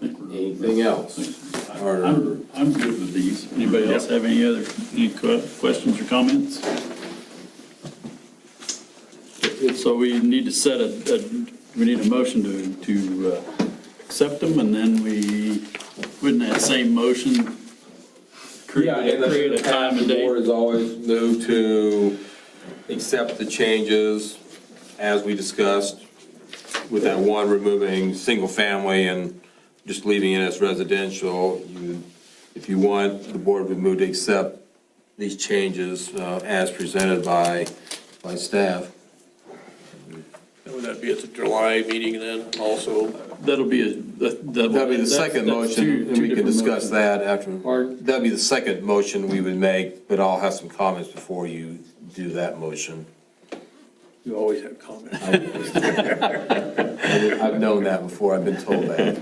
Anything else? Or- I'm good with these. Anybody else have any questions or comments? So we need to set we need a motion to accept them, and then we, wouldn't that same motion create a time and The board date? has always moved to accept the changes as we discussed, with that one removing single family and just leaving it as residential. If you want, the board would move to accept these changes as presented by staff. And would that be at the July meeting then also? That'll be That'll be the second motion, and we can discuss that after. That'll be the second motion we would make, but I'll have some comments before you do that motion. You always have comments. I've known that before, I've been told that.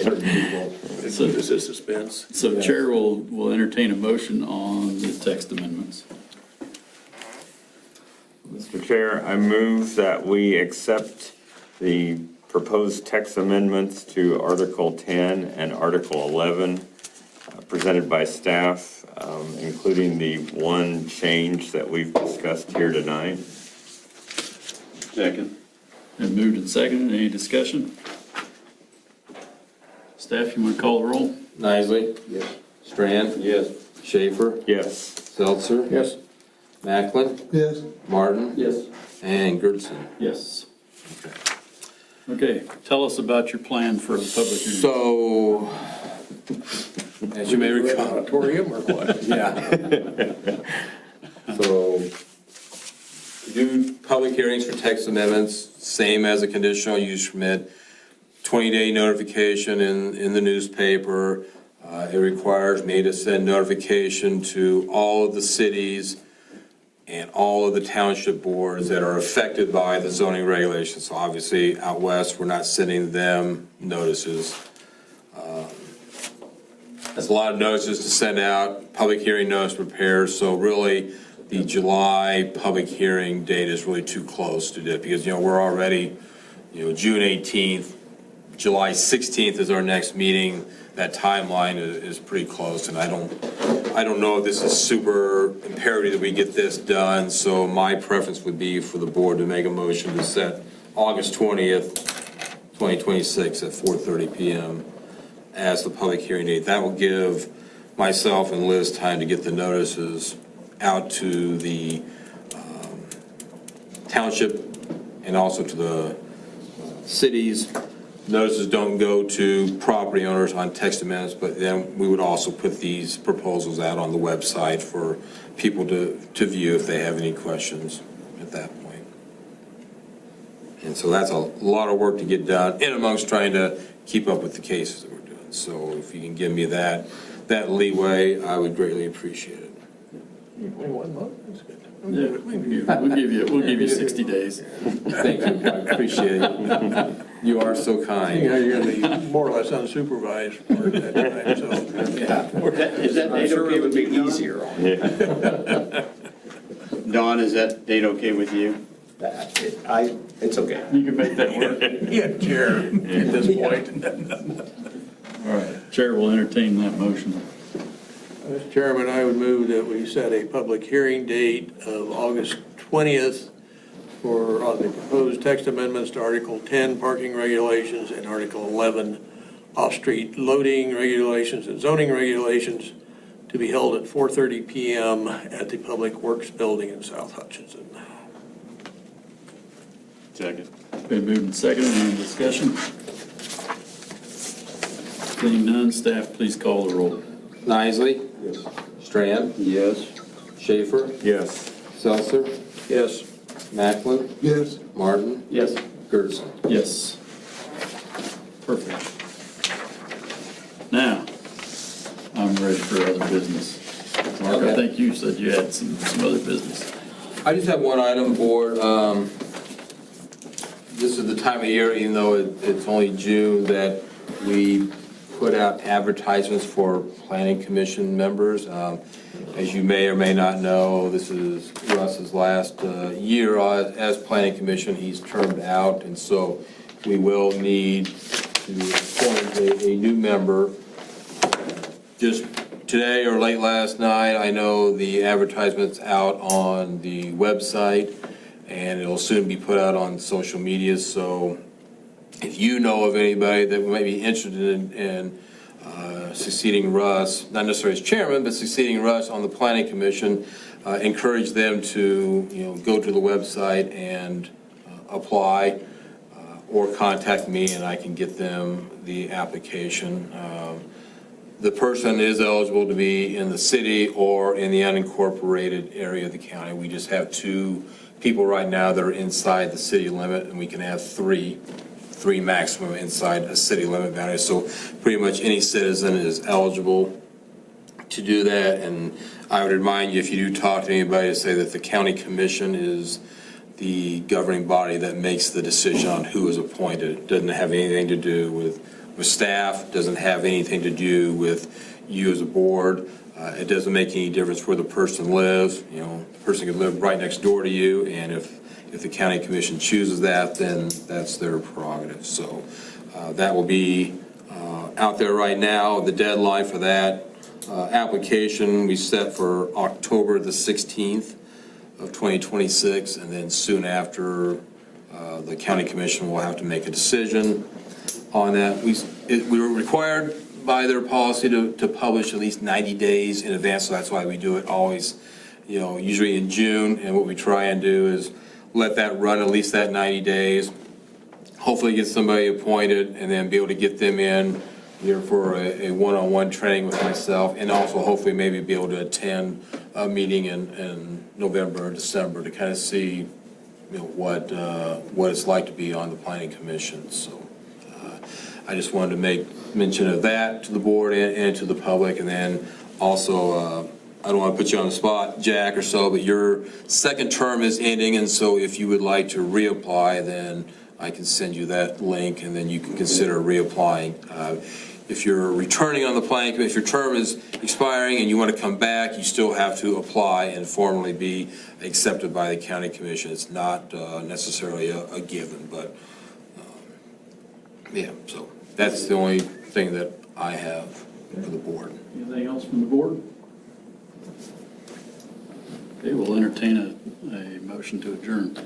Certain people. This is suspense. So Chair will entertain a motion on the text amendments. Mr. Chair, I move that we accept the proposed text amendments to Article 10 and Article 11 presented by staff, including the one change that we've discussed here tonight. Second. Been moved and seconded. Any discussion? Staff, you want to call the roll? Nisley? Yes. Strand? Yes. Schaefer? Yes. Seltzer? Yes. Macklin? Yes, Martin? Yes. And Gertson. Yes. Okay, tell us about your plan for a public hearing. So, as you may recall. Auditorium or what? Yeah. So, do public hearings for text amendments, same as a conditional use permit, 20-day notification in the newspaper. It requires me to send notification to all of the cities and all of the township boards that are affected by the zoning regulations. So obviously, out west, we're not sending them notices. There's a lot of notices to send out, public hearing notice prepared, so really, the July public hearing date is really too close to it, because, we're already, June 18th, July 16th is our next meeting. That timeline is pretty close, and I don't know if this is super imperative that we get this done, so my preference would be for the board to make a motion to set August 20th, 2026 at 4:30 PM as the public hearing date. That will give myself and Liz time to get the notices out to the township and also to the cities. Notices don't go to property owners on text amendments, but then we would also put these proposals out on the website for people to view if they have any questions at that point. And so that's a lot of work to get done, in amongst trying to keep up with the cases that we're doing. So if you can give me that leeway, I would greatly appreciate it. Only 1 month, that's good. Yeah, we'll give you 60 days. Thank you, I appreciate it. You are so Seeing kind. how you're gonna be more or less unsupervised for that time, so. Is that date okay with you, Don? easier on you. Don, is that date okay with you? It's okay. You can make that work. Yeah, chair, at this point. All right, Chair will entertain that motion. Mr. Chairman, I would move that we set a public hearing date of August 20th on the proposed text amendments to Article 10 parking regulations and Article 11 off-street loading regulations and zoning regulations to be held at 4:30 PM at the Public Works Building in South Hutchinson. Second. Been moved and seconded, any discussion? Seeing none, staff, please call the roll. Nisley? Yes. Strand? Yes. Schaefer? Yes. Seltzer? Yes. Macklin? Yes, Martin? Yes. Gertson? Yes. Perfect. Now, I'm ready for other business. Mark, I think you said you had some other business. I just have one item, board. This is the time of year, even though it's only June, that we put out advertisements for planning commission members. As you may or may not know, this is Russ's last year as planning commission. He's termed out, and so we will need to appoint a new member. Just today or late last night, I know the advertisement's out on the website, and it'll soon be put out on social media. So if you know of anybody that might be interested in succeeding Russ, not necessarily as chairman, but succeeding Russ on the planning commission, encourage them to go to the website and apply, or contact me and I can get them the application. The person is eligible to be in the city or in the unincorporated area of the county. We just have 2 people right now that are inside the city limit, and we can have 3 maximum inside a city limit boundary. So pretty much any citizen is eligible to do that. And I would remind you, if you do talk to anybody, to say that the county commission is the governing body that makes the decision on who is appointed. It doesn't have anything to do with staff, doesn't have anything to do with you as a board. It doesn't make any difference where the person lives. The person could live right next door to you, and if the county commission chooses that, then that's their prerogative. So that will be out there right now. The deadline for that application we set for October the 16th of 2026, and then soon after, the county commission will have to make a decision on that. We were required by their policy to publish at least 90 days in advance, so that's why we do it always, usually in June. And what we try and do is let that run at least that 90 days, hopefully get somebody appointed, and then be able to get them in there for a one-on-one training with myself, and also hopefully maybe be able to attend a meeting in November or December to kind of see what it's like to be on the planning commission. So I just wanted to make mention of that to the board and to the public. And then also, I don't want to put you on the spot, Jack, or so, but your second term is ending, and so if you would like to reapply, then I can send you that link, and then you can consider reapplying. If you're returning on the planning commission, if your term is expiring and you want to come back, you still have to apply and formally be accepted by the county commission. It's not necessarily a given, but Yeah, so that's the only thing that I have for the board. Anything else from the board? Okay, we'll entertain a motion to adjourn.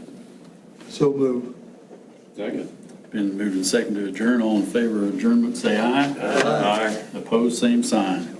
So move. Second. Been moved and seconded to adjourn. All in favor of adjournment, say aye. Aye. Opposed, same sign.